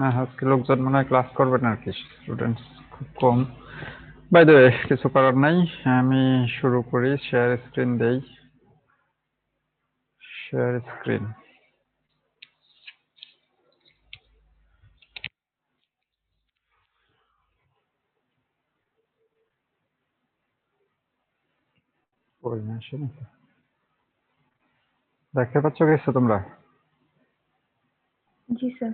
আজকে লোকজন মনে হয় ক্লাস করবে না আর কি, স্টুডেন্টস খুব কম। বাই দ্য ওয়ে, কিছু করার নাই, আমি শুরু করি। শেয়ার স্ক্রিন দেই, শেয়ার স্ক্রিন। দেখতে পাচ্ছ কিছু তোমরা? জি স্যার।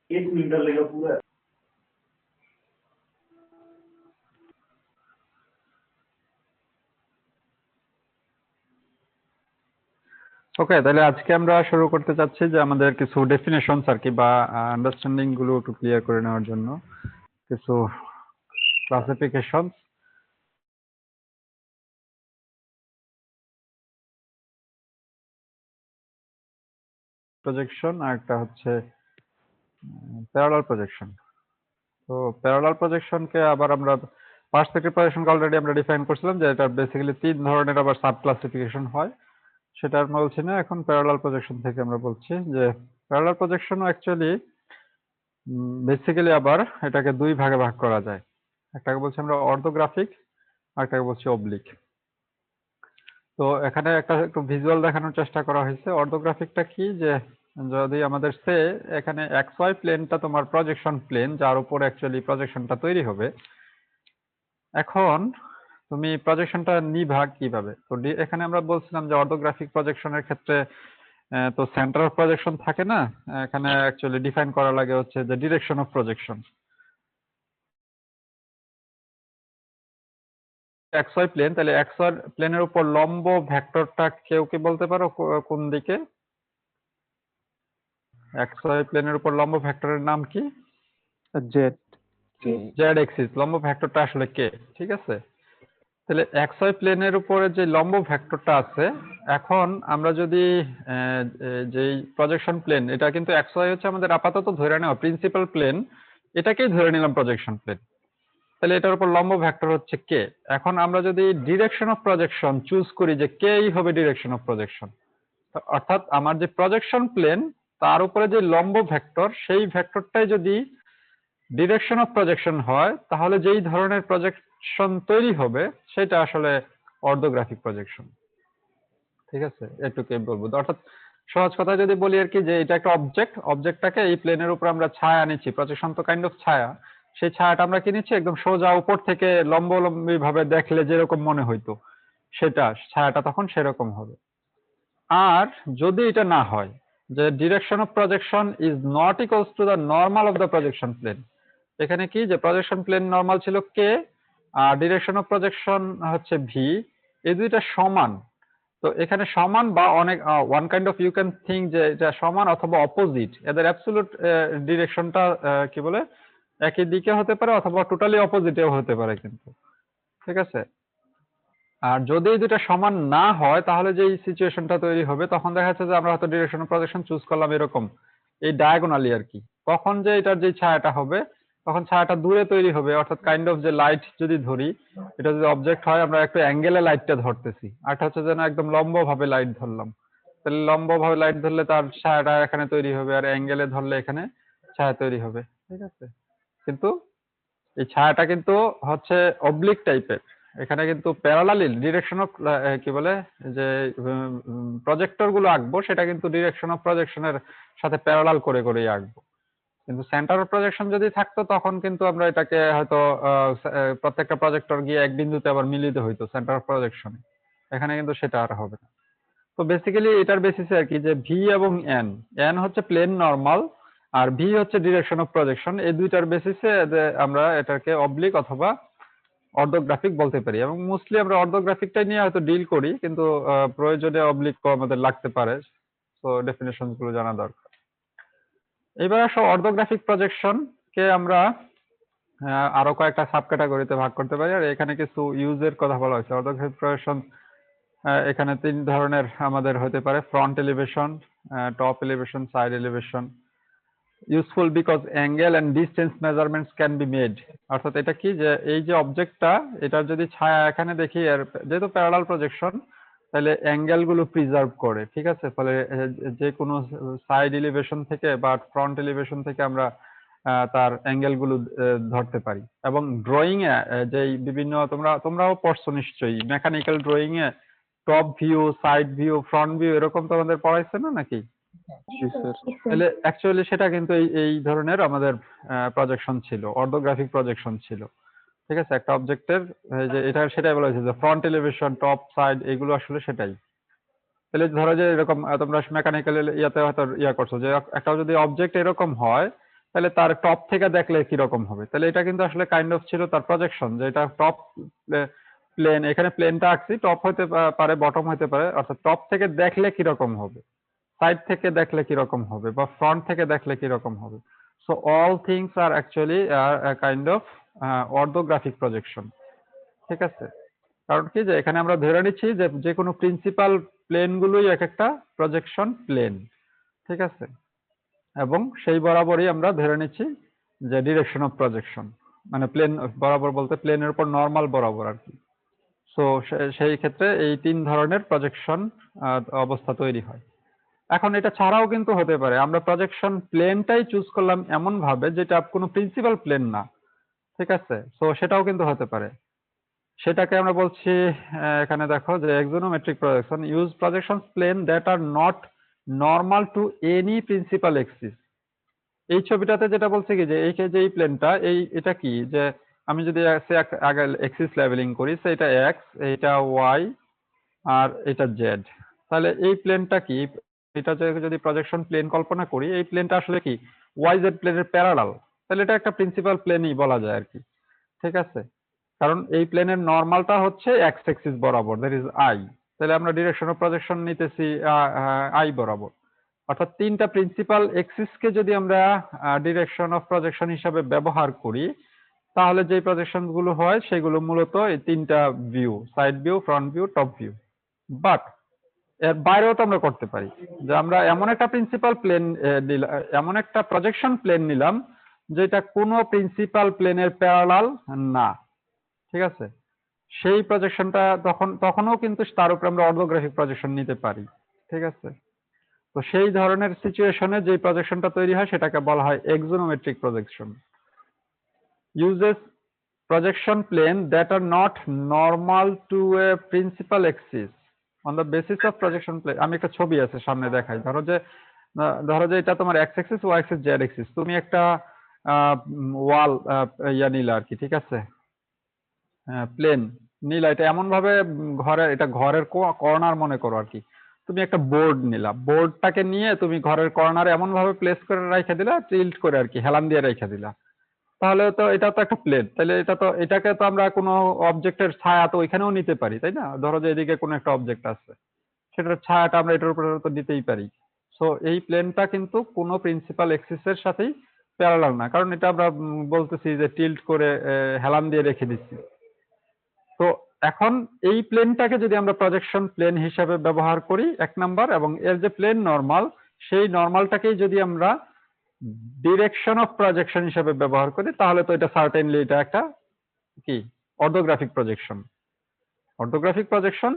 एक मिनट लगेगा पूरा। ওকে, তাহলে আজকে আমরা শুরু করতে চাচ্ছি যে আমাদের কিছু ডেফিনেশনস আর কি, বা আন্ডারস্ট্যান্ডিং গুলো একটু ক্লিয়ার করে নেওয়ার জন্য কিছু ক্লাসিফিকেশনস। প্রজেকশন আর একটা হচ্ছে প্যারালাল প্রজেকশন। তো প্যারালাল প্রজেকশনকে আবার আমরা পার্সপেক্টিভ প্রজেকশনকে অলরেডি আমরা ডিফাইন করছিলাম যে এটা বেসিক্যালি তিন ধরনের আবার সাব ক্লাসিফিকেশন হয়, সেটা আমরা বলছি না। এখন প্যারালাল প্রজেকশন থেকে আমরা বলছি যে প্যারালাল প্রজেকশনও অ্যাকচুয়ালি বেসিক্যালি আবার এটাকে দুই ভাগে ভাগ করা যায়। একটাকে বলছি আমরা অর্থোগ্রাফিক, আর একটাকে বলছি অবলিক। তো এখানে একটা একটু ভিজুয়াল দেখানোর চেষ্টা করা হয়েছে। অর্থোগ্রাফিকটা কি, যে যদি আমাদের সে এখানে এক্স ওয়াই প্লেনটা তোমার প্রজেকশন প্লেন, যার উপর অ্যাকচুয়ালি প্রজেকশনটা তৈরি হবে। এখন তুমি প্রজেকশনটা নিবা কিভাবে? তো এখানে আমরা বলছিলাম যে অর্থোগ্রাফিক প্রজেকশনের ক্ষেত্রে তো সেন্টার অফ প্রজেকশন থাকে না, এখানে অ্যাকচুয়ালি ডিফাইন করা লাগে হচ্ছে যে direction of projection. X Y plane, তাহলে এক্স ওয়াই প্লেনের উপর লম্ব ভেক্টরটা কেউ কি বলতে পারো কোন দিকে? এক্স ওয়াই প্লেনের উপর লম্ব ভেক্টরের নাম কি? জেড। Z axis. লম্ব ভেক্টরটা আসলে কে? ঠিক আছে, তাহলে এক্স ওয়াই প্লেনের উপরে যে লম্ব ভেক্টরটা আছে, এখন আমরা যদি যেই প্রজেকশন প্লেন, এটা কিন্তু এক্স ওয়াই হচ্ছে আমাদের আপাতত ধরে নেওয়া প্রিন্সিপাল প্লেন, এটাকেই ধরে নিলাম প্রজেকশন প্লেন। তাহলে এটার উপর লম্ব ভেক্টর হচ্ছে কে। এখন আমরা যদি ডিরেকশন অফ প্রজেকশন চুজ করি যে কেই হবে ডিরেকশন অফ প্রজেকশন, অর্থাৎ আমার যে প্রজেকশন প্লেন তার উপরে যে লম্ব ভেক্টর, সেই ভেক্টরটাই যদি ডিরেকশন অফ প্রজেকশন হয়, তাহলে যেই ধরনের প্রজেকশন তৈরি হবে সেটা আসলে অর্থোগ্রাফিক প্রজেকশন। ঠিক আছে, এটুকুই বলবো। অর্থাৎ সহজ কথা যদি বলি আর কি, যে এটা একটা অবজেক্টটাকে এই প্লেনের উপর আমরা ছায়া নিচ্ছি, প্রজেকশন তো কাইন্ড অফ ছায়া। সেই ছায়াটা আমরা কি নিচ্ছি, একদম সোজা উপর থেকে লম্বলম্বী ভাবে দেখলে যেরকম মনে হইতো, সেটা ছায়াটা তখন সেরকম হবে। আর যদি এটা না হয়, যে direction of projection is not equals to the normal of the projection plane, এখানে কি যে প্রজেকশন প্লেন নর্মাল ছিল কে, আর ডিরেকশন অফ প্রজেকশন হচ্ছে ভি, এই দুইটা সমান। তো এখানে সমান বা অনেক one kind of you can think যে এটা সমান অথবা অপোজিট, এদের অ্যাবসলিউট ডিরেকশনটা কি বলে একই দিকে হতে পারে অথবা টোটালি অপোজিটেও হতে পারে কিন্তু। ঠিক আছে, আর যদি এই দুটা সমান না হয়, তাহলে যে সিচুয়েশনটা তৈরি হবে, তখন দেখা যাচ্ছে যে আমরা হয়তো ডিরেকশন অফ প্রজেকশন চুজ করলাম এরকম এই ডায়াগোনালি আর কি। তখন যে এটার যে ছায়াটা হবে, তখন ছায়াটা দূরে তৈরি হবে, অর্থাৎ কাইন্ড অফ যে লাইট যদি ধরি, এটা যদি অবজেক্ট হয়, আমরা একটু অ্যাঙ্গেলে লাইটটা ধরতেছি, আর এটা হচ্ছে যেন একদম লম্ব ভাবে লাইট ধরলাম। তাহলে লম্ব ভাবে লাইট ধরলে তার ছায়াটা এখানে তৈরি হবে, আর অ্যাঙ্গেলে ধরলে এখানে ছায়া তৈরি হবে। ঠিক আছে, কিন্তু এই ছায়াটা কিন্তু হচ্ছে অবলিক টাইপের। এখানে কিন্তু প্যারালালি ডিরেকশন অফ কি বলে যে প্রজেক্টর গুলো আঁকবো, সেটা কিন্তু ডিরেকশন অফ প্রজেকশনের সাথে প্যারালাল করে করেই আঁকবো। কিন্তু সেন্টার অফ প্রজেকশন যদি থাকতো, তখন কিন্তু আমরা এটাকে হয়তো প্রত্যেকটা প্রজেক্টর গিয়ে এক বিন্দুতে আবার মিলিত হইতো সেন্টার অফ প্রজেকশন। এখানে কিন্তু সেটা আর হবে না। তো বেসিক্যালি এটার বেসিসে আর কি, যে ভি এবং এন, এন হচ্ছে প্লেন নরমাল আর ভি হচ্ছে ডিরেকশন অফ প্রজেকশন, এই দুইটার বেসিসে আমরা এটাকে অবলিক অথবা অর্থোগ্রাফিক বলতে পারি। এবং মোস্টলি আমরা অর্থোগ্রাফিকটাই নিয়ে হয়তো ডিল করি, কিন্তু প্রয়োজনে অবলিক আমাদের লাগতে পারে। তো ডেফিনেশন গুলো জানা দরকার। এবার আসো অর্থোগ্রাফিক প্রজেকশন কে আমরা আরো কয়েকটা সাব ক্যাটাগরিতে ভাগ করতে পারি। আর এখানে কিছু ইউজের কথা বলা হয়েছে। অর্ধোগ্রাফিক প্রজেকশন এখানে 3 ধরনের আমাদের হতে পারে: front elevation, top elevation, side elevation. Useful because angle and distance measurements can be made. অর্থাৎ এটা কি, যে এই যে অবজেক্টটা, এটার যদি ছায়া এখানে দেখি, আর যেহেতু প্যারালাল প্রজেকশন, তাহলে অ্যাঙ্গেল গুলো প্রিজার্ভ করে, ঠিক আছে। ফলে যে কোনো সাইড এলিভেশন থেকে বা ফ্রন্ট এলিভেশন থেকে আমরা তার অ্যাঙ্গেল গুলো ধরতে পারি। এবং ড্রয়িং এ যেই বিভিন্ন তোমরাও পড়ছো নিশ্চয়ই, মেকানিক্যাল ড্রয়িং এ top view, side view, front view এরকম তোমাদের পড়াইছে না নাকি? জি স্যার। তাহলে অ্যাকচুয়ালি সেটা কিন্তু এই ধরনের আমাদের প্রজেকশন ছিল, অর্ধোগ্রাফিক প্রজেকশন ছিল, ঠিক আছে। একটা অবজেক্টের যে এটা সেটাই বলা হয়েছে যে ফ্রন্ট এলিভেশন, টপ, সাইড, এগুলো আসলে সেটাই। তাহলে ধরো যে এরকম তোমরা মেকানিক্যাল ইয়াতে হয়তো করছো যে একটা যদি অবজেক্ট এরকম হয়, তাহলে তার টপ থেকে দেখলে কি রকম হবে। তাহলে এটা কিন্তু আসলে কাইন্ড অফ ছিল তার প্রজেকশন, যে এটা টপ প্লেন, এখানে প্লেনটা আঁকছি, টপ হতে পারে, বটম হতে পারে। অর্থাৎ টপ থেকে দেখলে কি রকম হবে, সাইড থেকে দেখলে কি রকম হবে, বা ফ্রন্ট থেকে দেখলে কি রকম হবে। So all things are actually kind of orthographic projection, ঠিক আছে। কারণ কি, যে এখানে আমরা ধরে নিচ্ছি যে যে কোনো প্রিন্সিপাল প্লেন গুলোই এক একটা প্রজেকশন প্লেন, ঠিক আছে। এবং সেই বরাবরই আমরা ধরে নিচ্ছি যে ডিরেকশন অফ প্রজেকশন, মানে প্লেন বরাবর বলতে প্লেনের উপর নর্মাল বরাবর আর কি। সো সেই ক্ষেত্রে এই 3 ধরনের প্রজেকশন অবস্থা তৈরি হয়। এখন এটা ছাড়াও কিন্তু হতে পারে, আমরা প্রজেকশন প্লেনটাই চুজ করলাম এমন ভাবে যেটা কোনো প্রিন্সিপাল প্লেন না, ঠিক আছে। সো সেটাও কিন্তু হতে পারে। সেটাকে আমরা বলছি, এখানে দেখো যে axonometric projection use projections plane that are not normal to any principal axis. এই ছবিটাতে যেটা বলছে কি, যে এই প্লেনটা, এটা কি, যে আমি যদি আগে এক্সিস লেভেলিং করি, সেটা এক্স, এটা ওয়াই, আর এটা জেড। তাহলে এই প্লেনটা কি, এটা যদি প্রজেকশন প্লেন কল্পনা করি, এই প্লেনটা আসলে কি ওয়াই জেড প্লেনের প্যারালাল। তাহলে এটা একটা প্রিন্সিপাল প্লেনই বলা যায় আর কি, ঠিক আছে। কারণ এই প্লেনের নর্মালটা হচ্ছে এক্স এক্সিস বরাবর, দ্যাট ইজ আই। তাহলে আমরা ডিরেকশন অফ প্রজেকশন নিতেছি আই বরাবর। অর্থাৎ 3টা প্রিন্সিপাল এক্সিসকে যদি আমরা ডিরেকশন অফ প্রজেকশন হিসাবে ব্যবহার করি, তাহলে যে প্রজেকশন গুলো হয় সেগুলো মূলত এই 3টা view: side view, front view, top view. But এর বাইরেও তো আমরা করতে পারি, যে আমরা এমন একটা প্রিন্সিপাল প্লেন এমন একটা প্রজেকশন প্লেন নিলাম যেটা কোনো প্রিন্সিপাল প্লেনের প্যারালাল না, ঠিক আছে। সেই প্রজেকশনটা তখনও কিন্তু তার উপরে আমরা অর্ধোগ্রাফিক প্রজেকশন নিতে পারি, ঠিক আছে। তো সেই ধরনের সিচুয়েশনে যে প্রজেকশনটা তৈরি হয় সেটাকে বলা হয় axonometric projection. Uses projection plane that are not normal to a principal axis on the basis of projection plane। আমি একটা ছবি আছে সামনে দেখাই। ধরো যে এটা তোমার x axis, y axis, z axis। তুমি একটা ওয়াল নিলা আর কি, ঠিক আছে, প্লেন নিলা। এটা এমন ভাবে এটা ঘরের কর্নার মনে করো আর কি। তুমি একটা বোর্ড নিলা, বোর্ডটাকে নিয়ে তুমি ঘরের কর্নারে এমন ভাবে প্লেস করে রেখে দিলা, টিল্ট করে আর কি, হেলান দিয়ে রেখে দিলা। তাহলে তো এটা তো একটা প্লেন। তাহলে এটাকে তো আমরা কোনো অবজেক্টের ছায়া তো ওইখানেও নিতে পারি, তাই না? ধরো যে এদিকে কোনো একটা অবজেক্ট আছে, সেটার ছায়াটা আমরা এটার উপরে তো দিতেই পারি। সো এই প্লেনটা কিন্তু কোনো প্রিন্সিপাল এক্সিস এর সাথেই প্যারালাল না, কারণ এটা আমরা বলতেছি যে টিল্ট করে হেলান দিয়ে রেখে দিচ্ছি। তো এখন এই প্লেনটাকে যদি আমরা প্রজেকশন প্লেন হিসাবে ব্যবহার করি 1 নাম্বার, এবং এর যে প্লেন নরমাল, সেই নরমালটাকেই যদি আমরা ডিরেকশন অফ প্রজেকশন হিসেবে ব্যবহার করি, তাহলে তো এটা সার্টেনলি এটা একটা কি orthographic projection. Orthographic projection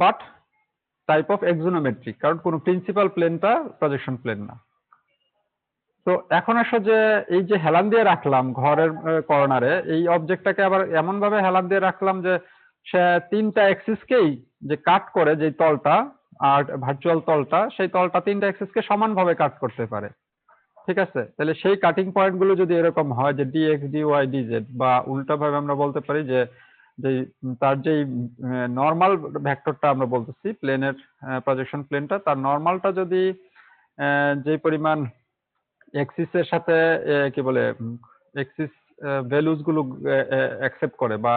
but type of axonometric, কারণ কোনো প্রিন্সিপাল প্লেনটা প্রজেকশন প্লেন না। তো এখন আসো যে এই যে হেলান দিয়ে রাখলাম ঘরের কর্নারে, এই অবজেক্টটাকে আবার এমন ভাবে হেলান দিয়ে রাখলাম যে সে 3টা এক্সিসকেই যে কাট করে, যে তলটা আর ভার্চুয়াল তলটা, সেই তলটা 3টা এক্সিসকে সমানভাবে কাট করতে পারে, ঠিক আছে। তাহলে সেই কাটিং পয়েন্ট গুলো যদি এরকম হয় যে ডিএক্স, ডিওয়াই, ডিজেড, বা উল্টা ভাবে আমরা বলতে পারি যে যে তার যেই নর্মাল ভেক্টরটা আমরা বলতেছি প্লেনের প্রজেকশন প্লেনটা, তার নর্মালটা যদি যে পরিমাণ এক্সিস এর সাথে কি বলে এক্সিস ভ্যালুস গুলো অ্যাকসেপ্ট করে, বা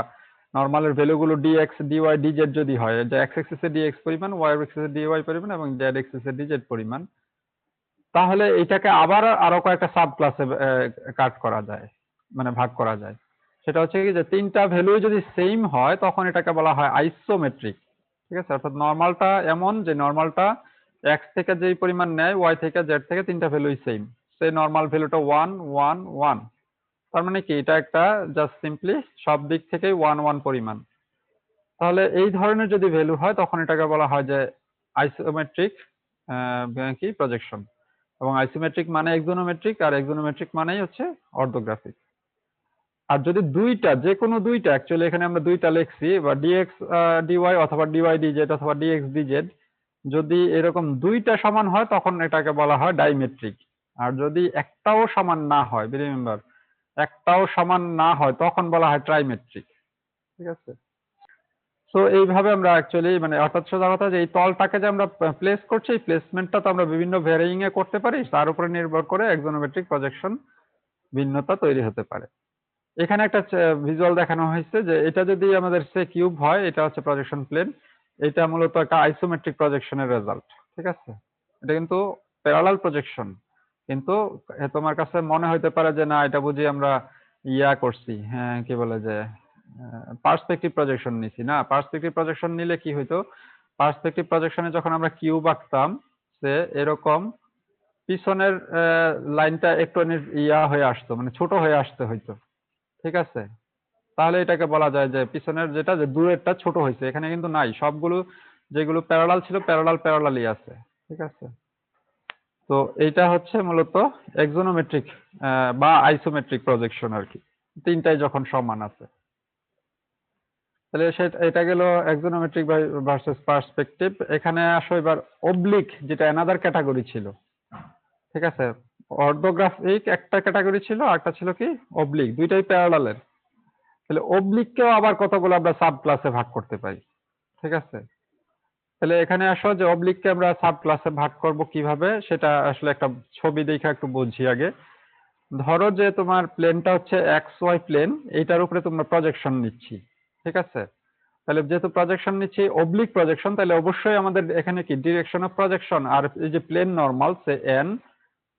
নরমালের ভ্যালু গুলো ডিএক্স, ডিওয়াই, ডিজেড যদি হয়, যে এক্স এক্সিস এ ডিএক্স পরিমাণ, ওয়াই এক্সিস এ ডিওয়াই পরিমাণ, এবং জেড এক্সিস এ ডিজেড পরিমাণ, তাহলে এটাকে আবার আরো কয়েকটা সাব ক্লাসে কাট করা যায়। মানে ভাগ করা যায়। সেটা হচ্ছে কি যে তিনটা ভ্যালু যদি সেম হয় তখন এটাকে বলা হয় আইসোমেট্রিক। ঠিক আছে, অর্থাৎ নর্মালটা এমন যে নর্মালটা এক্স থেকে যেই পরিমাণ নেয় ওয়াই থেকে জেড থেকে তিনটা ভ্যালুই সেম, সেই নর্মাল ভ্যালুটা 1 1 1। তার মানে কি এটা একটা জাস্ট সিম্পলি সব দিক থেকেই 1 1 পরিমাণ। তাহলে এই ধরনের যদি ভ্যালু হয় তখন এটাকে বলা হয় যে আইসোমেট্রিক কি প্রজেকশন। এবং আইসোমেট্রিক মানে এক্সোনোমেট্রিক, আর এক্সোনোমেট্রিক মানেই হচ্ছে অর্থোগ্রাফিক। আর যদি দুইটা, যে কোনো দুইটা, অ্যাকচুয়ালি এখানে আমরা দুইটা লিখছি, বা ডিএক্স ডিওয়াই অথবা ডিওয়াই ডিজেড অথবা ডিএক্স ডিজেড, যদি এরকম দুইটা সমান হয় তখন এটাকে বলা হয় ডাইমেট্রিক। আর যদি একটাও সমান না হয়, রিমেম্বার, একটাও সমান না হয় তখন বলা হয় ট্রাইমেট্রিক। ঠিক আছে, সো এইভাবে আমরা অ্যাকচুয়ালি মানে অর্থাৎ সোজা কথা যে এই তলটাকে যে আমরা প্লেস করছি, এই প্লেসমেন্টটা তো আমরা বিভিন্ন ভ্যারিয়িং এ করতে পারি, তার উপরে নির্ভর করে এক্সোনোমেট্রিক প্রজেকশন ভিন্নতা তৈরি হতে পারে। এখানে একটা ভিজুয়াল দেখানো হয়েছে যে এটা যদি আমাদের সে কিউব হয়, এটা হচ্ছে প্রজেকশন প্লেন, এটা মূলত একটা আইসোমেট্রিক প্রজেকশনের রেজাল্ট। ঠিক আছে, এটা কিন্তু প্যারালাল প্রজেকশন, কিন্তু তোমার কাছে মনে হইতে পারে যে না এটা বুঝি আমরা ইয়া করছি, হ্যাঁ কি বলে যে পার্সপেক্টিভ প্রজেকশন নিছি। না, পার্সপেক্টিভ প্রজেকশন নিলে কি হইতো, পার্সপেক্টিভ প্রজেকশনে যখন আমরা কিউব আঁকতাম সে এরকম পিছনের লাইনটা একটু ইয়া হয়ে আসতো, মানে ছোট হয়ে আসতে হইতো। ঠিক আছে, তাহলে এটাকে বলা যায় যে পিছনের যেটা যে দূরেরটা ছোট হয়েছে। এখানে কিন্তু নাই, সবগুলো যেগুলো প্যারালাল ছিল প্যারালালই আছে। ঠিক আছে, তো এইটা হচ্ছে মূলত এক্সোনোমেট্রিক বা আইসোমেট্রিক প্রজেকশন আর কি, তিনটাই যখন সমান আছে। তাহলে এটা গেল এক্সোনোমেট্রিক ভার্সেস পার্সপেক্টিভ। এখানে আসো এবার অবলিক, যেটা অ্যানাদার ক্যাটাগরি ছিল। ঠিক আছে, অর্থোগ্রাফিক একটা ক্যাটাগরি ছিল, আর একটা ছিল কি অবলিক, দুইটাই প্যারালালের। তাহলে অবলিককেও আবার কতগুলো আমরা সাব ক্লাসে ভাগ করতে পারি। ঠিক আছে, তাহলে এখানে আসো যে অবলিককে আমরা সাব ক্লাসে ভাগ করব কিভাবে, সেটা আসলে একটা ছবি দেখে একটু বুঝি আগে। ধরো যে তোমার প্লেনটা হচ্ছে এক্স ওয়াই প্লেন, এইটার উপরে তোমরা প্রজেকশন নিচ্ছি। ঠিক আছে, তাহলে যেহেতু প্রজেকশন নিচ্ছি অবলিক প্রজেকশন, তাহলে অবশ্যই আমাদের এখানে কি ডিরেকশন অফ প্রজেকশন আর এই যে প্লেন নরমাল সে এন।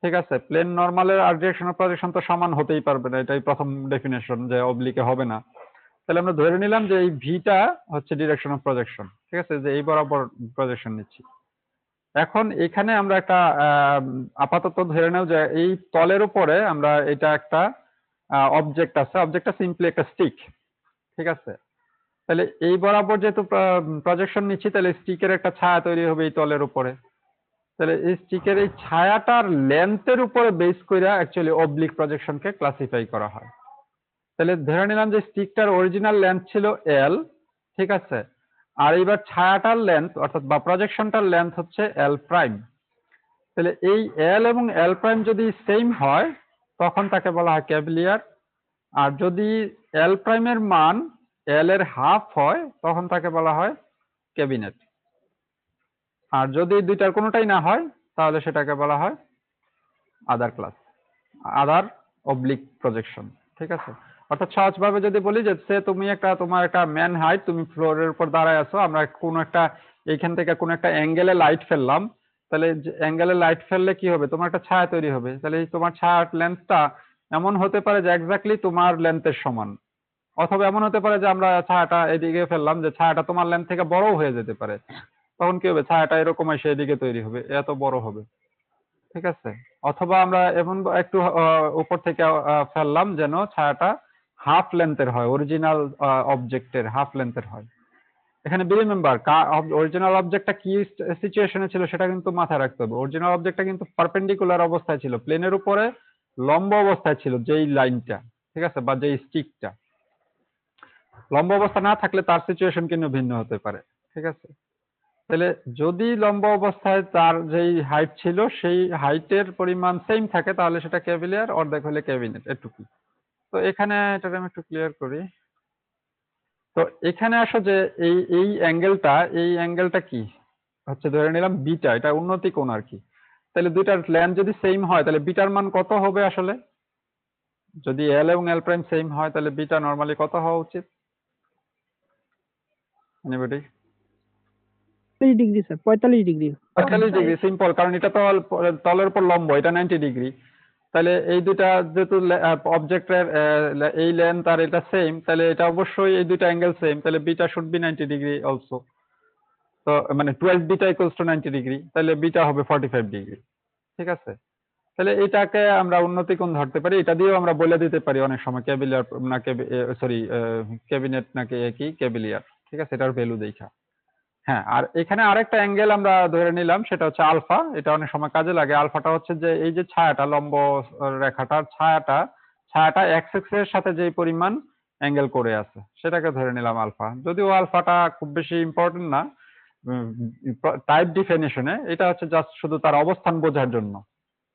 ঠিক আছে, প্লেন নরমালের আর ডিরেকশন অফ প্রজেকশন তো সমান হতেই পারবে না, এটাই প্রথম ডেফিনেশন যে অবলিকে হবে না। তাহলে আমরা ধরে নিলাম যে এই ভিটা হচ্ছে ডিরেকশন অফ প্রজেকশন। ঠিক আছে, যে এই বরাবর প্রজেকশন নিচ্ছি। এখন এখানে আমরা একটা আপাতত ধরে নাও যে এই তলের উপরে আমরা এটা একটা অবজেক্ট আছে, অবজেক্টটা সিম্পলি একটা স্টিক। ঠিক আছে, তাহলে এই বরাবর যেহেতু প্রজেকশন নিচ্ছি, তাহলে স্টিকের একটা ছায়া তৈরি হবে এই তলের উপরে। তাহলে এই স্টিকের এই ছায়াটার লেন্থের উপরে বেস করে অ্যাকচুয়ালি অবলিক প্রজেকশনকে ক্লাসিফাই করা হয়। তাহলে ধরে নিলাম যে স্টিকটার অরিজিনাল লেন্থ ছিল এল। ঠিক আছে, আর এইবার ছায়াটার লেন্থ অর্থাৎ বা প্রজেকশনটার লেন্থ হচ্ছে এল প্রাইম। তাহলে এই এল এবং এল প্রাইম যদি সেম হয় তখন তাকে বলা হয় ক্যাভিলিয়ার। আর যদি এল প্রাইমের মান এল এর হাফ হয় তখন তাকে বলা হয় ক্যাবিনেট। আর যদি দুইটার কোনোটাই না হয় তাহলে সেটাকে বলা হয় আদার ক্লাস, আদার অবলিক প্রজেকশন। ঠিক আছে, অর্থাৎ সহজভাবে যদি বলি যে সে তুমি একটা তোমার একটা ম্যান হাইট, তুমি ফ্লোরের উপর দাঁড়ায় আছো, আমরা কোনো একটা এইখান থেকে কোনো একটা অ্যাঙ্গেলে লাইট ফেললাম, তাহলে অ্যাঙ্গেলে লাইট ফেললে কি হবে, তোমার একটা ছায়া তৈরি হবে। তাহলে এই তোমার ছায়ার লেন্থটা এমন হতে পারে যে এক্স্যাক্টলি তোমার লেন্থের সমান, অথবা এমন হতে পারে যে আমরা ছায়াটা এদিকে ফেললাম যে ছায়াটা তোমার লেন্থ থেকে বড়ও হয়ে যেতে পারে। তখন কি হবে, ছায়াটা এরকম এসে এদিকে তৈরি হবে, এত বড় হবে। ঠিক আছে, অথবা আমরা এমন একটু উপর থেকে ফেললাম যেন ছায়াটা হাফ লেন্থের হয়, অরিজিনাল অবজেক্টের হাফ লেন্থের হয়। এখানে রিমেম্বার অরিজিনাল অবজেক্টটা কি সিচুয়েশনে ছিল সেটা কিন্তু মাথায় রাখতে হবে। অরিজিনাল অবজেক্টটা কিন্তু পারপেন্ডিকুলার অবস্থায় ছিল, প্লেনের উপরে লম্ব অবস্থায় ছিল যেই লাইনটা। ঠিক আছে, বা যেই স্টিকটা লম্ব অবস্থা না থাকলে তার সিচুয়েশন কিন্তু ভিন্ন হতে পারে। ঠিক আছে, তাহলে যদি লম্ব অবস্থায় তার যেই হাইট ছিল সেই হাইটের পরিমাণ সেম থাকে তাহলে সেটা ক্যাভিলিয়ার, অর্ধেক হলে ক্যাবিনেট, এটুকু। তো এখানে এটা আমি একটু ক্লিয়ার করি। তো এখানে আসো যে এই অ্যাঙ্গেলটা কি হচ্ছে, ধরে নিলাম বিটা, এটা উন্নতি কোণ আর কি। তাহলে দুইটার লেন্থ যদি সেম হয় তাহলে বিটার মান কত হবে আসলে, যদি এল এবং এল প্রাইম সেম হয় তাহলে বিটা নরমালি কত হওয়া উচিত? Anybody? Degree sir, 45 degree. 45 degree, simple, কারণ এটা তো তলের উপর লম্ব, এটা 90 ডিগ্রি। তাহলে এই দুইটা যেহেতু অবজেক্টের এই লেন্থ আর এটা সেম, তাহলে এটা অবশ্যই এই দুইটা অ্যাঙ্গেল সেম, তাহলে beta should be 90 degree also. তো মানে 12 বিটা ইকুয়ালস টু 90 ডিগ্রি, তাহলে বিটা হবে 45 ডিগ্রি। ঠিক আছে, তাহলে এটাকে আমরা উন্নতি কোণ ধরতে পারি, এটা দিয়েও আমরা বলে দিতে পারি অনেক সময় কেবিলিয়ার না সরি ক্যাবিনেট নাকি কি কেবিলিয়ার। ঠিক আছে, এটার ভ্যালু দেখা। হ্যাঁ, আর এখানে আরেকটা অ্যাঙ্গেল আমরা ধরে নিলাম, সেটা হচ্ছে আলফা। এটা অনেক সময় কাজে লাগে। আলফাটা হচ্ছে যে এই যে ছায়াটা, লম্ব রেখাটার ছায়াটা এক্স এর সাথে যে পরিমাণ অ্যাঙ্গেল করে আছে সেটাকে ধরে নিলাম আলফা। যদিও আলফাটা খুব বেশি ইম্পর্টেন্ট না টাইপ ডিফিনিশনে, এটা হচ্ছে জাস্ট শুধু তার অবস্থান বোঝার জন্য।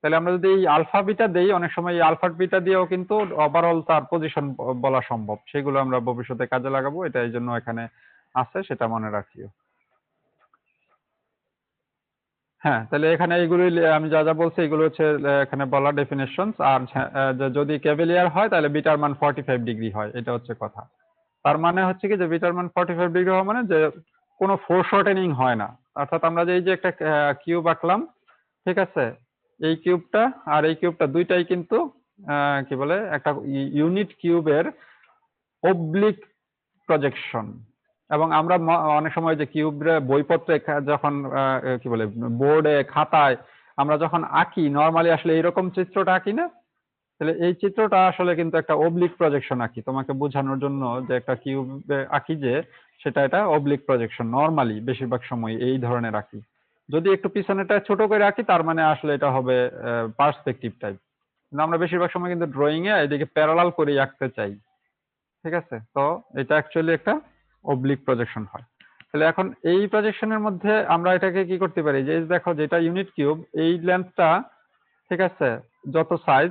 তাহলে আমরা যদি এই আলফা বিটা দেই, অনেক সময় এই আলফা বিটা দিয়েও কিন্তু ওভারঅল তার পজিশন বলা সম্ভব। সেগুলো আমরা ভবিষ্যতে কাজে লাগাবো, এটা এই জন্য এখানে আছে, সেটা মনে রাখিও। হ্যাঁ, তাহলে এখানে এইগুলো আমি যা যা বলছি এগুলো হচ্ছে এখানে বলা ডেফিনেশনস। আর যদি ক্যাভিলিয়ার হয় তাহলে বিটার মান 45 ডিগ্রি হয়, এটা হচ্ছে কথা। তার মানে হচ্ছে কি যে বিটার মান 45 ডিগ্রি হওয়া মানে যে কোনো ফোরশর্টেনিং হয় না। অর্থাৎ আমরা যে এই যে একটা কিউব আঁকলাম, ঠিক আছে, এই কিউবটা আর এই কিউবটা দুইটাই কিন্তু কি বলে একটা ইউনিট কিউবের অবলিক প্রজেকশন। এবং আমরা অনেক সময় যে কিউবের বইপত্রে যখন কি বলে বোর্ডে খাতায় আমরা যখন আঁকি, নর্মালি আসলে এইরকম চিত্রটা আঁকি না? তাহলে এই চিত্রটা আসলে কিন্তু একটা অবলিক প্রজেকশন আঁকি, তোমাকে বোঝানোর জন্য যে একটা কিউবে আঁকি যে সেটা এটা অবলিক প্রজেকশন। নর্মালি বেশিরভাগ সময় এই ধরনের আঁকি। যদি একটু পিছনেটা ছোট করে আঁকি তার মানে আসলে এটা হবে পার্সপেক্টিভ টাইপ। কিন্তু আমরা বেশিরভাগ সময় কিন্তু ড্রয়িং এ এদিকে প্যারালাল করে আঁকতে চাই। ঠিক আছে, তো এটা অ্যাকচুয়ালি একটা অবলিক প্রজেকশন হয়। তাহলে এখন এই প্রজেকশনের মধ্যে আমরা এটাকে কি করতে পারি, যে দেখো যেটা ইউনিট কিউব, এই লেন্থটা, ঠিক আছে, যত সাইজ,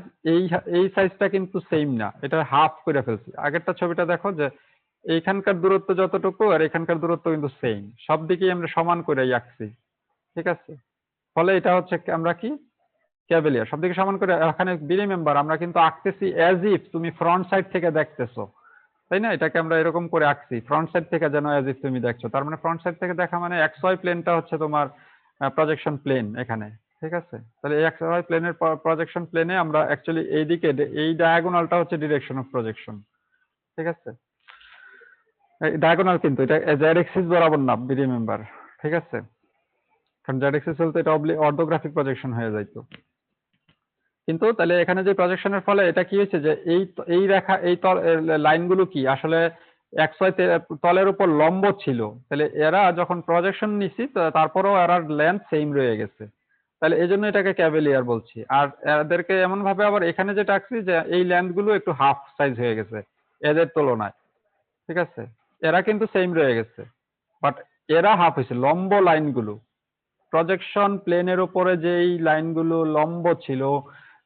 এই সাইজটা কিন্তু সেম না, এটা হাফ করে ফেলছি। আগেরটা ছবিটা দেখো যে এইখানকার দূরত্ব যতটুকু আর এখানকার দূরত্ব কিন্তু সেম, সব দিকেই আমরা সমান করে আঁকছি। ঠিক আছে, ফলে এটা হচ্ছে আমরা কি ক্যাভেলিয়ার, সবদিকে সমান করে। এখানে বি রিমেম্বার আমরা কিন্তু আঁকতেছি অ্যাজ ইফ তুমি ফ্রন্ট সাইড থেকে দেখতেছো, তাই না? এটাকে আমরা এরকম করে আঁকছি ফ্রন্ট সাইড থেকে, যেন অ্যাজ ইফ তুমি দেখছো। তার মানে ফ্রন্ট সাইড থেকে দেখা মানে এক্স ওয়াই প্লেনটা হচ্ছে তোমার প্রজেকশন প্লেন এখানে। ঠিক আছে, তাহলে এই এক্স ওয়াই প্লেনের প্রজেকশন প্লেনে আমরা অ্যাকচুয়ালি এইদিকে এই ডায়াগোনালটা হচ্ছে ডিরেকশন অফ প্রজেকশন। ঠিক আছে, ডায়াগোনাল কিন্তু এটা জেড এক্সিস বরাবর না, বি রিমেম্বার। ঠিক আছে, কারণ জেড এক্সিস হলে তো এটা অর্থোগ্রাফিক প্রজেকশন হয়ে যাইতো। কিন্তু তাহলে এখানে যে প্রজেকশনের ফলে এটা কি হয়েছে যে এই রেখা, এই লাইনগুলো কি আসলে এক্স ওয়াই তলের উপর লম্ব ছিল। তাহলে এরা যখন প্রজেকশন নিছি তারপরেও এরার লেন্থ সেম রয়ে গেছে, তাহলে এই জন্য এটাকে ক্যাভেলিয়ার বলছি। আর এদেরকে এমন ভাবে আবার এখানে যেটা আঁকছি যে এই লেন্থ গুলো একটু হাফ সাইজ হয়ে গেছে এদের তুলনায়। ঠিক আছে, এরা কিন্তু সেম রয়ে গেছে, বাট এরা হাফ হয়েছে। লম্ব লাইনগুলো প্রজেকশন প্লেনের উপরে যেই লাইনগুলো লম্ব ছিল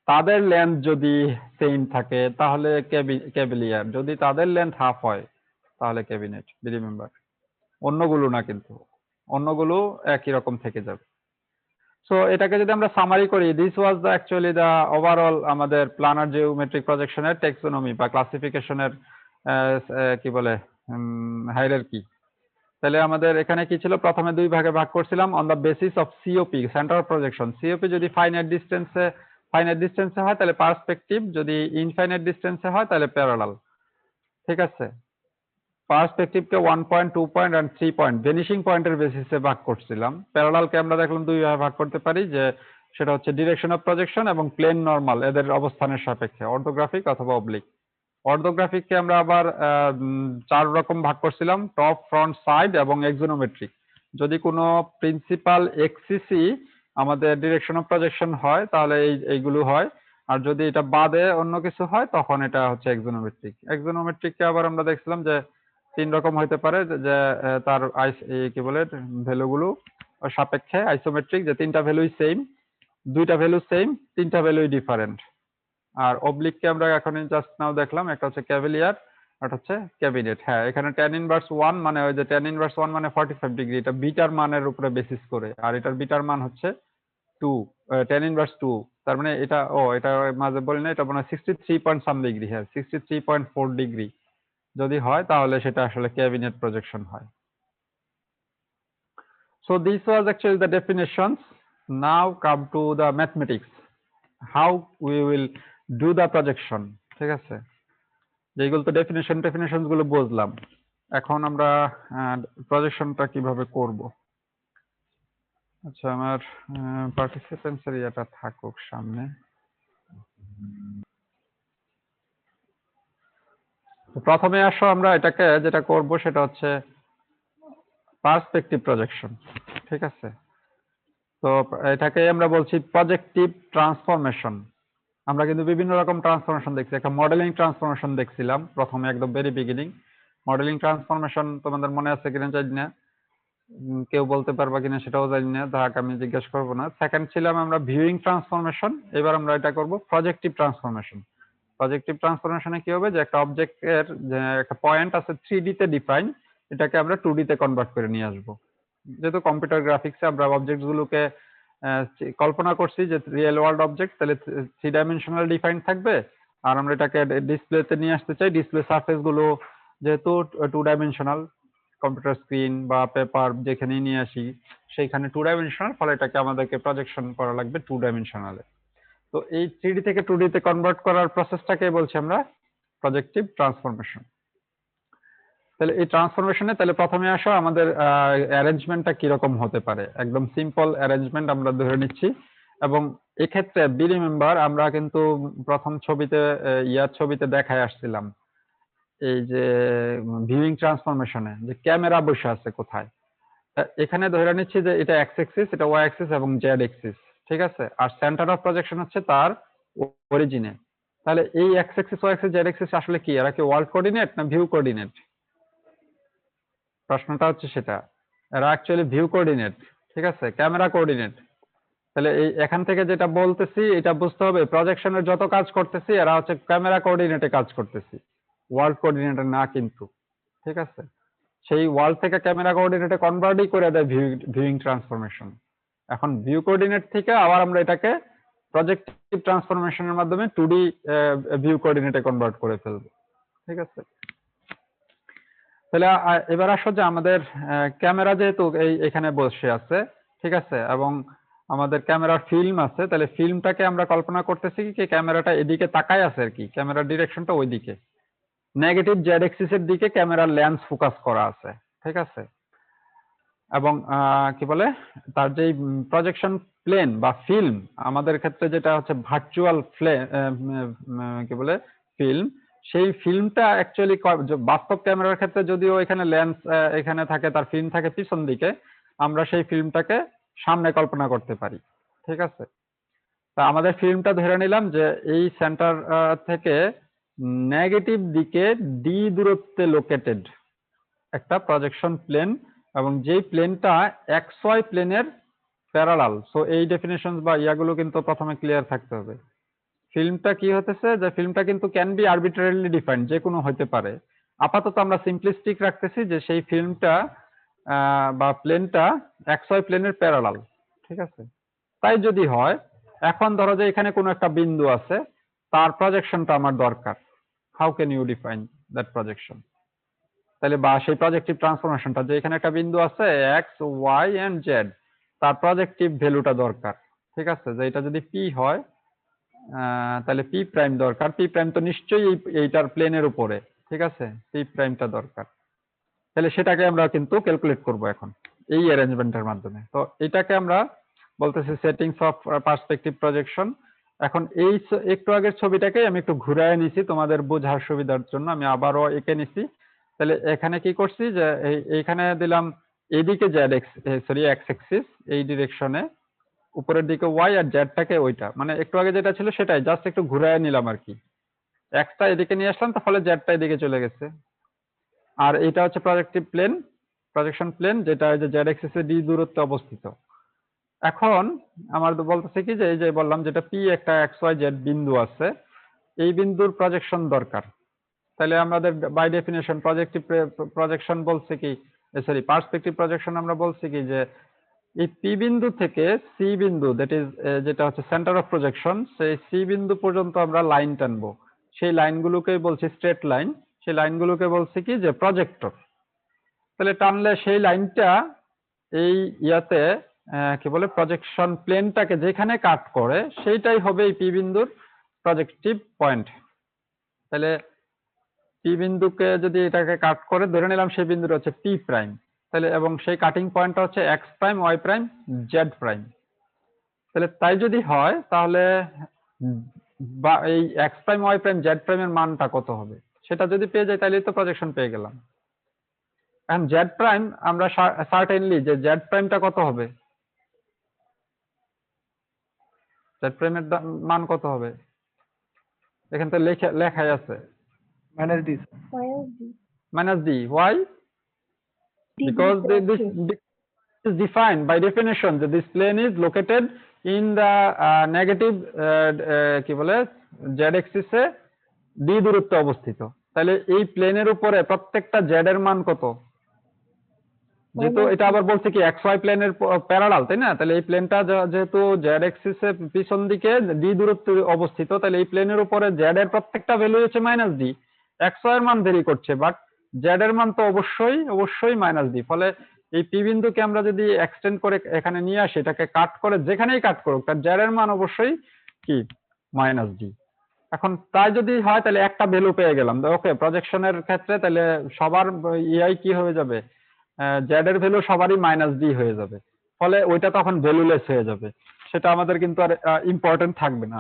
তাদের লেন্থ যদি সেম থাকে তাহলে ক্যাভিলিয়ার, যদি তাদের লেন্থ হাফ হয় তাহলে ক্যাবিনেট। রিমেম্বার, অন্যগুলো না, কিন্তু অন্যগুলো একই রকম থেকে যাবে। সো এটাকে যদি আমরা সামারি করি, this was the actually the overall আমাদের প্ল্যানার জিওমেট্রিক প্রজেকশনের টেক্সোনমি বা ক্লাসিফিকেশনের কি বলে হায়ারার্কি। তাহলে আমাদের এখানে কি ছিল, প্রথমে দুই ভাগে ভাগ করছিলাম on the basis of COP, centre of projection. COP যদি ফাইনাইট ডিস্টেন্সে হয় তাহলে পার্সপেক্টিভ, যদি ইনফাইনাইট ডিস্টেন্সে হয় তাহলে প্যারালাল। ঠিক আছে, পার্সপেক্টিভকে 1 point, 2 point and 3 point vanishing পয়েন্টের বেসিসে ভাগ করছিলাম। প্যারালালকে আমরা দেখলাম দুই ভাগে ভাগ করতে পারি, যে সেটা হচ্ছে ডিরেকশন অফ প্রজেকশন এবং প্লেন নরমাল, এদের অবস্থানের সাপেক্ষে, অর্থোগ্রাফিক অথবা অবলিক। অর্থোগ্রাফিককে আমরা আবার 4 রকম ভাগ করছিলাম, টপ, ফ্রন্ট, সাইড এবং এক্সোনোমেট্রিক। যদি কোনো প্রিন্সিপাল এক্সিসই আমাদের ডিরেকশন অফ প্রজেকশন হয় তাহলে এইগুলো হয়, আর যদি এটা বাদে অন্য কিছু হয় তখন এটা হচ্ছে এক্সোনোমেট্রিক। এক্সোনোমেট্রিককে আবার আমরা দেখছিলাম যে 3 রকম হইতে পারে, যে তার কি বলে ভ্যালুগুলো সাপেক্ষে। আইসোমেট্রিক, যে 3টা ভ্যালুই সেম, 2টা ভ্যালু সেম, 3টা ভ্যালুই ডিফারেন্ট। আর অবলিককে আমরা এখন জাস্ট নাও দেখলাম, একটা হচ্ছে ক্যাভিলিয়ার, একটা হচ্ছে ক্যাবিনেট। হ্যাঁ, এখানে tan ইনভার্স 1 মানে ওই যে tan ইনভার্স 1 মানে 45 ডিগ্রি, এটা বিটার মানের উপরে বেসিস করে, আর এটার বিটার মান হচ্ছে 2, tan ইনভার্স 2। তার মানে এটা এটা মাঝে বলি না, এটা মনে হয় 63 পয়েন্ট সাম ডিগ্রি। হ্যাঁ, 63.4 ডিগ্রি যদি হয় তাহলে সেটা আসলে ক্যাবিনেট প্রজেকশন হয়। So this was actually the definitions. Now come to the mathematics. How we will do the projection. ঠিক আছে, যেগুলো তো ডেফিনেশন গুলো বুঝলাম, এখন আমরা প্রজেকশনটা কিভাবে করব। আচ্ছা, আমার পার্টিসিপেন্টস এর ইয়েটা থাকুক সামনে। তো প্রথমে আসো আমরা এটাকে যেটা করব সেটা হচ্ছে পার্সপেক্টিভ প্রজেকশন। ঠিক আছে, তো এটাকে আমরা বলছি প্রজেক্টিভ ট্রান্সফরমেশন। আমরা কিন্তু বিভিন্ন রকম ট্রান্সফরমেশন দেখছি। একটা মডেলিং ট্রান্সফরমেশন দেখছিলাম প্রথমে, একদম ভেরি বিগিনিং। মডেলিং ট্রান্সফরমেশন তোমাদের মনে আছে কিনা জানি না, কেউ বলতে পারবা কিনা সেটাও জানি না, থাক আমি জিজ্ঞেস করবো না। সেকেন্ড ছিলাম আমরা ভিউইং ট্রান্সফরমেশন, এবার আমরা এটা করব প্রজেক্টিভ ট্রান্সফরমেশন। প্রজেক্টিভ ট্রান্সফরমেশনে কি হবে যে একটা অবজেক্টের যে একটা পয়েন্ট আছে 3D তে ডিফাইন, এটাকে আমরা 2D তে কনভার্ট করে নিয়ে আসবো। যেহেতু কম্পিউটার গ্রাফিক্সে আমরা অবজেক্ট গুলোকে কল্পনা করছি যে রিয়েল ওয়ার্ল্ড অবজেক্ট, তাহলে 3 ডাইমেনশনাল ডিফাইন থাকবে। আর আমরা এটাকে ডিসপ্লেতে নিয়ে আসতে চাই, ডিসপ্লে সারফেস গুলো যেহেতু 2 ডাইমেনশনাল, কম্পিউটার স্ক্রিন বা পেপার যেখানেই নিয়ে আসি সেইখানে 2 ডাইমেনশনাল, ফলে এটাকে আমাদেরকে প্রজেকশন করা লাগবে 2 ডাইমেনশনালে। তো এই 3D থেকে 2D তে কনভার্ট করার প্রসেসটাকে বলছি আমরা প্রজেক্টিভ ট্রান্সফরমেশন। তাহলে এই ট্রান্সফরমেশনে তাহলে প্রথমে আসো আমাদের অ্যারেঞ্জমেন্টটা কিরকম হতে পারে। একদম সিম্পল অ্যারেঞ্জমেন্ট আমরা ধরে নিচ্ছি, এবং এক্ষেত্রে বি রিমেম্বার আমরা কিন্তু প্রথম ছবিতে ছবিতে দেখায় আসছিলাম এই যে ভিউইং ট্রান্সফরমেশনে যে ক্যামেরা বসে আছে কোথায়। এখানে ধরে নিচ্ছি যে এটা এক্স অ্যাক্সিস, এটা ওয়াই অ্যাক্সিস এবং জেড অ্যাক্সিস। ঠিক আছে, আর সেন্টার অফ প্রজেকশন হচ্ছে তার অরিজিনে। তাহলে এই x axis y axis z axis আসলে কি, এরা কি ওয়ার্ল্ড কোঅর্ডিনেট না ভিউ কোঅর্ডিনেট? প্রশ্নটা হচ্ছে সেটা। এরা অ্যাকচুয়ালি ভিউ কোঅর্ডিনেট। ঠিক আছে, ক্যামেরা কোঅর্ডিনেট। তাহলে এই এখান থেকে যেটা বলতেছি এটা বুঝতে হবে, প্রজেকশনের যত কাজ করতেছি এরা হচ্ছে ক্যামেরা কোঅর্ডিনেটে কাজ করতেছি, ওয়ার্ল্ড কোঅর্ডিনেটে না কিন্তু। ঠিক আছে, সেই ওয়ার্ল্ড থেকে ক্যামেরা কোঅর্ডিনেটে কনভার্টই করে দেয় ভিউইং ট্রান্সফরমেশন। এখন ভিউ কোঅর্ডিনেট থেকে আবার আমরা এটাকে প্রজেক্টিভ ট্রান্সফরমেশনের মাধ্যমে 2D ভিউ কোঅর্ডিনেটে কনভার্ট করে ফেলবো। ঠিক আছে, তাহলে এবার আসো যে আমাদের ক্যামেরা যেহেতু এখানে বসে আছে, ঠিক আছে, এবং আমাদের ক্যামেরার ফিল্ম আছে, তাহলে ফিল্মটাকে আমরা কল্পনা করতেছি কি ক্যামেরাটা এদিকে তাকায় আছে আর কি, ক্যামেরার ডিরেকশনটা ওইদিকে, নেগেটিভ জেড এক্সিস এর দিকে ক্যামেরার লেন্স ফোকাস করা আছে। ঠিক আছে, এবং কি বলে তার যে প্রজেকশন প্লেন বা ফিল্ম, আমাদের ক্ষেত্রে যেটা হচ্ছে ভার্চুয়াল কি বলে ফিল্ম, সেই ফিল্মটা অ্যাকচুয়ালি বাস্তব ক্যামেরার ক্ষেত্রে যদিও এখানে লেন্স এখানে থাকে, তার ফিল্ম থাকে পিছন দিকে, আমরা সেই ফিল্মটাকে সামনে কল্পনা করতে পারি। ঠিক আছে, তা আমাদের ফিল্মটা ধরে নিলাম যে এই সেন্টার থেকে নেগেটিভ দিকে ডি দূরত্বে লোকেটেড একটা প্রজেকশন প্লেন, এবং যেই প্লেনটা এক্স ওয়াই প্লেনের প্যারালাল। সো এই ডেফিনেশন বা ইয়াগুলো কিন্তু প্রথমে ক্লিয়ার থাকতে হবে। ফিল্মটা কি হতেছে যে ফিল্মটা কিন্তু ক্যান বি আরবিট্রারিলি ডিফাইন্ড, যে কোনো হতে পারে। আপাতত আমরা সিম্পলিস্টিক রাখতেছি যে সেই ফিল্মটা বা প্লেনটা এক্স ওয়াই প্লেনের প্যারালাল। ঠিক আছে, তাই যদি হয়, এখন ধরো যে এখানে কোনো একটা বিন্দু আছে, তার প্রজেকশনটা আমার দরকার। How can you define that projection? তাহলে বা সেই প্রজেক্টিভ ট্রান্সফরমেশনটা যে এখানে একটা বিন্দু আছে এক্স ওয়াই এন্ড জেড, তার প্রজেক্টিভ ভ্যালুটা দরকার। ঠিক আছে, যে এটা যদি পি হয় তাহলে পি প্রাইম দরকার। পি প্রাইম তো নিশ্চয়ই এইটার প্লেনের উপরে। ঠিক আছে, পি প্রাইমটা দরকার। তাহলে সেটাকে আমরা কিন্তু ক্যালকুলেট করব এখন এই অ্যারেঞ্জমেন্টের মাধ্যমে। তো এটাকে আমরা বলতেছি সেটিংস অফ পার্সপেক্টিভ প্রজেকশন। এখন এই একটু আগের ছবিটাকে আমি একটু ঘুরায় নিছি তোমাদের বোঝার সুবিধার জন্য, আমি আবারও এঁকে নিছি। তাহলে এখানে কি করছি যে এইখানে দিলাম এইদিকে Z x sorry x Axis এই ডিরেকশনে, উপরের দিকে ওয়াই, আর জেডটাকে ওইটা মানে একটু আগে যেটা ছিল সেটাই জাস্ট একটু ঘুরায় নিলাম আর কি। এক্সটা এদিকে নিয়ে আসলাম, তাহলে জেডটা এদিকে চলে গেছে। আর এটা হচ্ছে প্রজেক্টিভ প্লেন, প্রজেকশন প্লেন, যেটা যে জেড অ্যাক্সিসে ডি দূরত্বে অবস্থিত। এখন আমার বলতেছে কি যে এই যে বললাম যেটা পি একটা এক্স ওয়াই জেড বিন্দু আছে, এই বিন্দুর প্রজেকশন দরকার। তাহলে আমাদের বাই ডেফিনেশন প্রজেক্টিভ প্রজেকশন বলছে কি, সরি পার্সপেক্টিভ প্রজেকশন আমরা বলছি কি যে এই পি বিন্দু থেকে সি বিন্দু, দ্যাট ইজ যেটা হচ্ছে সেন্টার অফ প্রজেকশন, সেই সি বিন্দু পর্যন্ত আমরা লাইন টানবো। সেই লাইনগুলোকে বলছি স্ট্রেট লাইন, সেই লাইনগুলোকে বলছি কি যে প্রজেক্টর। তাহলে টানলে সেই লাইনটা এই ইয়াতে কি বলে প্রজেকশন প্লেনটাকে যেখানে কাট করে সেইটাই হবে এই পি বিন্দুর প্রজেক্টিভ পয়েন্ট। তাহলে পি বিন্দুকে যদি এটাকে কাট করে ধরে নিলাম সেই বিন্দুটা হচ্ছে পি প্রাইম, তাহলে এবং সেই কাটিং পয়েন্টটা হচ্ছে x prime, y prime, z prime. তাহলে তাই যদি হয় তাহলে বা এই x prime, y prime, z প্রাইমের মানটা কত হবে সেটা যদি পেয়ে যাই তাহলে তো প্রজেকশন পেয়ে গেলাম। এখন জেড প্রাইম আমরা সার্টেনলি যে জেড প্রাইমটা কত হবে, জেড প্রাইমের মান কত হবে এখান থেকে লেখাই আছে minus D minus d. Why? Because this is defined by definition that this plane is located in the negative কি বলে z axis এ d দূরত্বে অবস্থিত। তাহলে এই প্লেনের উপরে প্রত্যেকটা z এর মান কত, যেহেতু এটা আবার বলছে কি xy প্লেনের প্যারালাল, তাই না? তাহলে এই প্লেনটা যেহেতু z axis এর পিছন দিকে d দূরত্বে অবস্থিত, তাহলে এই প্লেনের উপরে z এর প্রত্যেকটা ভ্যালু হচ্ছে মাইনাস d। xy এর মান ভেরি করছে, বাট z এর মান তো অবশ্যই মাইনাস d। ফলে এই p বিন্দুকে আমরা যদি এক্সটেন্ড করে এখানে নিয়ে আসি, এটাকে কাট করে যেখানেই কাট করুক তার z এর মান অবশ্যই কি মাইনাস d। এখন তাই যদি হয় তাহলে একটা ভ্যালু পেয়ে গেলাম। ওকে, প্রজেকশনের ক্ষেত্রে তাহলে সবার ইআই কি হয়ে যাবে, জেড এর ভ্যালু সবারই মাইনাস ডি হয়ে যাবে। ফলে ওইটা তখন ভ্যালুলেস হয়ে যাবে, সেটা আমাদের কিন্তু আর ইম্পর্টেন্ট থাকবে না,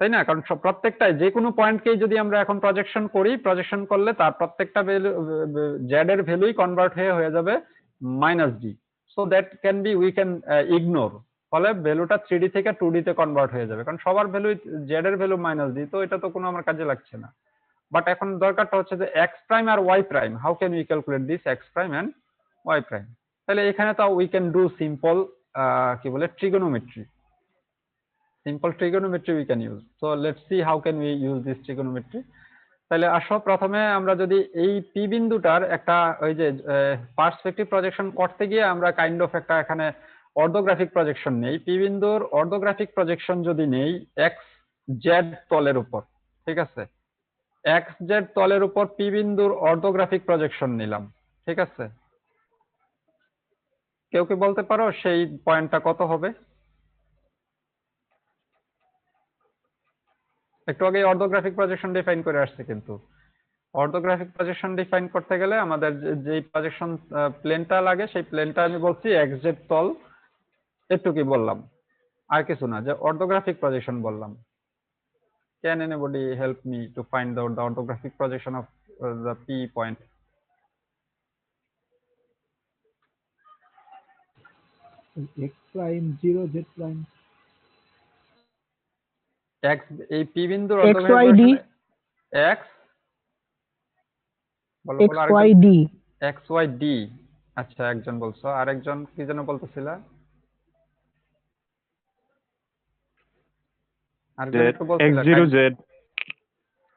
তাই না? কারণ প্রত্যেকটাই যে কোনো পয়েন্টকেই যদি আমরা এখন প্রজেকশন করি, প্রজেকশন করলে তার প্রত্যেকটা ভ্যালু জেড এর ভ্যালুই কনভার্ট হয়ে যাবে minus D. So that can be we can ignore. ফলে ভ্যালুটা 3D থেকে 2D তে কনভার্ট হয়ে যাবে, কারণ সবার ভ্যালু জেড এর ভ্যালু মাইনাস ডি, তো এটা তো কোনো আমার কাজে লাগছে না। বাট এখন দরকারটা হচ্ছে যে এক্স প্রাইম আর y prime, how can we calculate this x prime and y prime? তাহলে এখানে তো উই ক্যান ডু সিম্পল কি বলে trigonometry, simple trigonometry we can use. So let's see how can we use this trigonometry. তাহলে আসো প্রথমে আমরা যদি এই পি বিন্দুটার একটা ওই যে পার্সপেক্টিভ প্রজেকশন করতে গিয়ে আমরা কাইন্ড অফ একটা এখানে অর্থোগ্রাফিক প্রজেকশন নেই। পি বিন্দুর অর্থোগ্রাফিক প্রজেকশন যদি নেই এক্স জেড তলের উপর, ঠিক আছে, এক্স জেড তলের উপর পি বিন্দুর অর্থোগ্রাফিক প্রজেকশন নিলাম, ঠিক আছে। কেউ কি বলতে পারো সেই পয়েন্টটা কত হবে? একটু আগে অর্থোগ্রাফিক প্রজেকশন ডিফাইন করে আসছে, কিন্তু অর্থোগ্রাফিক প্রজেকশন ডিফাইন করতে গেলে আমাদের যে প্রজেকশন প্লেনটা লাগে সেই প্লেনটা আমি বলছি এক্স জেড তল, একটু কি বললাম, আর কিছু না, যে অর্থোগ্রাফিক প্রজেকশন বললাম। Can anybody help me to find out the orthographic projection of the P point? x prime 0 z prime X এই P বিন্দুর XYD অর্থোগ্রাফিক x বলো বলো XYD XYD। আচ্ছা, একজন বলছো, আরেকজন কি যেন বলতেছিলা? আরেকজন একটু বলছিলা x0z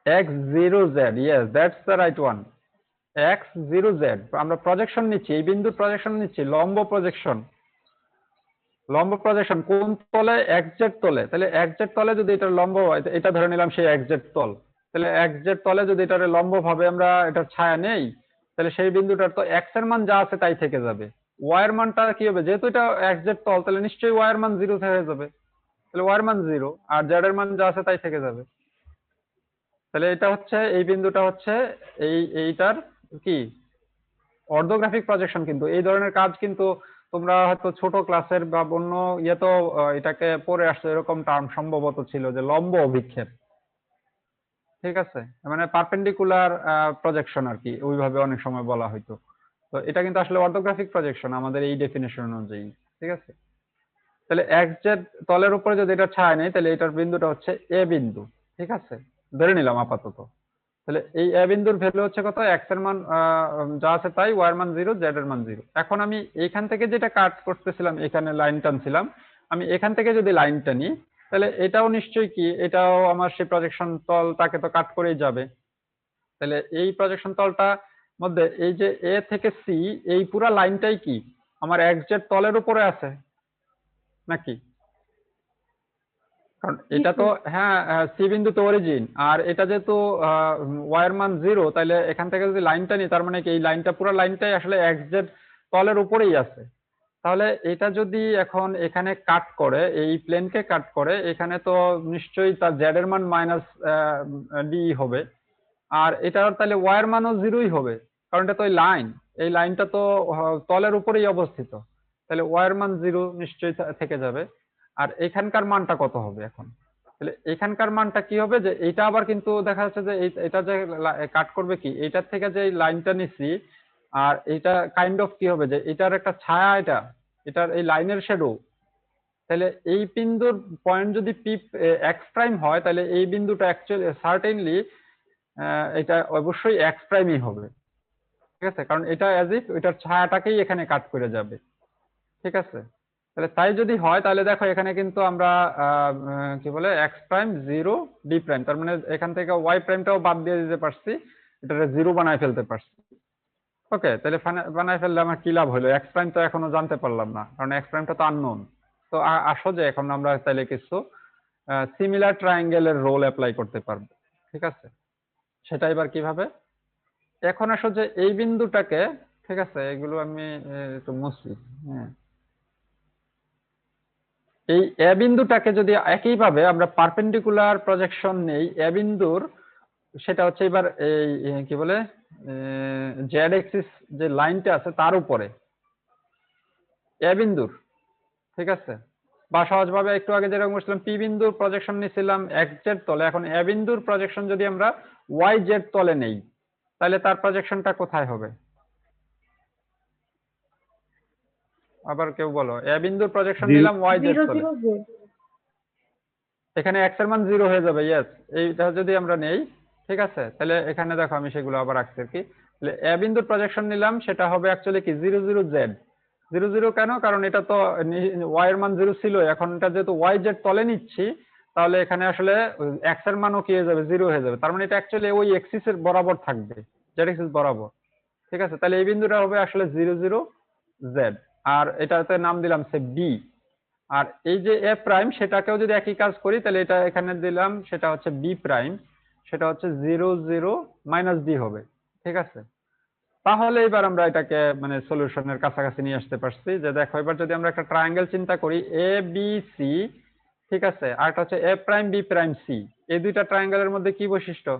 x0z, yes that's the right one, x0z। আমরা প্রজেকশন নিচ্ছি, এই বিন্দুর প্রজেকশন নিচ্ছি, লম্ব প্রজেকশন। লম্ব প্রজেকশন কোন তলে? xz তলে। তাহলে xz তলে যদি এটা লম্ব হয়, এটা ধরে নিলাম সেই xz তল। তাহলে xz তলে যদি এটার লম্ব ভাবে আমরা এটার ছায়া নেই, তাহলে সেই বিন্দুটার তো x এর মান যা আছে তাই থেকে যাবে। y এর মানটা কি হবে, যেহেতু এটা xz তল তাহলে নিশ্চয়ই y এর মান 0 হয়ে যাবে, তাহলে y এর মান 0 আর z এর মান যা আছে তাই থেকে যাবে। তাহলে এটা হচ্ছে এই বিন্দুটা হচ্ছে এইটার কি অর্থোগ্রাফিক প্রজেকশন। কিন্তু এই ধরনের কাজ কিন্তু তোমরা হয়তো ছোট ক্লাসের বা অন্য ইয়েতো এটাকে পড়ে আসছো, এরকম টার্ম সম্ভবত ছিল যে লম্ব অভিক্ষেপ, ঠিক আছে, মানে পারপেন্ডিকুলার প্রজেকশন আর কি, ওইভাবে অনেক সময় বলা হয়তো। তো এটা কিন্তু আসলে অর্থোগ্রাফিক প্রজেকশন আমাদের এই ডেফিনেশন অনুযায়ী, ঠিক আছে। তাহলে এক্স জেড তলের উপরে যদি এটা ছায়া নেই, তাহলে এটার বিন্দুটা হচ্ছে এ বিন্দু, ঠিক আছে, ধরে নিলাম আপাতত। তাহলে এই এ বিন্দুর ভ্যালু হচ্ছে কত, এক্স এর মান যা আছে তাই, ওয়াই এর মান 0, জেড এর মান 0। এখন আমি এইখান থেকে যেটা কাট করতেছিলাম, এখানে লাইন টানছিলাম, আমি এখান থেকে যদি লাইন টানি তাহলে এটাও নিশ্চয়ই কি, এটাও আমার সেই প্রজেকশন তলটাকে তো কাট করেই যাবে। তাহলে এই প্রজেকশন তলটা মধ্যে এই যে এ থেকে সি, এই পুরা লাইনটাই কি আমার এক্স জেড তলের উপরে আছে নাকি? কারণ এটা তো হ্যাঁ সি বিন্দু তো অরিজিন, আর এটা যেহেতু ওয়াই এর মান 0, তাহলে এখান থেকে যদি লাইনটা নিই তার মানে কি এই লাইনটা পুরো লাইনটাই আসলে এক্স জেড তলের উপরেই আছে। তাহলে এটা যদি এখন এখানে কাট করে, এই প্লেনকে কাট করে, এখানে তো নিশ্চয়ই তার জেড এর মান মাইনাস ডি হবে, আর এটার তাহলে ওয়াই এর মানও জিরোই হবে, কারণ এটা তো ওই লাইন, এই লাইনটা তো তলের উপরেই অবস্থিত, তাহলে ওয়াই এর মান জিরো নিশ্চয়ই থেকে যাবে। আর এখানকার মানটা কত হবে এখন? তাহলে এখানকার মানটা কি হবে, যে এটা আবার কিন্তু দেখা যাচ্ছে যে এটা যে কাট করবে কি, এটার থেকে যে লাইনটা নিছি, আর এটা কাইন্ড অফ কি হবে, যে এটার একটা ছায়া, এটার এই লাইনের শ্যাডো। তাহলে এই বিন্দুর পয়েন্ট যদি পি এক্স প্রাইম হয়, তাহলে এই বিন্দুটা অ্যাকচুয়ালি সার্টেনলি এটা অবশ্যই এক্স প্রাইমই হবে, ঠিক আছে, কারণ এটা অ্যাজ ইফ এটার ছায়াটাকেই এখানে কাট করে যাবে, ঠিক আছে। তাহলে তাই যদি হয়, তাহলে দেখো এখানে কিন্তু আমরা কি বলে x prime zero D prime, তার মানে এখান থেকে ওয়াই প্রাইমটাও বাদ দিয়ে দিতে পারছি, এটা জিরো বানায় ফেলতে পারছি। ওকে, তাহলে বানায় ফেললে আমার কি লাভ হলো? এক্স প্রাইম তো এখনো জানতে পারলাম না, কারণ এক্স প্রাইমটা তো আননোন। তো আসো যে এখন আমরা তাহলে কিছু সিমিলার ট্রায়াঙ্গেলের রোল অ্যাপ্লাই করতে পারবো, ঠিক আছে। সেটা এবার কিভাবে? এখন আসো যে এই বিন্দুটাকে, ঠিক আছে, এগুলো আমি একটু মুছি। হ্যাঁ, এই এ বিন্দুটাকে যদি একইভাবে আমরা পারপেন্ডিকুলার প্রজেকশন নেই এ বিন্দুর, সেটা হচ্ছে এবার এই কি বলে জেড এক্সিস যে লাইনটা আছে তার উপরে এ বিন্দুর, ঠিক আছে। বা সহজভাবে একটু আগে যেরকম বলছিলাম পি বিন্দুর প্রজেকশন নিয়েছিলাম এক্স জেড তলে, এখন এ বিন্দুর প্রজেকশন যদি আমরা ওয়াই জেড তলে নেই, তাহলে তার প্রজেকশনটা কোথায় হবে? আবার কেউ বলো, এ বিন্দুর প্রজেকশন নিলাম ওয়াই জেড তলে, এখানে এক্স এর মান জিরো হয়ে যাবে, ইয়েস। এইটা যদি আমরা নেই, ঠিক আছে, তাহলে এখানে দেখো আমি সেগুলো আবার রাখছি আর কি। তাহলে এ বিন্দুর প্রজেকশন নিলাম, সেটা হবে অ্যাকচুয়ালি কি zero zero Z. Zero zero কেন? কারণ এটা তো ওয়াই এর মান জিরো ছিল, এখন এটা যেহেতু ওয়াই জেড তলে নিচ্ছি, তাহলে এখানে আসলে এক্স এর মানও কি হয়ে যাবে, জিরো হয়ে যাবে, তার মানে এটা অ্যাকচুয়ালি ওই এক্সিস এর বরাবর থাকবে, জেড এক্সিস বরাবর, ঠিক আছে। তাহলে এই বিন্দুটা হবে আসলে জিরো জিরো জেড, আর এটাতে নাম দিলাম সে বি। আর এই যে এ প্রাইম, সেটাকেও যদি একই কাজ করি, তাহলে এটা এখানে দিলাম, সেটা হচ্ছে বি প্রাইম, সেটা হচ্ছে জিরো জিরো মাইনাস ডি হবে, ঠিক আছে। তাহলে এবার আমরা এটাকে মানে সলিউশনের কাছাকাছি নিয়ে আসতে পারছি, যে দেখো এবার যদি আমরা একটা ট্রায়াঙ্গেল চিন্তা করি এ বি সি, ঠিক আছে, আর একটা হচ্ছে এ প্রাইম বি প্রাইম সি, এই দুইটা ট্রায়াঙ্গেলের মধ্যে কি বৈশিষ্ট্য?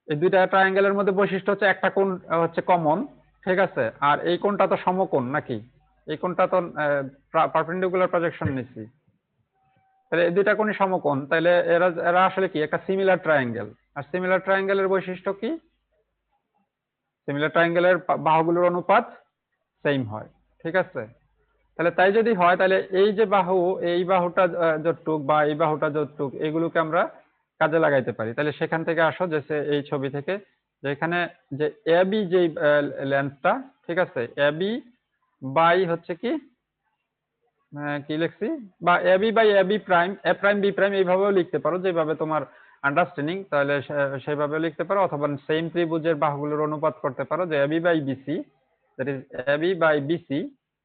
এই দুইটা ট্রায়াঙ্গেলের মধ্যে বৈশিষ্ট্য হচ্ছে একটা কোণ হচ্ছে কমন, ঠিক আছে, আর এই কোণটা তো সমকোণ নাকি, এই কোণটা তো পারপেন্ডিকুলার প্রজেকশন নিচ্ছি, তাহলে এই দুইটা কোণই সমকোণ, তাহলে এরা এরা আসলে কি একটা সিমিলার ট্রায়াঙ্গেল। আর সিমিলার ট্রায়াঙ্গেলের বৈশিষ্ট্য কি? সিমিলার ট্রায়াঙ্গেলের বাহুগুলোর অনুপাত সেম হয়, ঠিক আছে। তাহলে তাই যদি হয়, তাহলে এই যে বাহু, এই বাহুটা যতটুক বা এই বাহুটা যতটুক, এগুলোকে আমরা কাজে লাগাইতে পারি। তাহলে সেখান থেকে আসো যে এই ছবি থেকে, যে এখানে যে এ বি যে লেন্থটা, ঠিক আছে, এ বি বাই হচ্ছে কি কি লিখছি, বা A B by A B prime, A prime B prime, এইভাবেও লিখতে পারো যেভাবে তোমার আন্ডারস্ট্যান্ডিং, তাহলে সেইভাবেও লিখতে পারো, অথবা সেম ত্রিভুজের বাহুগুলোর অনুপাত করতে পারো, যে A B by BC, that is A B by BC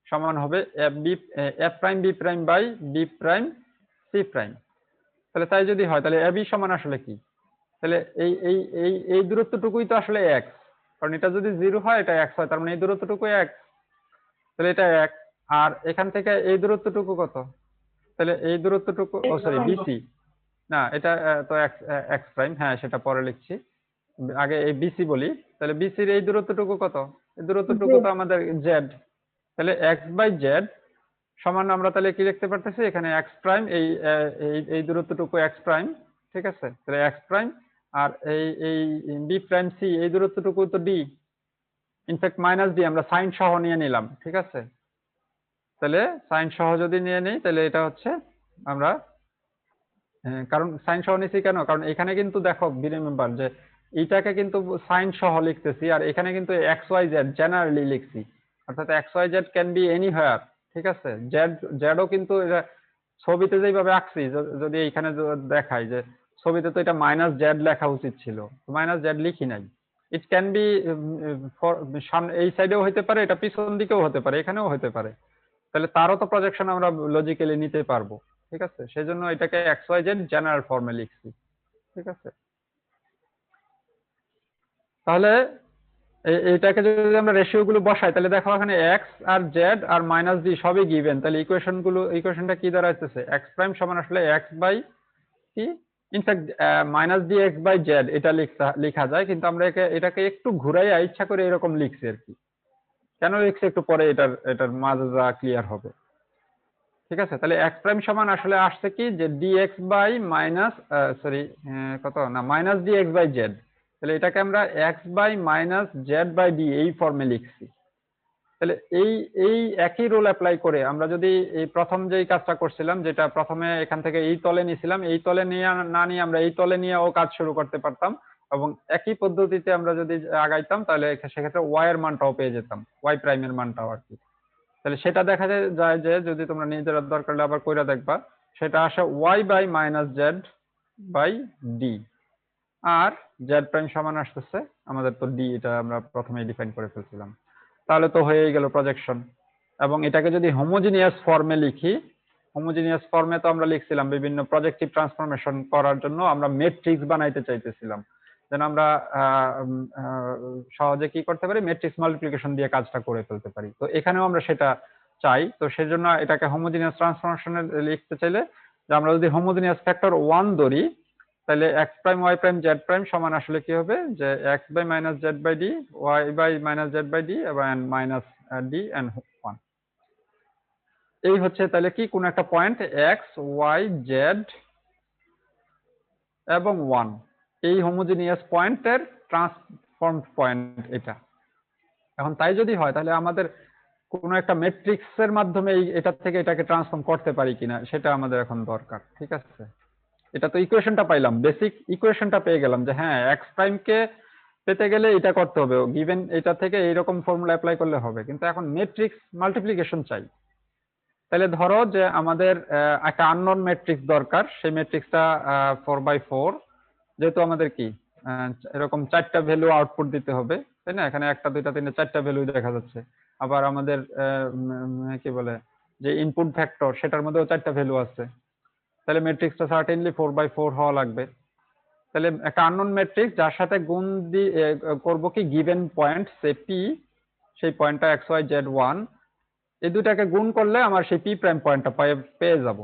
সমান হবে F B, F prime B prime by B prime C prime. তাহলে তাই যদি হয়, তাহলে এ বি সমান আসলে কি? তাহলে এই দূরত্বটুকুই তো আসলে এক্স, কারণ এটা যদি জিরো হয় এটা এক্স হয়, তার মানে এই দূরত্বটুকু এক্স, তাহলে এটা এক। আর এখান থেকে এই দূরত্বটুকু কত? তাহলে এই দূরত্বটুকু, ও সরি বিসি, না এটা তো এক্স এক্স প্রাইম, হ্যাঁ সেটা পরে লিখছি, আগে এই বিসি বলি। তাহলে বিসির এই দূরত্বটুকু কত? এই দূরত্বটুকু তো আমাদের জেড, তাহলে এক্স বাই জেড সমান আমরা তাহলে কি লিখতে পারতেছি, এখানে এক্স প্রাইম, এই দূরত্বটুকু এক্স প্রাইম, ঠিক আছে, তাহলে এক্স প্রাইম, আর এই বি প্রাইম সি এই দূরত্বটুকু তো ডি, ইনফ্যাক্ট মাইনাস ডি আমরা সাইন সহ নিয়ে নিলাম, ঠিক আছে। তাহলে সাইন সহ যদি নিয়ে নিই, তাহলে এটা হচ্ছে আমরা কারণ সাইন সহ নিছি কেন, কারণ এখানে কিন্তু দেখো রিমেম্বার যে এইটাকে কিন্তু সাইন সহ লিখতেছি, আর এখানে কিন্তু এক্স ওয়াই জেড জেনারেলি লিখছি, অর্থাৎ X Y Z can be anywhere, ঠিক আছে। জেড জেডও কিন্তু ছবিতে যেভাবে আঁকছি, যদি এইখানে দেখাই যে ছবিতে তো এটা মাইনাস জেড লেখা উচিত ছিল, মাইনাস জেড লিখি নাই। ইট ক্যান বি এই সাইডেও হতে পারে, এটা পিছন দিকেও হতে পারে, এখানেও হতে পারে, তাহলে তারও তো প্রজেকশন আমরা লজিক্যালি নিতে পারবো, ঠিক আছে। সেই জন্য এটাকে এক্স ওয়াই জেড জেনারেল ফর্মে লিখছি, ঠিক আছে। তাহলে এইটাকে যদি আমরা রেশিও গুলো বসাই তাহলে দেখো এখানে এক্স আর জেড আর মাইনাস ডি সবই গিভেন, তাহলে ইকুয়েশনটা কি দাঁড়াইতেছে, এক্স প্রাইম সমান আসলে এক্স বাই কি, in fact minus d x by z এটা লেখা যায়, কিন্তু আমরা এটাকে একটু ঘুরাইয়া ইচ্ছা করে এরকম লিখছি আর কি। কেন লিখছি একটু পরে এটার মাজা ক্লিয়ার হবে। ঠিক আছে, তাহলে এক্স প্রাইম সমান আসলে আসছে কি যে ডিএক্স বাই মাইনাস সরি কত না মাইনাস ডিএক্স বাই জেড, তাহলে এটাকে আমরা x by minus z by d এই ফর্মে লিখছি। তাহলে এই একই রুল অ্যাপ্লাই করে আমরা যদি এই প্রথম যেই কাজটা করছিলাম, যেটা প্রথমে এখান থেকে এই তলে নিয়েছিলাম, এই তলে নিয়ে না নিয়ে আমরা এই তলে নিয়েও কাজ শুরু করতে পারতাম, এবং একই পদ্ধতিতে আমরা যদি আগাইতাম তাহলে সেক্ষেত্রে ওয়াই এর মানটাও পেয়ে যেতাম, ওয়াই প্রাইমের মানটাও আর কি। তাহলে সেটা দেখা যায় যে যদি তোমরা নিজেরা দরকার হলে আবার কইরা দেখবা, সেটা আসে y by minus z by d, আর জেড প্রাইম সমান আসতেছে আমাদের তো ডি, এটা আমরা প্রথমেই ডিফাইন করে ফেলছিলাম। তাহলে তো হয়েই গেল প্রজেকশন। এবং এটাকে যদি হোমোজিনিয়াস ফর্মে লিখি, হোমোজিনিয়াস ফর্মে তো আমরা লিখছিলাম বিভিন্ন প্রজেক্টিভ ট্রান্সফরমেশন করার জন্য আমরা ম্যাট্রিক্স বানাইতে চাইতেছিলাম, যেন আমরা সহজে কি করতে পারি, ম্যাট্রিক্স মাল্টিপ্লিকেশন দিয়ে কাজটা করে ফেলতে পারি। তো এখানেও আমরা সেটা চাই, তো সেজন্য এটাকে হোমোজিনিয়াস ট্রান্সফরমেশনে লিখতে চাইলে যে আমরা যদি হোমোজিনিয়াস ফ্যাক্টর 1 ধরি, তাহলে x prime y prime z prime সমান আসলে কি হবে যে x by minus z by d, y by minus z by d এবং মাইনাস ডি এন্ড 1। এই হচ্ছে তাহলে কি কোন একটা পয়েন্ট এক্স ওয়াই জেড এবং 1, এই হোমোজিনিয়াস পয়েন্টের ট্রান্সফর্মড পয়েন্ট এটা। এখন তাই যদি হয় তাহলে আমাদের কোন একটা ম্যাট্রিক্সের মাধ্যমে এটা থেকে এটাকে ট্রান্সফর্ম করতে পারি কিনা সেটা আমাদের এখন দরকার। ঠিক আছে, এটা তো ইকুয়েশনটা পাইলাম, বেসিক ইকুয়েশনটা পেয়ে গেলাম যে হ্যাঁ এক্স প্রাইম কে পেতে গেলে এটা করতে হবে, গিভেন এটা থেকে এইরকম ফর্মুলা অ্যাপ্লাই করলে হবে, কিন্তু এখন ম্যাট্রিক্স মাল্টিপ্লিকেশন চাই। তাহলে ধরো যে আমাদের একটা আননোন ম্যাট্রিক্স দরকার, সেই ম্যাট্রিক্সটা 4x4, যেহেতু আমাদের কি এরকম 4টা ভ্যালু আউটপুট দিতে হবে, তাই না, এখানে 1টা 2টা 3টা 4টা ভ্যালু দেখা যাচ্ছে। আবার আমাদের কি বলে যে ইনপুট ভেক্টর সেটার মধ্যেও 4টা ভ্যালু আছে, তাহলে ম্যাট্রিক্সটা সার্টেনলি 4x4 হওয়া লাগবে। তাহলে একটা আননোন ম্যাট্রিক্স যার সাথে গুণ করব কি গিভেন পয়েন্ট সে পি, সেই পয়েন্টটা xyz1, এই দুটাকে গুণ করলে আমার সেই পি প্রাইম পয়েন্টটা পেয়ে যাব।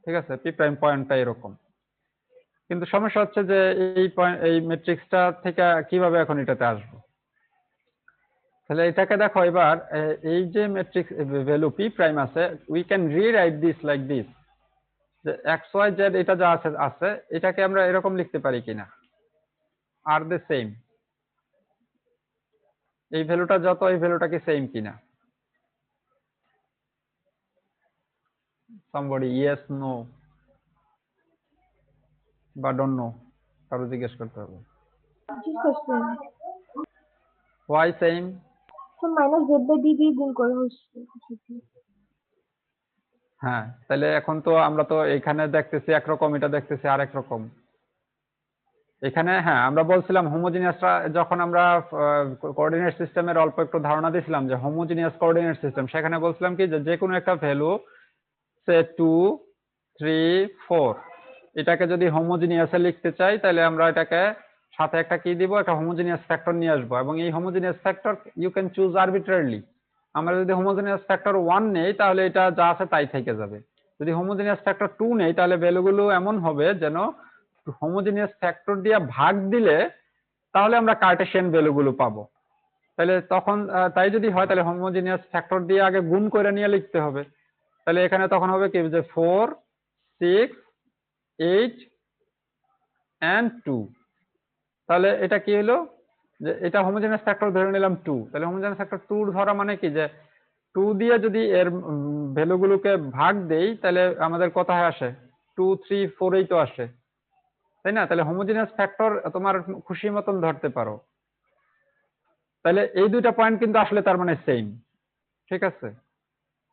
ঠিক আছে, পি প্রাইম পয়েন্টটা এরকম। কিন্তু সমস্যা হচ্ছে যে এই ম্যাট্রিক্সটা থেকে কিভাবে এখন এটাতে আসবো। তাহলে এটাকে দেখো এবার এই যে ম্যাট্রিক্স ভ্যালু পি প্রাইম আছে, we can rewrite this like this, যে এক্স ওয়াই জেড এটা যা আছে এটাকে আমরা এরকম লিখতে পারি কিনা, আর দ্য সেম, এই ভ্যালুটা যত এই ভ্যালুটা কি সেম কিনা। somebody yes no বা ডোন্ট নো, কারো জিজ্ঞেস করতে হবে। Just question. why same? So minus z by d দিয়ে গুণ করা হচ্ছে। হ্যাঁ, তাহলে এখন তো আমরা তো এখানে দেখতেছি একরকম, এটা দেখতেছি আরেক রকম। এখানে হ্যাঁ আমরা বলছিলাম হোমোজিনিয়াসটা, যখন আমরা কোঅর্ডিনেট সিস্টেমের অল্প একটু ধারণা দিয়েছিলাম যে হোমোজিনিয়াস কোঅর্ডিনেট সিস্টেম, সেখানে বলছিলাম কি যে কোনো একটা ভ্যালু সে 2 3 4 এটাকে যদি হোমোজিনিয়াসে লিখতে চাই তাহলে আমরা এটাকে সাথে একটা কি দিব, একটা হোমোজিনিয়াস ফ্যাক্টর নিয়ে আসবো, এবং এই homogeneous factor you can choose arbitrarily. আমরা যদি হোমোজিনিয়াস ফ্যাক্টর 1 নেই তাহলে এটা যা আছে তাই থেকে যাবে, যদি হোমোজিনিয়াস ফ্যাক্টর 2 নেই তাহলে ভ্যালুগুলো এমন হবে যেন হোমোজিনিয়াস ফ্যাক্টর দিয়ে ভাগ দিলে তাহলে আমরা কার্টেশিয়ান ভ্যালুগুলো পাবো। তাহলে তখন তাই যদি হয় তাহলে হোমোজিনিয়াস ফ্যাক্টর দিয়ে আগে গুণ করে নিয়ে লিখতে হবে। তাহলে এখানে তখন হবে কি যে 4 6 8 and 2, তাহলে এটা কি হলো যে এটা হোমোজেনাস ফ্যাক্টর ধরে নিলাম 2, তাহলে হোমোজেনাস ফ্যাক্টর 2 ধরা মানে কি যে 2 দিয়ে যদি এর ভ্যালুগুলোকে ভাগ দেই তাহলে আমাদের কত হয় আসে, 2 3 4 এই তো আসে, তাই না। তাহলে হোমোজেনাস ফ্যাক্টর তোমার খুশি মতন ধরতে পারো। তাহলে এই দুইটা পয়েন্ট কিন্তু আসলে তার মানে সেম। ঠিক আছে,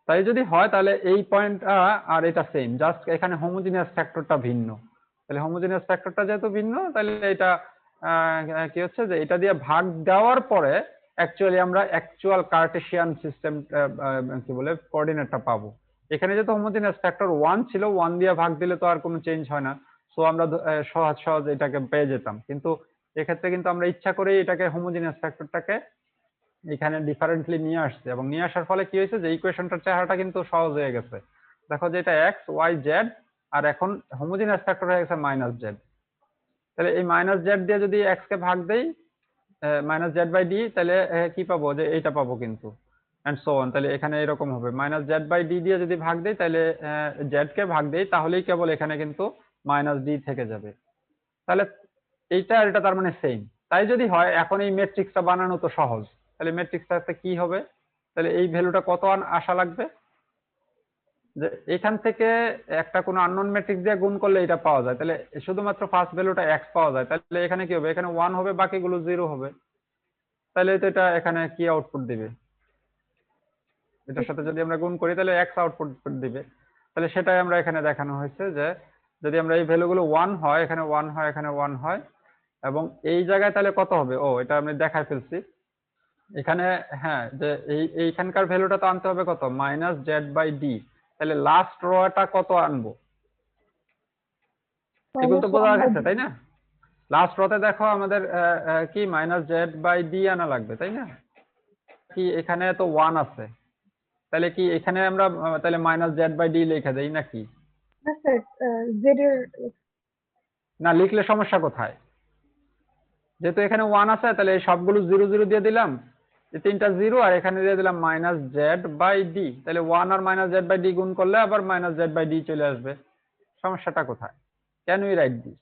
তাই যদি হয় তাহলে এই পয়েন্টটা আর এটা সেম, জাস্ট এখানে হোমোজেনিয়াস ফ্যাক্টরটা ভিন্ন। তাহলে হোমোজেনিয়াস ফ্যাক্টরটা যেহেতু ভিন্ন তাহলে এটা কি হচ্ছে যে এটা দিয়ে ভাগ দেওয়ার পরে অ্যাকচুয়ালি আমরা অ্যাকচুয়াল কার্টেশিয়ান সিস্টেম কি বলে কোঅর্ডিনেটটা পাবো। এখানে যেহেতু হোমোজেনিয়াস ফ্যাক্টর 1 ছিল, 1 দিয়ে ভাগ দিলে তো আর কোনো চেঞ্জ হয় না, সো আমরা সহজ এটাকে পেয়ে যেতাম। কিন্তু এক্ষেত্রে কিন্তু আমরা ইচ্ছা করেই এটাকে হোমোজিনিয়াস ফ্যাক্টরটাকে এখানে ডিফারেন্টলি নিয়ে আসছে, এবং নিয়ে আসার ফলে কি হয়েছে যে ইকুয়েশনটার চেহারাটা কিন্তু সহজ হয়ে গেছে। দেখো যে এটা এক্স ওয়াই জেড, আর এখন হোমোজিনিয়াস ফ্যাক্টর হয়ে গেছে মাইনাস জেড। তাহলে এই মাইনাস জেড দিয়ে যদি এক্স কে ভাগ দেই মাইনাস জেড বাই ডি, তাহলে কি পাবো যে এইটা পাবো কিন্তু, এন্ড সো অন। তাহলে এখানে এরকম হবে মাইনাস জেড বাই ডি দিয়ে যদি ভাগ দেই, তাহলে জেড কে ভাগ দেই, তাহলেই কেবল এখানে কিন্তু মাইনাস ডি থেকে যাবে। তাহলে এইটা আর এটা তার মানে সেম। তাই যদি হয় এখন এই ম্যাট্রিক্সটা বানানো তো সহজ। তাহলে ম্যাট্রিক্সটাতে কি হবে, তাহলে এই ভ্যালুটা কত আসা লাগবে, যে এখান থেকে একটা কোনো আননোন ম্যাট্রিক্স দিয়ে গুণ করলে এটা পাওয়া যায়, তাহলে শুধুমাত্র ফার্স্ট ভ্যালুটা এক্স পাওয়া যায়, তাহলে এখানে কি হবে, এখানে 1 হবে, বাকিগুলো 0 হবে। তাহলে তো এটা এখানে কি আউটপুট দিবে, এটার সাথে যদি আমরা গুণ করি তাহলে এক্স আউটপুট দিবে। তাহলে সেটাই আমরা এখানে দেখানো হয়েছে যে যদি আমরা এই ভ্যালুগুলো 1 হয়, এখানে 1 হয়, এখানে 1 হয়, এবং এই জায়গায় তাহলে কত হবে, ও এটা আমি দেখাই ফেলছি এখানে। হ্যাঁ, যে এইখানকার ভ্যালুটা তো আনতে হবে কত, মাইনাস জেড বাই ডি। তাহলে লাস্ট রটা কত আনবো, এগুলো তো বোঝা গেছে তাই না। লাস্ট রতে দেখো আমাদের কি মাইনাস জেড বাই ডি আনা লাগবে তাই না, কি এখানে তো 1 আছে, তাহলে কি এখানে আমরা তাহলে মাইনাস জেড বাই ডি লিখে দেই নাকি, না স্যার, জেড এর না লিখলে সমস্যা কোথায়, যেহেতু এখানে 1 আছে তাহলে এই সবগুলো 0 0 দিয়ে দিলাম, এই তিনটা 0, আর এখানে দিয়ে দিলাম মাইনাস জেড বাই ডি। তাহলে 1 আর মাইনাস জেড বাই ডি গুণ করলে আবার মাইনাস জেড বাই ডি চলে আসবে। সমস্যাটা কোথায়, ক্যান উই রাইট দিস?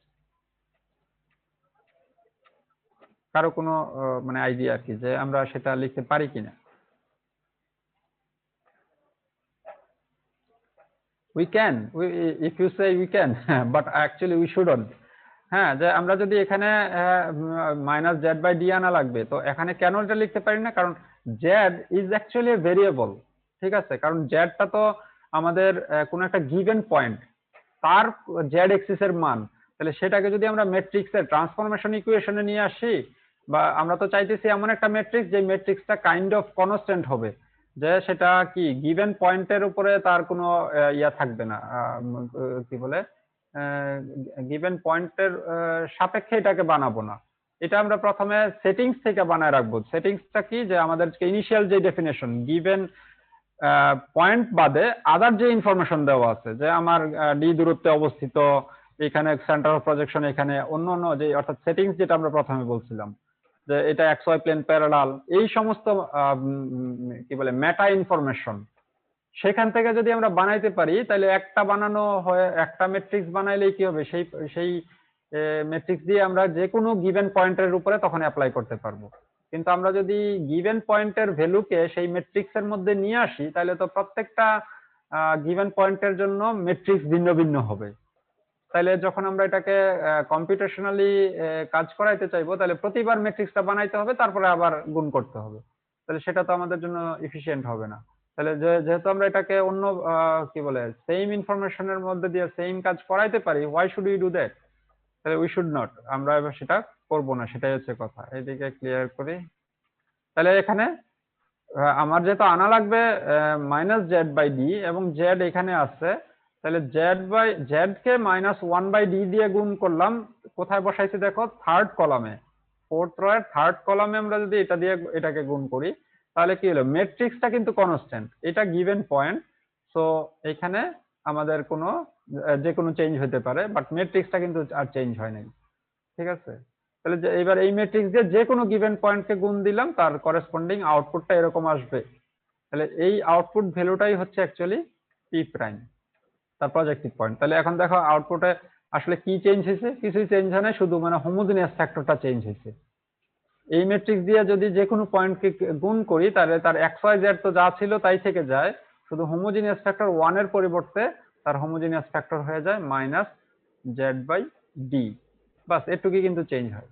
কারো কোনো মানে আইডিয়া আর কি যে আমরা সেটা লিখতে পারি কিনা? we can, if you say we can but actually we shouldn't। হ্যাঁ, যে আমরা যদি এখানে মাইনাস জেড বাই ডি আনা লাগবে, তো এখানে কেন এটা লিখতে পারি না, কারণ জেড ইজ অ্যাকচুয়ালি ভেরিয়েবল। ঠিক আছে, কারণ জেডটা তো আমাদের কোনো একটা গিভেন পয়েন্ট, তার জেড এক্সিস এর মান। তাহলে সেটাকে যদি আমরা ম্যাট্রিক্সের ট্রান্সফরমেশন ইকুয়েশনে নিয়ে আসি, বা আমরা তো চাইতেছি এমন একটা ম্যাট্রিক্স যে ম্যাট্রিক্সটা কাইন্ড অফ কনস্ট্যান্ট হবে, যে সেটা কি গিভেন পয়েন্টের উপরে তার কোনো ইয়া থাকবে না, কি বলে গিভেন পয়েন্টের সাপেক্ষে এটাকে বানাবো না। এটা আমরা প্রথমে সেটিংস থেকে বানায় রাখবো। সেটিংসটা কি, যে আমাদের ইনিশিয়াল যে ডেফিনেশন গিভেন পয়েন্ট বাদে আদার যে ইনফরমেশন দেওয়া আছে, যে আমার ডি দূরত্বে অবস্থিত, এখানে সেন্টার অফ প্রজেকশন, এখানে অন্য অন্য যে অর্থাৎ সেটিংস যেটা আমরা প্রথমে বলছিলাম যে এটা এক্স ওয়াই প্লেন প্যারালাল, এই সমস্ত কি বলে মেটা ইনফরমেশন, সেখান থেকে যদি আমরা বানাইতে পারি, তাহলে একটা বানানো হয়, একটা ম্যাট্রিক্স বানাইলেই কি হবে, সেই সেই ম্যাট্রিক্স দিয়ে আমরা যে কোনো গিভেন পয়েন্টের উপরে তখন অ্যাপ্লাই করতে পারবো। কিন্তু আমরা যদি গিভেন পয়েন্টের ভ্যালুকে সেই ম্যাট্রিক্সের মধ্যে নিয়ে আসি, তাহলে তো প্রত্যেকটা গিভেন পয়েন্টের জন্য ম্যাট্রিক্স ভিন্ন ভিন্ন হবে। তাহলে যখন আমরা এটাকে কম্পিউটেশনালি কাজ করাইতে চাইবো, তাহলে প্রতিবার ম্যাট্রিক্সটা বানাইতে হবে, তারপরে আবার গুণ করতে হবে। তাহলে সেটা তো আমাদের জন্য এফিশিয়েন্ট হবে না। তাহলে যেহেতু আমরা এটাকে অন্য কি বলে সেম ইনফরমেশনের মধ্যে দিয়ে সেম কাজ করাইতে পারি, why should we do that? তাহলে উই শুড নট, আমরা এবার সেটা করব না, সেটাই হচ্ছে কথা। এইদিকে ক্লিয়ার করি। তাহলে এখানে আমার যেহেতু আনা লাগবে মাইনাস জেড বাই ডি, এবং জেড এখানে আছে, তাহলে জেড কে মাইনাস 1 বাই ডি দিয়ে গুণ করলাম। কোথায় বসাইছি দেখো, থার্ড কলামে, ফোর্থ রয়ের থার্ড কলামে আমরা যদি এটা দিয়ে এটাকে গুণ করি, তাহলে কি হলো, ম্যাট্রিক্সটা কিন্তু কনস্ট্যান্ট, এটা গিভেন পয়েন্ট। সো এখানে আমাদের কোনো যে কোনো চেঞ্জ হতে পারে, বাট ম্যাট্রিক্সটা কিন্তু আর চেঞ্জ হয় নাই। ঠিক আছে, তাহলে এবার এই ম্যাট্রিক্স দিয়ে যে কোনো গিভেন পয়েন্টকে গুণ দিলাম, তার করেসপন্ডিং আউটপুটটা এরকম আসবে। তাহলে এই আউটপুট ভ্যালুটাই হচ্ছে অ্যাকচুয়ালি পি প্রাইম, তার প্রজেক্টিভ পয়েন্ট। তাহলে এখন দেখো আউটপুটে আসলে কি চেঞ্জ হয়েছে, কিছুই চেঞ্জ হয় না, শুধু মানে হোমোজিনিয়াস ফ্যাক্টরটা চেঞ্জ হয়েছে। এই ম্যাট্রিক্স দিয়ে যদি যে কোনো পয়েন্টকে গুণ করি, তাহলে তার এক্স ওয়াই জেড তো যা ছিল তাই থেকে যায়, শুধু হোমোজিনিয়াস ফ্যাক্টর 1 এর পরিবর্তে তার হোমোজিনিয়াস ফ্যাক্টর হয়ে যায় মাইনাস জেড বাই ডি, বাস এটুকুই কিন্তু চেঞ্জ হয়।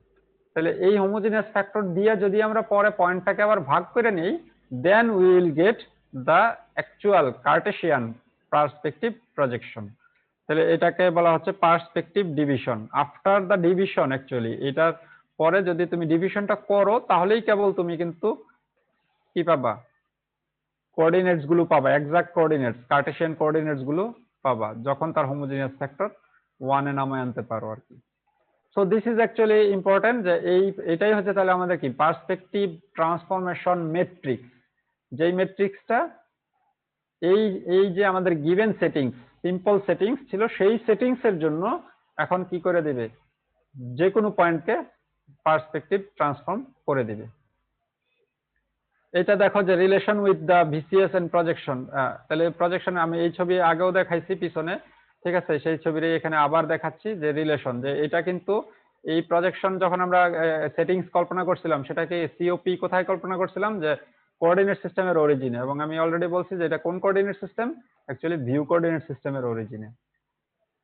তাহলে এই হোমোজিনিয়াস ফ্যাক্টর দিয়ে যদি আমরা পরে পয়েন্টটাকে আবার ভাগ করে নেই, then we will get the actual Cartesian perspective projection. তাহলে এটাকে বলা হচ্ছে perspective division. After the division, actually এটার পরে যদি তুমি ডিভিশনটা করো, তাহলেই কেবল তুমি কিন্তু কি পাবা, কোঅর্ডিনেটস গুলো পাবা, এক্সাক্ট কোঅর্ডিনেটস, কার্টেসিয়ান কোঅর্ডিনেটস গুলো পাবা, যখন তার হোমোজিনিয়াস ফ্যাক্টর 1 এ নামায় আনতে পারো আর কি। So this is actually important যে এটাই হচ্ছে তাহলে আমাদের কি পার্সপেক্টিভ ট্রান্সফরমেশন মেট্রিক্স, যেই মেট্রিক্সটা এই এই যে আমাদের গিভেন সেটিংস, সিম্পল সেটিংস ছিল, সেই সেটিংস এর জন্য এখন কি করে দিবে, যে কোনো পয়েন্টকে পার্সপেক্টিভ ট্রান্সফর্ম করে দিবে। এটা দেখো যে relation with the VCS and projection, তাহলে প্রজেকশন আমি এই ছবি আগেও দেখাইছি পিছনে, ঠিক আছে, সেই ছবিটাই এখানে আবার দেখাচ্ছি যে রিলেশন, যে এটা কিন্তু এই প্রজেকশন যখন আমরা সেটিংস কল্পনা করছিলাম সেটাকে সিওপি কোথায় কল্পনা করছিলাম, যে কোঅর্ডিনেট সিস্টেমের অরিজিনে, এবং আমি অলরেডি বলছি যে এটা কোন coordinate system, actually view coordinate সিস্টেমের অরিজিনে,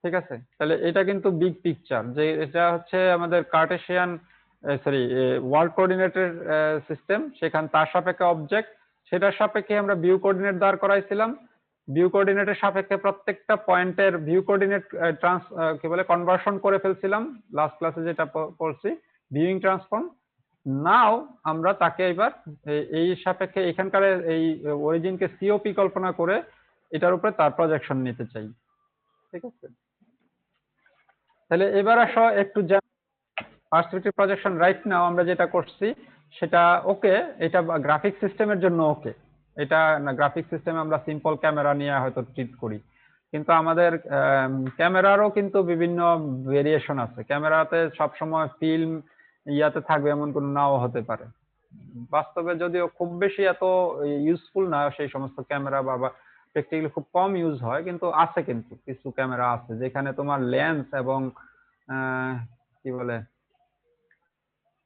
ঠিক আছে। তাহলে এটা কিন্তু বিগ পিকচার, যে এটা হচ্ছে আমাদের কার্টেশিয়ান সরি ওয়ার্ল্ড কোঅর্ডিনেটের সিস্টেম, সেখানে তার সাপেক্ষে অবজেক্ট, সেটার সাপেক্ষে আমরা ভিউ কোঅর্ডিনেট দাঁড় করাইছিলাম, ভিউ কোঅর্ডিনেটের সাপেক্ষে প্রত্যেকটা পয়েন্টের ভিউ কোঅর্ডিনেট কি বলে কনভার্সন করে ফেলছিলাম, লাস্ট ক্লাসে যেটা পড়ছি ভিউইং ট্রান্সফর্ম। নাও আমরা তাকে এবার এই সাপেক্ষে এখানকার এই অরিজিনকে সিওপি কল্পনা করে এটার উপরে তার প্রজেকশন নিতে চাই, ঠিক আছে। তাহলে এবার আসো একটু পার্সপেক্টিভ প্রজেকশন রাইট নাও আমরা যেটা করছি সেটা ওকে, এটা গ্রাফিক সিস্টেমের জন্য ওকে, এটা না গ্রাফিক সিস্টেমে আমরা সিম্পল ক্যামেরা নিয়ে হয়তো ট্রিট করি, কিন্তু আমাদের ক্যামেরারও কিন্তু বিভিন্ন ভেরিয়েশন আছে, ক্যামেরাতে সবসময় ফিল্ম ইয়াতে থাকবে এমন কোনো নাও হতে পারে, বাস্তবে যদিও খুব বেশি এত ইউজফুল না সেই সমস্ত ক্যামেরা, বা প্র্যাকটিক্যালি খুব কম ইউজ হয়, কিন্তু আছে, কিন্তু কিছু ক্যামেরা আছে যেখানে তোমার লেন্স এবং কি বলে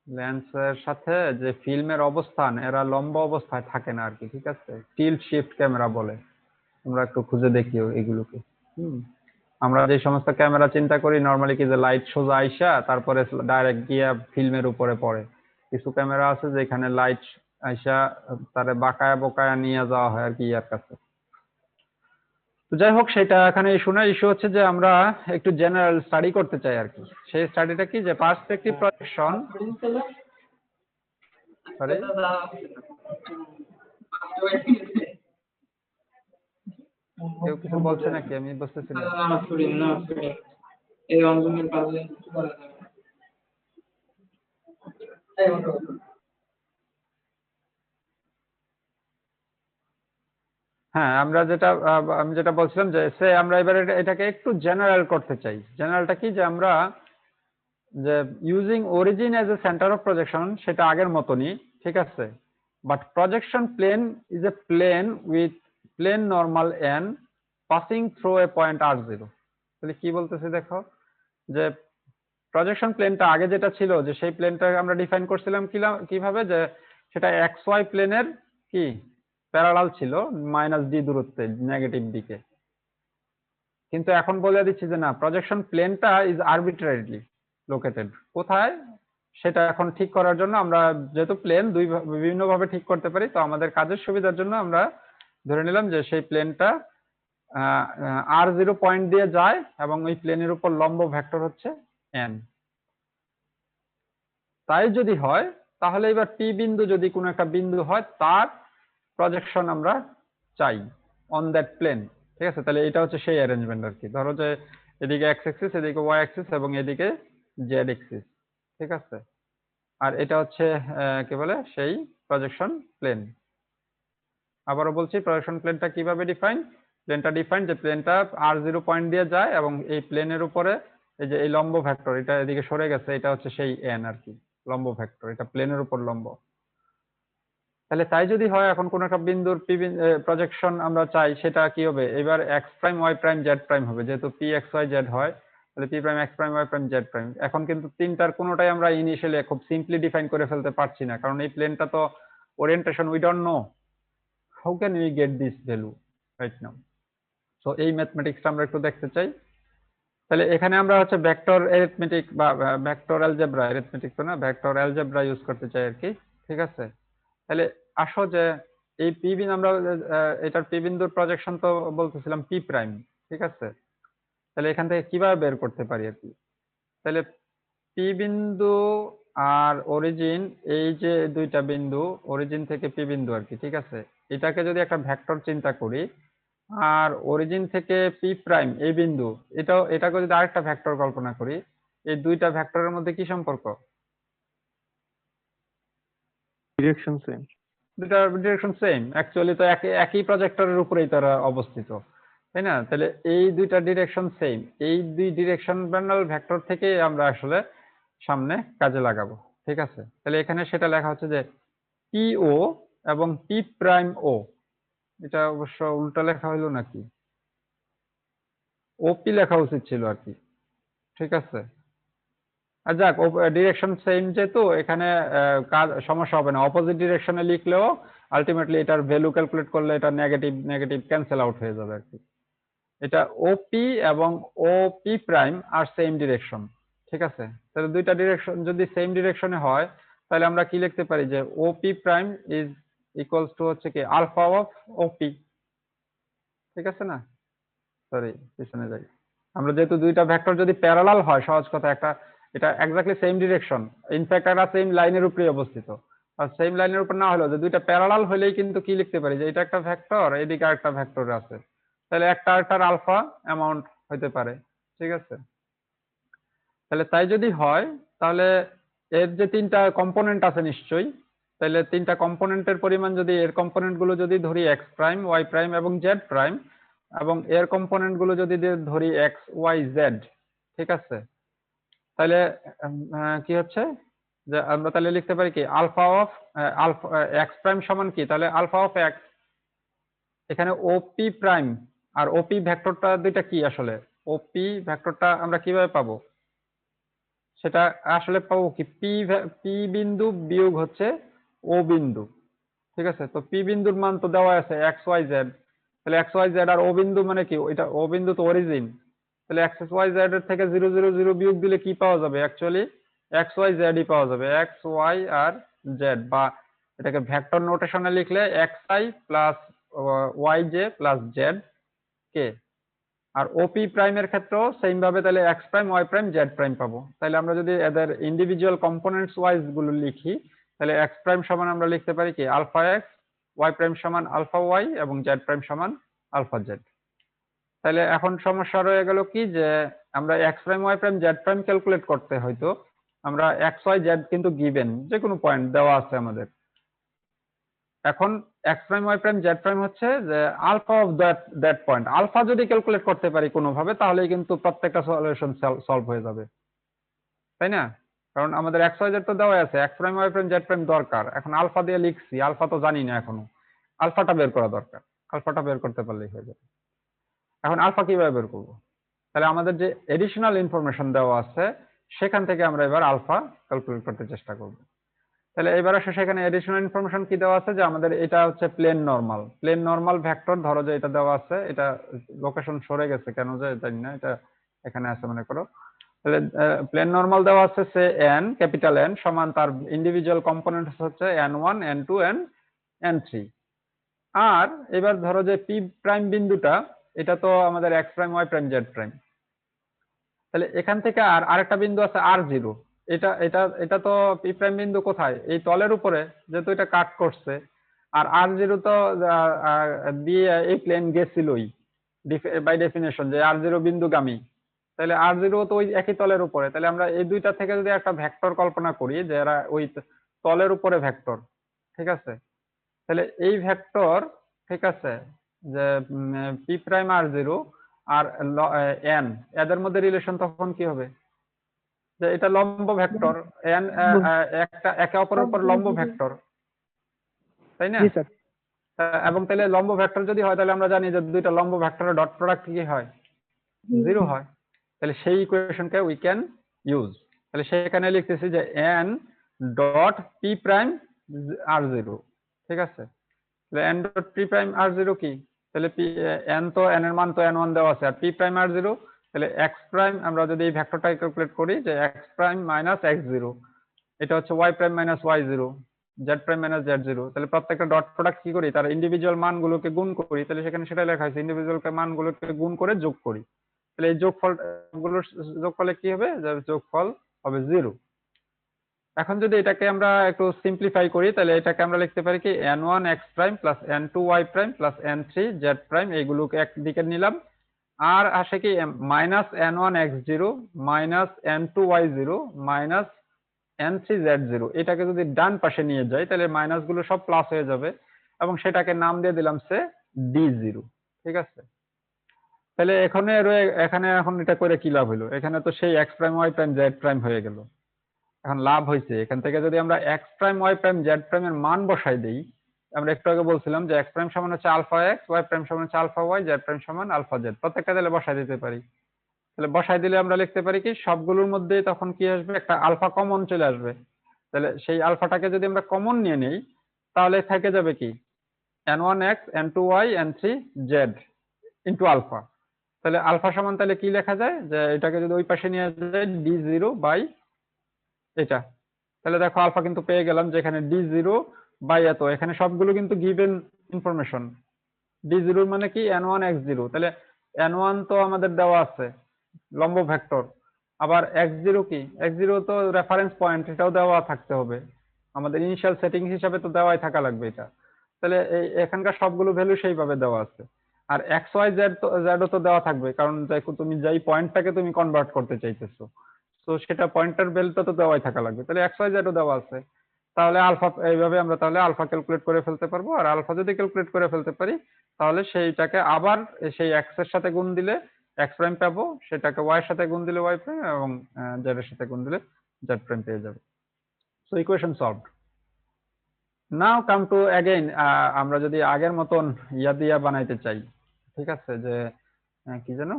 লেন্সের সাথে যে ফিল্মের অবস্থান এরা লম্বা অবস্থায় থাকে না আর কি, ঠিক আছে, টিল্ট শিফট ক্যামেরা বলে, তোমরা একটু খুঁজে দেখিও এগুলোকে। আমরা যে সমস্ত ক্যামেরা চিন্তা করি নরমালি কি যে লাইট সোজা আইসা তারপরে ডাইরেক্ট গিয়া ফিল্মের উপরে পড়ে, কিছু ক্যামেরা আছে যেখানে লাইট আইসা তারে বাঁকায়া বোকায়া নিয়ে যাওয়া হয় আর কি ইয়ার কাছে। তো যাই হোক, সেটা এখানে ইস্যু না, ইস্যু হচ্ছে যে আমরা একটু জেনারেল স্টাডি করতে চাই আর কি, সেই স্টাডিটা কি যে পার্সপেক্টিভ প্রজেকশন। সরি, কেউ কিছু বলছে নাকি, আমি বুঝতেছি না। হ্যাঁ, আমি যেটা বলছিলাম যে আমরা এবার এটাকে একটু জেনারেল করতে চাই। জেনারেলটা কি, যে আমরা যে using origin as a center of projection সেটা আগের মতনই, ঠিক আছে, but projection plane is a plane with plane normal n passing through a point r0। তাহলে কি বলতেছে দেখো, যে প্রজেকশন প্লেনটা আগে যেটা ছিল, যে সেই প্লেনটা আমরা ডিফাইন করছিলাম কিভাবে, যে সেটা এক্স ওয়াই প্লেনের কি প্যারালাল ছিল -d দূরত্বে নেগেটিভ দিকে, কিন্তু এখন বলে দিচ্ছি যে না, প্রজেকশন প্লেনটা ইজ আরবিট্রারিলি লোকেটেড কোথায়, সেটা এখন ঠিক করার জন্য আমরা যেহেতু প্লেন বিভিন্ন ভাবে ঠিক করতে পারি, তো আমাদের কাজের সুবিধার জন্য আমরা ধরে নিলাম যে সেই প্লেনটা r0 পয়েন্ট দিয়ে যায় এবং ওই প্লেনের উপর লম্ব ভেক্টর হচ্ছে n। তাই যদি হয় তাহলে এবার পি বিন্দু যদি কোনো একটা বিন্দু হয় তার প্রজেকশন আমরা চাই অন দ্যাট প্লেন, ঠিক আছে। তাহলে এটা হচ্ছে সেই অ্যারেঞ্জমেন্ট আর কি, ধরো যে এদিকে এক্স অ্যাক্সিস, এদিকে ওয়াই অ্যাক্সিস এবং এদিকে জেড অ্যাক্সিস, ঠিক আছে, আর এটা হচ্ছে কি বলে সেই প্রজেকশন প্লেন। আবারও বলছি, প্রজেকশন প্লেনটা কিভাবে ডিফাইন, প্লেনটা ডিফাইন যে প্লেনটা r0 পয়েন্ট দিয়ে যায় এবং এই প্লেনের উপরে এই যে এই লম্ব ভেক্টর এটা এদিকে সরে গেছে, এটা হচ্ছে সেই n আর কি, লম্ব ভেক্টর, এটা প্লেনের উপর লম্ব। তাহলে তাই যদি হয়, এখন কোন একটা বিন্দুর প্রজেকশন আমরা চাই, সেটা কি হবে, এবার x prime y prime z prime হবে, যেহেতু পি এক্স ওয়াই জেড হয়, তাহলে p prime x prime y prime z prime. এখন কিন্তু তিনটার কোনোটাই আমরা ইনিশিয়ালি খুব সিম্পলি ডিফাইন করে ফেলতে পারছি না, কারণ এই প্লেনটা তো orientation we don't know, how can we get this value right now. So এই ম্যাথমেটিক্সটা আমরা একটু দেখতে চাই। তাহলে এখানে আমরা হচ্ছে ভেক্টর অ্যারিথমেটিক বা ভেক্টর অ্যালজেব্রা, অ্যারিথমেটিক তো না, ভেক্টর অ্যালজেব্রা ইউজ করতে চাই আর কি, ঠিক আছে। তাহলে আসো যে এই পি বিন্দু আমরা এটার পি বিন্দুর প্রজেকশন তো বলতেছিলাম পি প্রাইম, ঠিক আছে। তাহলে এখান থেকে কিভাবে বের করতে পারি আর কি, তাহলে পি বিন্দু আর অরিজিন, এই যে দুইটা বিন্দু অরিজিন থেকে পি বিন্দু আর কি, ঠিক আছে, এটাকে যদি একটা ভেক্টর চিন্তা করি, আর অরিজিন থেকে পি প্রাইম এই বিন্দু, এটাকে যদি আরেকটা ভেক্টর কল্পনা করি, এই দুইটা ভেক্টরের মধ্যে কি সম্পর্ক? Direction same. দুইটা ডিরেকশন সেম, অ্যাকচুয়ালি তো একই প্রজেক্টরের উপরেই তারা অবস্থিত, তাই না? তাহলে এই দুইটা ডিরেকশন সেম, এই দুই ডিরেকশনাল ভেক্টর থেকে আমরা আসলে সামনে কাজে লাগাবো, ঠিক আছে? তাহলে এখানে সেটা লেখা হচ্ছে যে পিও এবং পি প্রাইম ও, এটা অবশ্য উল্টা লেখা হইলো নাকি, ওপি লেখা উচিত ছিল আর কি, ঠিক আছে? আর যাক, ডিরেকশন সেম যেহেতু এখানে কাজ সমস্যা হবে না, অপোজিট ডিরেকশনে লিখলেও আলটিমেটলি এটার ভ্যালু ক্যালকুলেট করলে এটা নেগেটিভ নেগেটিভ ক্যান্সেল আউট হয়ে যাবে আর কি। এটা ওপি এবং ওপি প্রাইম আর সেম ডিরেকশন, ঠিক আছে? তাহলে দুইটা ডিরেকশন যদি সেম ডিরেকশনে হয় তাহলে আমরা কি লিখতে পারি যে ওপি প্রাইম ইজ ইকুয়ালস টু হচ্ছে কি আলফা অফ ওপি, ঠিক আছে না? সরি, পিছনে যাই। আমরা যেহেতু দুইটা ভেক্টর যদি প্যারালাল হয়, সহজ কথা, একটা এটা এক্স্যাক্টলি সেম ডিরেকশন, ইনফ্যাক্ট একটা সেম লাইনের উপরে অবস্থিত, আর সেম লাইনের উপর না হলেও যে দুইটা প্যারালাল হলেই কিন্তু কি লিখতে পারি যে এটা একটা ভেক্টর, এদিকে আরেকটা ভেক্টর আছে, তাহলে একটা আরেকটার আলফা অ্যামাউন্ট হইতে পারে, ঠিক আছে? তাহলে তাই যদি হয় তাহলে এর যে তিনটা কম্পোনেন্ট আছে নিশ্চয়ই, তাহলে তিনটা কম্পোনেন্টের পরিমাণ যদি এর কম্পোনেন্ট গুলো যদি ধরি এক্স প্রাইম, ওয়াই প্রাইম এবং জেড প্রাইম, এবং এর কম্পোনেন্ট গুলো যদি ধরি এক্স ওয়াই জেড, ঠিক আছে? তাহলে কি হচ্ছে যে আমরা তাহলে লিখতে পারি কি alpha of alpha x prime সমান কি, তাহলে আলফা অফ এক্স, এখানে ওপি প্রাইম আর ওপি ভেক্টরটা দুইটা কি আসলে, ওপি ভেক্টরটা আমরা কিভাবে পাবো, সেটা আসলে পাবো কি পি বিন্দু বিয়োগ হচ্ছে ও বিন্দু, ঠিক আছে? তো পি বিন্দুর মান তো দেওয়া আছে এক্স ওয়াই জেড, তাহলে এক্স ওয়াই জেড আর ও বিন্দু মানে কি, ওইটা ও বিন্দু তো অরিজিন, তাহলে এক্স ওয়াই জেড এর থেকে 0 0 0 বিয়োগ দিলে কি পাওয়া যাবে, অ্যাকচুয়ালি এক্স ওয়াই জেডই পাওয়া যাবে, এক্স ওয়াই আর জেড, বা এটাকে ভেক্টর নোটেশনে লিখলে x i plus y j plus z k. আর ওপি প্রাইমের ক্ষেত্রেও সেম ভাবে তাহলে x prime y prime z prime পাবো। তাহলে আমরা যদি এদের ইন্ডিভিজুয়াল কম্পোনেন্টস ওয়াইজ গুলো লিখি তাহলে এক্স প্রাইম সমান আমরা লিখতে পারি কি আলফা এক্স, ওয়াই প্রাইম সমান আলফা ওয়াই এবং জেড প্রাইম সমান আলফা জেড। তাহলে এখন সমস্যা রয়ে গেল কি যে আমরা x prime y prime z prime calculate করতে হয়তো আমরা এক্স ওয়াই জেড কিন্তু গিভেন যে কোনো পয়েন্ট দেওয়া আছে আমাদের, এখন x prime y prime z prime হচ্ছে যে alpha of that point, alpha যদি ক্যালকুলেট করতে পারি কোনোভাবে তাহলেই কিন্তু প্রত্যেকটা সলিউশন সলভ হয়ে যাবে, তাই না? কারণ আমাদের এক্স ওয়াই জেড তো দেওয়া আছে, x prime y prime z prime দরকার, এখন আলফা দিয়ে লিখছি, আলফা তো জানি না এখনো, আলফাটা বের করা দরকার, আলফাটা বের করতে পারলেই হয়ে যাবে। এখন আলফা কিভাবে বের করবো, তাহলে আমাদের যে এডিশনাল ইনফরমেশন দেওয়া আছে সেখান থেকে আমরা এবার আলফা ক্যালকুলেট করতে চেষ্টা করব। তাহলে এবার আসলে সেখানে এডিশনাল ইনফরমেশন কি দেওয়া আছে যে আমাদের এটা হচ্ছে প্লেন নরমাল ভেক্টর, ধরো যে এটা দেওয়া আছে, এটা লোকেশন সরে গেছে কেন যে জানি না, এটা এখানে আছে মনে করো, তাহলে প্লেন নরমাল দেওয়া আছে সে n ক্যাপিটাল N সমান তার ইন্ডিভিজুয়াল কম্পোনেন্টস হচ্ছে n1 n2 n3, আর এবার ধরো যে পি প্রাইম বিন্দুটা এটা তো আমাদের x prime y prime z prime, তাহলে এখান থেকে আর আরেকটা বিন্দু আছে r0, এটা এটা এটা তো পি প্রাইম বিন্দু কোথায়, এই তলের উপরে, যেহেতু এটা কাট করছে, আর r0 তো দিয়ে এই প্লেন গেছিলই বাই ডেফিনেশন যে r0 বিন্দুগামী, তাহলে r0 তো ওই একই তলের উপরে, তাহলে আমরা এই দুইটা থেকে যদি একটা ভেক্টর কল্পনা করি যে এরা ওই তলের উপরে ভেক্টর, ঠিক আছে? তাহলে এই ভেক্টর, ঠিক আছে, যে পি প্রাইম r0 আর n এদের মধ্যে রিলেশন তখন কি হবে, যে এটা লম্ব ভেক্টর, n একটা একে অপরের উপর লম্ব ভেক্টর, তাই না? জি স্যার। এবং তাহলে লম্ব ভেক্টর যদি হয় তাহলে আমরা জানি যে দুইটা লম্ব ভেক্টরের ডট প্রোডাক্ট কি হয়, 0 হয়। তাহলে সেই ইকুয়েশনকে উই ক্যান ইউজ, তাহলে সেখানে লিখতেছি যে n dot P prime r0, ঠিক আছে? তাহলে n dot P prime r0 কি, তাহলে n তো n এর মান তো n1 দেওয়া আছে, আর পি প্রাইম r0 তাহলে x প্রাইম, আমরা যদি এই ভেক্টরটা ক্যালকুলেট করি যে x প্রাইম মাইনাস x0, এটা হচ্ছে y prime minus y0, z prime minus z0, তাহলে প্রত্যেকটা ডট প্রোডাক্ট কি করি, তার ইন্ডিভিজুয়াল মানগুলোকে গুণ করি, তাহলে সেখানে সেটা লেখা আছে ইন্ডিভিজুয়াল মানগুলোকে গুণ করে যোগ করি, তাহলে এই যোগফল গুলোর যোগফলে কি হবে, যোগফল হবে 0। এখন যদি এটাকে আমরা একটু সিম্পলিফাই করি তাহলে এটাকে আমরা লিখতে পারি কি n1 x prime plus n2 y prime plus n3 z prime, এইগুলোকে একদিকে নিলাম, আর আসে কি -n1 x0 -n2 y0 -n3 z0, এটাকে যদি ডান পাশে নিয়ে যাই তাহলে মাইনাস গুলো সব প্লাস হয়ে যাবে এবং সেটাকে নাম দিয়ে দিলাম সে d0। ঠিক আছে, তাহলে এখানে এখন এটা করে কি লাভ হলো? এখানে তো সেই x prime y prime z prime হয়ে গেল। এখন লাভ হয়েছে এখান থেকে যদি আমরা x prime y prime z prime এর মান বসাই দেই, আমরা একটু আগে বলছিলাম যে x প্রাইম সমান হচ্ছে আলফা x, y প্রাইম সমান হচ্ছে আলফা y, z প্রাইম সমান আলফা z, প্রত্যেকটা তাহলে বসাই দিতে পারি। তাহলে বসাই দিলে আমরা লিখতে পারি কি সবগুলোর মধ্যে তখন কি আসবে, একটা আলফা কমন চলে আসবে। তাহলে সেই আলফাটাকে যদি আমরা কমন নিয়ে নেই তাহলে থেকে যাবে কি n1x n2y n3z into alpha. তাহলে আলফা সমান তাহলে কি লেখা যায়, যে এটাকে যদি ওই পাশে নিয়ে যায় d0 বাই এটা, তাহলে দেখো আলফা কিন্তু পেয়ে গেলাম, যেখানে d0 বাই এত, এখানে সবগুলো কিন্তু গিভেন ইনফরমেশন। d0 মানে কি n1 x0, তাহলে n1 তো আমাদের দেওয়া আছে লম্ব ভেক্টর, আবার x0 কি, x0 তো রেফারেন্স পয়েন্ট, এটাও দেওয়া থাকতে হবে, আমাদের ইনিশিয়াল সেটিং হিসাবে তো দেওয়াই থাকা লাগবে এটা। তাহলে এখানকার সবগুলো ভ্যালু সেইভাবে দেওয়া আছে। আর এক্স ওয়াই জেড তো দেওয়া থাকবে, কারণ তুমি যেই পয়েন্টটাকে তুমি কনভার্ট করতে চাইতেছো, তো সেটা পয়েন্টার ভ্যালুটা তো দেওয়াই থাকা লাগবে। তাহলে এক্স ওয়াই জেডও দেওয়া আছে, তাহলে আলফা, এইভাবে আমরা তাহলে আলফা ক্যালকুলেট করে ফেলতে পারবো। আর আলফা যদি ক্যালকুলেট করে ফেলতে পারি তাহলে সেইটাকে আবার সেই এক্স এর সাথে গুণ দিলে এক্স প্রাইম পাবো, সেটাকে ওয়াই এর সাথে গুণ দিলে ওয়াই প্রাইম, এবং জেড এর সাথে গুণ দিলে জেড প্রাইম পেয়ে যাবে। So equation solved. Now come to again, আমরা যদি আগের মতন ইয়া দিয়া বানাইতে চাই, ঠিক আছে, যে কি যেন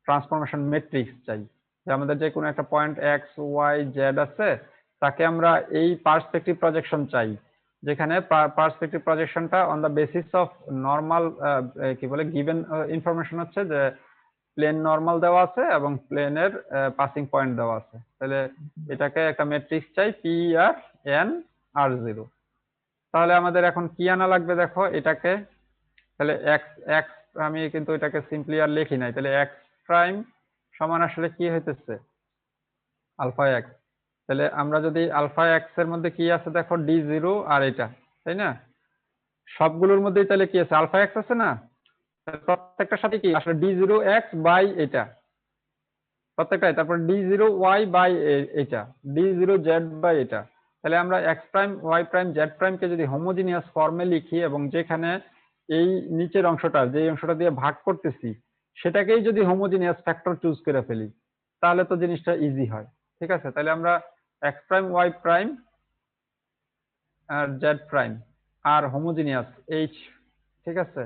ট্রান্সফরমেশন ম্যাট্রিক্স চাই, যে আমাদের যে কোনো একটা পয়েন্ট এক্স ওয়াই জেড আছে, তাকে আমরা এই পার্সপেক্টিভ প্রজেকশন চাই, যেখানে পার্সপেক্টিভ প্রজেকশনটা on the basis of normal, কি বলে, গিভেন ইনফরমেশন হচ্ছে যে প্লেন নর্মাল দেওয়া আছে এবং প্লেনের পাসিং পয়েন্ট দেওয়া আছে। তাহলে এটাকে একটা ম্যাট্রিক্স চাই পি আর এন আর জিরো। তাহলে আমাদের এখন কি আনা লাগবে দেখো এটাকে, তাহলে এক্স এক্স, আমি কিন্তু এটাকে সিম্পলি আর লিখি নাই, তাহলে এক্স প্রাইম সমান আসলে কি হইতেছে আলফা এক্স। তাহলে আমরা যদি আলফা এক্স এর মধ্যে কি আছে দেখো d0 আর এটা, তাই না, সবগুলোর মধ্যেই তাহলে কি আছে আলফা এক্স আছে না, প্রত্যেকটার সাথে কি আসলে d0 x বাই এটা প্রত্যেকটাই, তারপর d0 y বাই এটা, d0 z বাই এটা। তাহলে আমরা x prime y prime z prime কে যদি হোমোজিনিয়াস ফর্মে লিখি এবং যেখানে এই নিচের অংশটা, যে অংশটা দিয়ে ভাগ করতেছি সেটাকেই যদি হোমোজিনিয়াস ফ্যাক্টর চুজ করে ফেলি তাহলে তো জিনিসটা ইজি হয়। ঠিক আছে, তাহলে আমরা x প্রাইম y প্রাইম আর z প্রাইম আর হোমোজিনিয়াস h, ঠিক আছে,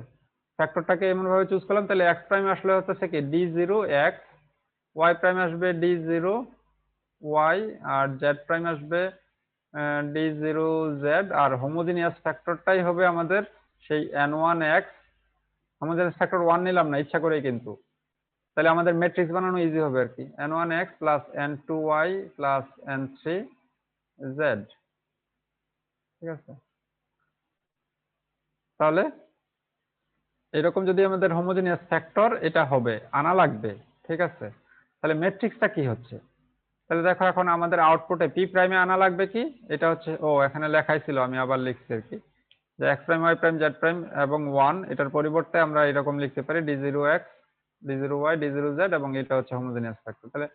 ফ্যাক্টরটাকে এমন ভাবে চুজ করলাম, তাহলে x প্রাইম আসলে হচ্ছে কি d0 x, y প্রাইম আসবে d0 y, আর z প্রাইম আসবে d0 z, আর হোমোজিনিয়াস ফ্যাক্টরটাই হবে আমাদের সেই n1x, হোমোজিনিয়াস ফ্যাক্টর 1 নিলাম না ইচ্ছা করেই কিন্তু, তাহলে আমাদের ম্যাট্রিক্স বানানো ইজি হবে আর কি, n1x plus n2y plus n3z। ঠিক আছে, তাহলে এরকম যদি আমাদের হোমোজিনিয়াস ফ্যাক্টর এটা হবে আনা লাগবে। ঠিক আছে, তাহলে ম্যাট্রিক্সটা কি হচ্ছে, তাহলে দেখো এখন আমাদের আউটপুটে পি প্রাইমে আনা লাগবে কি, এটা হচ্ছে, ও এখানে লেখাই ছিল আমি আবার লিখছি আর কি, যে x prime y prime z prime এবং 1, এটার পরিবর্তে আমরা এরকম লিখতে পারি d0 x d0 y d0 z, এবং এটা হচ্ছে হোমোজিনিয়াস ফ্যাক্টর। তাহলে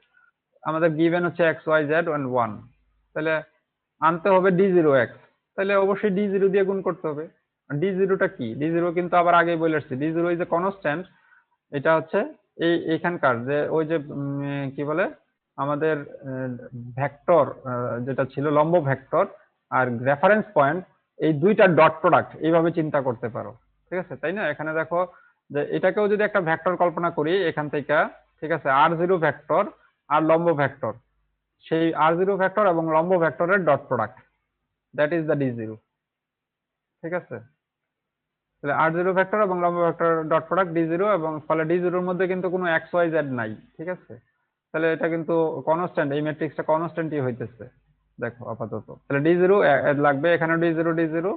আমাদের গিভেন হচ্ছে x y z and 1, তাহলে আনতে হবে d0 x, তাহলে অবশ্যই d0 দিয়ে গুণ করতে হবে। d0টা কি, d0 কিন্তু আবার আগেই বলে আসছি d0 ইজ এ কনস্ট্যান্ট, এটা হচ্ছে এইখানকার যে ওই যে কি বলে আমাদের ভেক্টর যেটা ছিল লম্ব ভেক্টর আর রেফারেন্স পয়েন্ট, এই দুইটা ডট প্রোডাক্ট এইভাবে চিন্তা করতে পারো। ঠিক আছে, তাই না, এখানে দেখো যে এটাকেও যদি একটা ভেক্টর কল্পনা করি এখান থেকে, ঠিক আছে, r0 ভেক্টর আর লম্ব ভেক্টর, সেই r0 ভেক্টর এবং লম্ব ভেক্টরের dot product, that is the d0। ঠিক আছে, তাহলে r0 ভেক্টর এবং লম্ব ভেক্টর ডট প্রোডাক্ট d0, এবং ফলে d0 এর মধ্যে কিন্তু কোনো x y z নাই। ঠিক আছে, তাহলে এটা কিন্তু কনস্ট্যান্ট, এই ম্যাট্রিক্সটা কনস্ট্যান্টই হইতেছে দেখো আপাতত। তাহলে d0 লাগবে, এখানে d0 d0,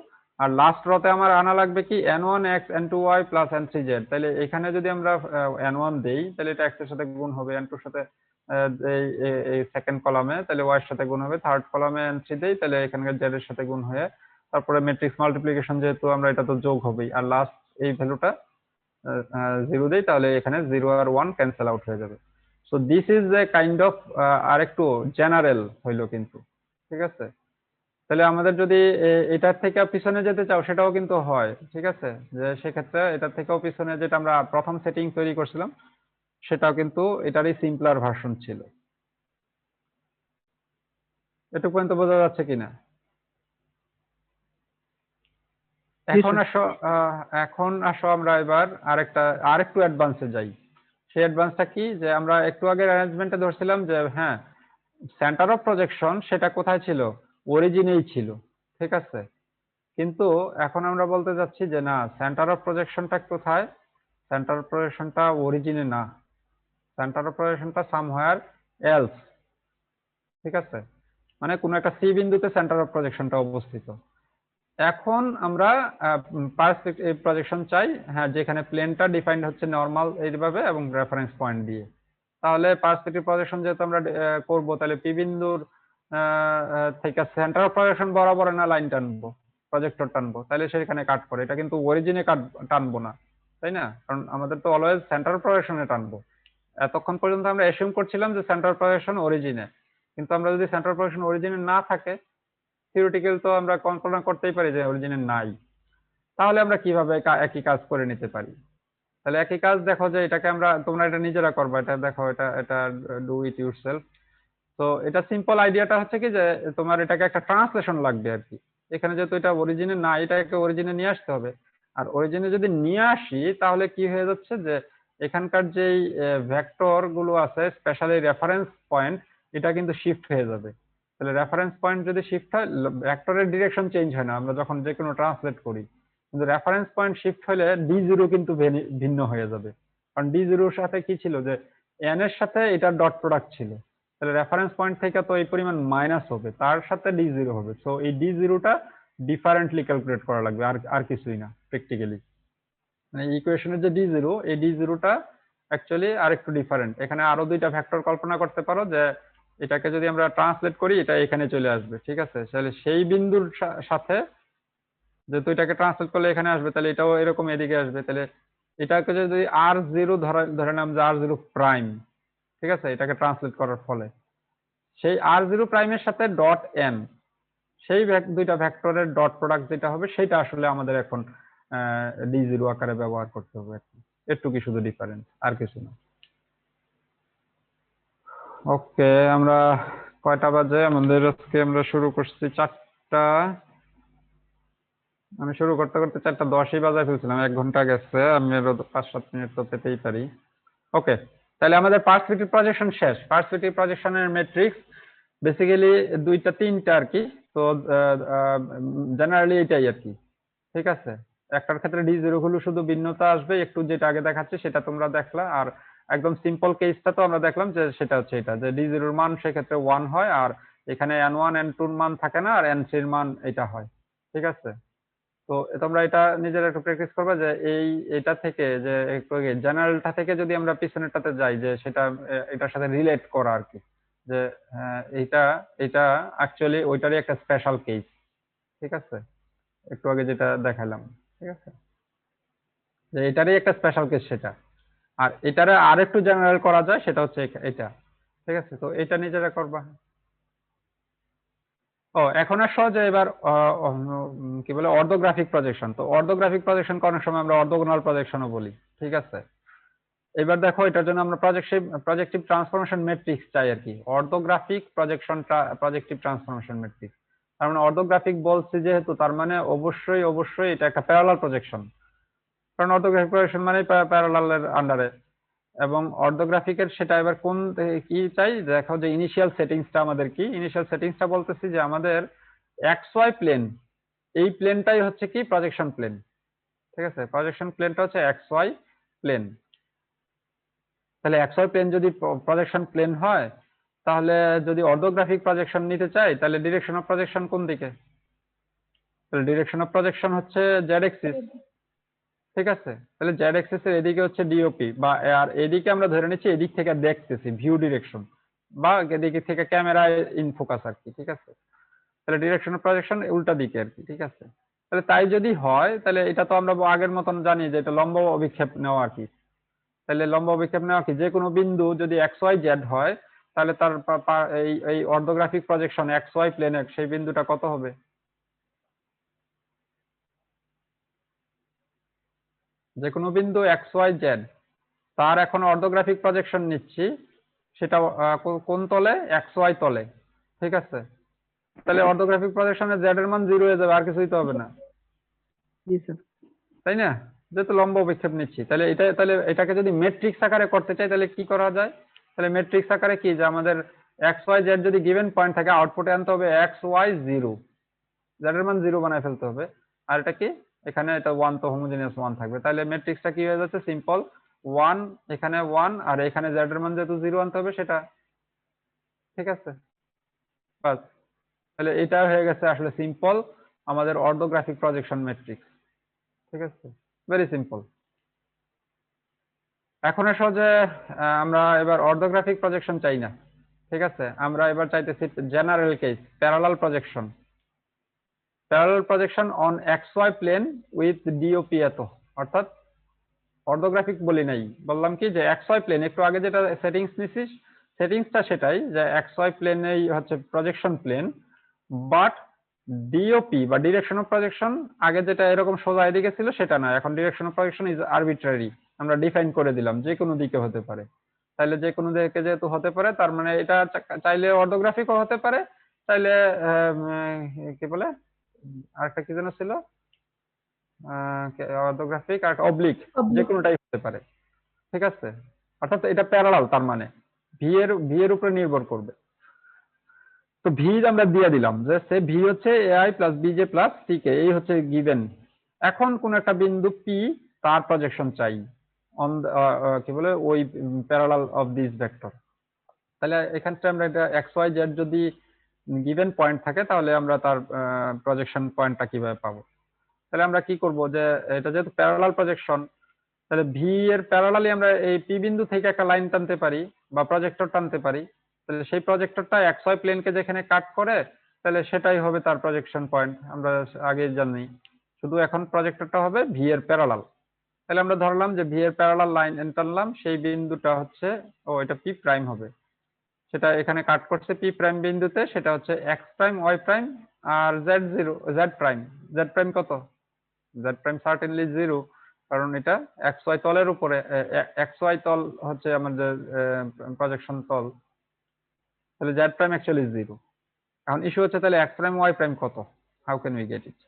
আর লাস্ট রতে আমার আনা লাগবে কি n1x n2y প্লাস n3z। তাহলে এখানে যদি আমরা n1 দেই তাহলে এটা x এর সাথে গুণ হবে, n2 এর সাথে এই সেকেন্ড কলামে, তাহলে y এর সাথে গুণ হবে, থার্ড কলামে n3 দেই তাহলে এখানকার z এর সাথে গুণ হয়ে, তারপরে ম্যাট্রিক্স মাল্টিপ্লিকেশন যেহেতু আমরা, এটা তো যোগ হবেই, আর লাস্ট এই ভ্যালুটা জিরো দিই, তাহলে এখানে 0 আর 1 ক্যান্সেল আউট হয়ে যাবে। So this is a kind of আরেকটু জেনারেল হইলো কিন্তু, ঠিক আছে। তাহলে আমাদের যদি এটার থেকে পিছনে যেতে চাও সেটাও কিন্তু হয়, ঠিক আছে, যে সেক্ষেত্রে এটার থেকেও পিছনে যেটা আমরা প্রথম সেটিং তৈরি করছিলাম সেটাও কিন্তু এটারই সিম্পলার ভার্সন ছিল। এটুকু পর্যন্ত বোঝা যাচ্ছে কিনা? এখন আসো এখন আসো আমরা এবার আরেকটু অ্যাডভান্সে যাই। সেই অ্যাডভান্সটা কি, যে আমরা একটু আগে অ্যারেঞ্জমেন্টে ধরছিলাম যে হ্যাঁ, সেন্টার অফ প্রজেকশন সেটা কোথায় ছিল, অরিজিনেই ছিল, ঠিক আছে। কিন্তু এখন আমরা বলতে যাচ্ছি যে না, সেন্টার অফ প্রজেকশনটা কোথায়, সেন্টার অফ প্রজেকশনটা অরিজিনে না, সেন্টার অফ প্রজেকশনটা সামহায়ার এলস, ঠিক আছে। মানে কোনো একটা সি বিন্দুতে সেন্টার অফ প্রজেকশনটা অবস্থিত। এখন আমরা পার্সপেক্টিভ প্রজেকশন চাই, হ্যাঁ, যেখানে প্লেনটা ডিফাইন্ড হচ্ছে নর্মাল এইভাবে এবং রেফারেন্স পয়েন্ট দিয়ে। তাহলে পার্সপেক্টিভ প্রজেকশন যেহেতু আমরা করব, তাহলে পি বিন্দুর থেকে সেন্টার অফ প্রজেকশন বরাবর না লাইন টানবো, প্রজেক্টর টানবো, তাহলে সেখানে কাট করে, এটা কিন্তু অরিজিনে টানবো না, তাই না? কারণ আমাদের তো অলওয়েজ সেন্টার অফ প্রজেকশনে টানবো। এতক্ষণ পর্যন্ত আমরা অ্যাসিউম করছিলাম যে সেন্টার অফ প্রজেকশন অরিজিনে, কিন্তু আমরা যদি সেন্টার অফ প্রজেকশন অরিজিনে না থাকে, থিওরিটিক্যাল তো আমরা কল্পনা করতেই পারি যে অরিজিনে নাই। তাহলে আমরা কিভাবে একই কাজ করে নিতে পারি? তাহলে একই কাজ দেখো, যে এটাকে আমরা, তোমরা এটা নিজেরা করবা, এটা দেখো, এটা এটা ডু ইট ইউরসেলফ। তো এটা সিম্পল আইডিয়াটা হচ্ছে কি, যে তোমার এটাকে একটা ট্রান্সলেশন লাগবে আর কি। এখানে যেহেতু এটা অরিজিনে না, এটাকে অরিজিনে নিয়ে আসতে হবে। আর অরিজিনে যদি নিয়ে আসি তাহলে কি হয়ে যাচ্ছে, যে এখানকার যেই ভেক্টর গুলো আছে, স্পেশালি রেফারেন্স পয়েন্ট, এটা কিন্তু শিফট হয়ে যাবে। তাহলে রেফারেন্স পয়েন্ট যদি শিফট হয়, ভেক্টরের ডিরেকশন চেঞ্জ হয় না আমরা যখন যে কোনো ট্রান্সলেট করি, কিন্তু রেফারেন্স পয়েন্ট শিফট হলে ডি জিরো কিন্তু ভিন্ন হয়ে যাবে। কারণ ডি জিরোর সাথে কি ছিল, যে এন এর সাথে এটা ডট প্রোডাক্ট ছিল, তাহলে রেফারেন্স পয়েন্ট থেকে তো এই পরিমাণ মাইনাস হবে, তার সাথে ডি জিরো হবে। সো এই ডি জিরোটা ডিফারেন্টলি ক্যালকুলেট করা লাগবে, আর আর কিছুই না প্র্যাকটিক্যালি। মানে ইকুয়েশনের যে ডি জিরো, এই ডি জিরোটা অ্যাকচুয়ালি আর একটু ডিফারেন্ট। এখানে আরো দুইটা ভেক্টর কল্পনা করতে পারো, যে এটাকে যদি আমরা ট্রান্সলেট করি, এটা এখানে চলে আসবে, ঠিক আছে। তাহলে সেই বিন্দুর সাথে, যেহেতু এটাকে ট্রান্সলেট করলে এখানে আসবে, তাহলে এটাও এরকম এদিকে আসবে। তাহলে এটাকে যদি আর জিরো ধরে নাম, যে আর জিরো প্রাইম, ঠিক আছে, এটাকে ট্রান্সলেট করার ফলে সেই আর জিরো প্রাইমের সাথে ডট এন, সেই দুইটা ভেক্টরের ডট প্রোডাক্ট যেটা হবে, সেটা আসলে আমাদের এখন ডি জিরো আকারে ব্যবহার করতে হবে আর কি। একটু কি শুধু ডিফারেন্স, আর কিছু না। ওকে, আমরা কয়টা বাজে আমাদের? আজকে আমরা শুরু করছি 4টা, আমি শুরু করতে করতে 4:10 বাজায় ফেলছিলাম, 1 ঘন্টা গেছে, আমি আরো 5-7 মিনিট তো পেতেই পারি। ওকে, তাহলে আমাদের পার্সপেক্টিভ প্রজেকশন শেষ। পার্সপেক্টিভ প্রজেকশনের ম্যাট্রিক্স বেসিক্যালি 2-3টা আর কি। তো জেনারেলি এটাই আর কি, ঠিক আছে। একটার ক্ষেত্রে ডি জিরো হলো শুধু ভিন্নতা আসবে একটু, যেটা আগে দেখাচ্ছে সেটা তোমরা দেখলা। আর একদম সিম্পল কেসটা তো আমরা দেখলাম, যে সেটা হচ্ছে এটা, যে ডি জিরোর মান সেক্ষেত্রে 1 হয়, আর এখানে n1 n2 এর মান থাকে না, আর n3 এর মান এটা হয়, ঠিক আছে। তো তোমরা এটা নিজেরা একটু প্র্যাকটিস করবে, যে এটা থেকে, যে একটু জেনারেলটা থেকে যদি আমরা পিছনেরটাতে যাই, যে সেটা এটার সাথে রিলেট করা আর কি, যে এটা এটা অ্যাকচুয়ালি ওইটারই একটা স্পেশাল কেস, ঠিক আছে। একটু আগে যেটা দেখালাম, ঠিক আছে, যে এটারই একটা স্পেশাল কেস সেটা। আর এটারে আরেকটু জেনারেল করা যায়, সেটা হচ্ছে এটা, ঠিক আছে। তো এটা নিজেরা করবা। ও, এখন আসো যে এবার কি বলে, অর্থোগ্রাফিক প্রজেকশন। তো অর্থোগ্রাফিক প্রজেকশন করার সময় আমরা অর্থোগোনাল প্রজেকশনও বলি, ঠিক আছে। এবার দেখো, এটার জন্য আমরা প্রজেক্টিভ ট্রান্সফরমেশন ম্যাট্রিক্স চাই আর কি। অর্থোগ্রাফিক প্রজেক্টিভ ট্রান্সফরমেশন ম্যাট্রিক্স, তার মানে অর্থোগ্রাফিক বলছি যেহেতু, তার মানে অবশ্যই অবশ্যই এটা একটা প্যারালাল প্রজেকশন। কারণ অর্থোগ্রাফিক প্রজেকশন মানে প্যারালালের আন্ডারে। এবং অর্থোগ্রাফিকের সেটা এবার কোন কি চাই, দেখো যে ইনিশিয়াল সেটিংসটা আমাদের কি। ইনিশিয়াল সেটিংসটা বলতেছি যে আমাদের এক্স ওয়াই প্লেন, এই প্লেনটাই হচ্ছে কি প্রজেকশন প্লেন, ঠিক আছে। প্রজেকশন প্লেনটা হচ্ছে এক্স ওয়াই প্লেন। তাহলে এক্স ওয়াই প্লেন যদি প্রজেকশন প্লেন হয়, তাহলে যদি অর্থোগ্রাফিক প্রজেকশন নিতে চাই, তাহলে ডিরেকশন অফ প্রজেকশন কোন দিকে? তাহলে ডিরেকশন অফ প্রজেকশন হচ্ছে জেড এক্সিস, ঠিক আছে। তাহলে জেড এক্সিস এর এদিকে হচ্ছে ডিওপি, বা আর এদিকে আমরা ধরে নিচ্ছি এদিক থেকে দেখতেছি ভিউ ডিরেকশন, বা এদিকে থেকে ক্যামেরায় ইন ফোকাস আর কি, ঠিক আছে। তাহলে ডিরেকশন অফ প্রজেকশন উল্টা দিকে আর কি, ঠিক আছে। তাহলে তাই যদি হয় তাহলে এটা তো আমরা আগের মতন জানি যে এটা লম্ব অভিক্ষেপ নেওয়া আর কি। তাহলে লম্ব অভিক্ষেপ নেওয়া কি, যে কোনো বিন্দু যদি এক্স ওয়াই জেড হয় তাহলে তার এই অর্ধগ্রাফিক প্রজেকশন এক্স ওয়াই প্লেনের সেই বিন্দুটা কত হবে? যে কোনো বিন্দু এক্স ওয়াই জেড, তার এখন অর্ধগ্রাফিক প্রজেকশন নিচ্ছি, সেটা কোন তলে? এক্স ওয়াই তলে। ঠিক আছে, তাহলে অর্ধগ্রাফিক প্রজেকশনে জেড এর মান 0 হয়ে যাবে, আর কিছুই তো হবে না, জি স্যার। তাই না? যেহেতু লম্ব অভিক্ষেপ নিচ্ছি, তাহলে এটাকে যদি ম্যাট্রিক্স আকারে করতে চাই তাহলে কি করা যায়? তাহলে ম্যাট্রিক্স আকারে কি, যে আমাদের এক্স ওয়াই জেড যদি গিভেন পয়েন্ট থাকে আউটপুটে আনতে হবে এক্স ওয়াই 0, জেড এর মান 0 বানায় ফেলতে হবে। আর এটা কি, এখানে এটা 1, তো হোমোজেনিয়াস 1 থাকবে। তাহলে ম্যাট্রিক্সটা কি হয়ে যাচ্ছে? সিম্পল 1, এখানে 1, আর এখানে জেড এর মান যেহেতু 0 আনতে হবে সেটা। ঠিক আছে, বাস। তাহলে এটা হয়ে গেছে আসলে সিম্পল আমাদের অর্ধগ্রাফিক প্রজেকশন ম্যাট্রিক্স। ঠিক আছে, ভেরি সিম্পল। এখন আসো যে আমরা এবার অর্ধগ্রাফিক প্রজেকশন চাই না। ঠিক আছে, আমরা এবার চাইতেছি general case, parallel projection. Parallel projection on x Y plane with DOP এত, অর্থাৎ অর্ধগ্রাফিক বলি নাই, বললাম কি যে এক্স ওয়াই প্লেন, একটু আগে যেটা সেটিংস নিছিস সেটিংসটা সেটাই, যে এক্স ওয়াই প্লেনেই হচ্ছে প্রজেকশন প্লেন, বাট ডিওপি বা ডিরেকশন অফ প্রজেকশন আগে যেটা এরকম সোজা এদিকে ছিল সেটা না, এখন direction of projection is arbitrary, আমরা ডিফাইন করে দিলাম যে কোনো দিকে হতে পারে। তাহলে যে কোনো দিকে যেহেতু হতে পারে, তার মানে এটা চাইলে অর্ধগ্রাফিকও হতে পারে, চাইলে কি বলে আরেকটা কি যেন ছিল, অর্ধগ্রাফিক আর অবলিক, যে Oblique. কোনোটাই হতে পারে। ঠিক আছে, অর্থাৎ এটা প্যারালাল, তার মানে ভি এর উপরে নির্ভর করবে। তো ভি আমরা দিয়ে দিলাম যে সে ভি হচ্ছে এআই প্লাস বিজে প্লাস টিকে, এই হচ্ছে গিভেন। এখন কোন একটা বিন্দু পি, তার প্রজেকশন চাই অন কি বলে ওই প্যারালাল অফ দিস ভেক্টর। তাহলে এখানটা আমরা এটা এক্স ওয়াই জেড যদি গিভেন পয়েন্ট থাকে তাহলে আমরা তার প্রজেকশন পয়েন্টটা কিভাবে পাবো? তাহলে আমরা কি করব, যে এটা যেহেতু প্যারালাল প্রজেকশন, তাহলে ভি এর প্যারালালি আমরা এই পি বিন্দু থেকে একটা লাইন টানতে পারি বা প্রজেক্টর টানতে পারি। তাহলে সেই প্রজেক্টরটা এক্স ওয়াই প্লেনকে যেখানে কাট করে তাহলে সেটাই হবে তার প্রজেকশন পয়েন্ট, আমরা আগে জানি। শুধু এখন প্রজেক্টরটা হবে ভি এর প্যারালাল। তাহলে আমরা ধরলাম যে ভি এর প্যারালাল লাইন টানলাম, সেই বিন্দুটা হচ্ছে, ও এটা পি প্রাইম হবে, সেটা এখানে কাট করছে পি প্রাইম বিন্দুতে, সেটা হচ্ছে এক্স প্রাইম ওয়াই প্রাইম আর জেড প্রাইম। জেড প্রাইম কত? জেড প্রাইম সার্টেনলি 0, কারণ এটা এক্স ওয়াই তলের উপরে, এক্স ওয়াই তল হচ্ছে আমাদের প্রজেকশন তল, তাহলে জেড প্রাইম অ্যাকচুয়ালি 0। এখন ইস্যু হচ্ছে তাহলে এক্স প্রাইম ওয়াই প্রাইম কত, how can we get it?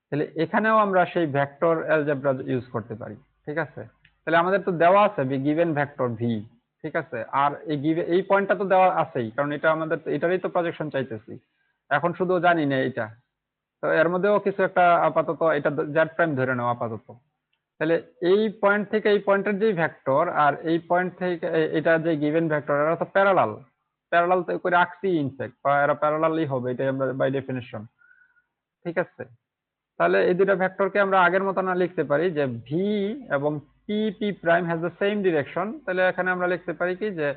তাহলে এখানেও আমরা সেই ভেক্টর অ্যালজেব্রা ইউজ করতে পারি। ঠিক আছে, তাহলে আমাদের তো দেওয়া আছে গিভেন ভেক্টর ভি। ঠিক আছে, আর এই পয়েন্টটা তো দেওয়া আছেই, কারণ এটা আমাদের এটারই তো প্রজেকশন চাইতেছি। এখন শুধু জানি না এটা, তো এর মধ্যেও কিছু একটা আপাতত এটা জেড প্রাইম ধরে নাও আপাতত। তাহলে এই পয়েন্ট থেকে এই পয়েন্টের যে ভেক্টর আর এই পয়েন্ট থেকে এটা যে গিভেন ভেক্টর, এরা তো প্যারালাল, প্যারালাল তো করে আঁকছি ইনফ্যাক্ট, বা এরা প্যারালালই হবে, এটাই আমরা বাই ডেফিনিশন। ঠিক আছে, তাহলে এই দুটো ভেক্টরকে আমরা আগের মতো না লিখতে পারি যে ভি এবং P P prime has the same direction. তাহলে এখানে আমরা লিখতে পারি কি যে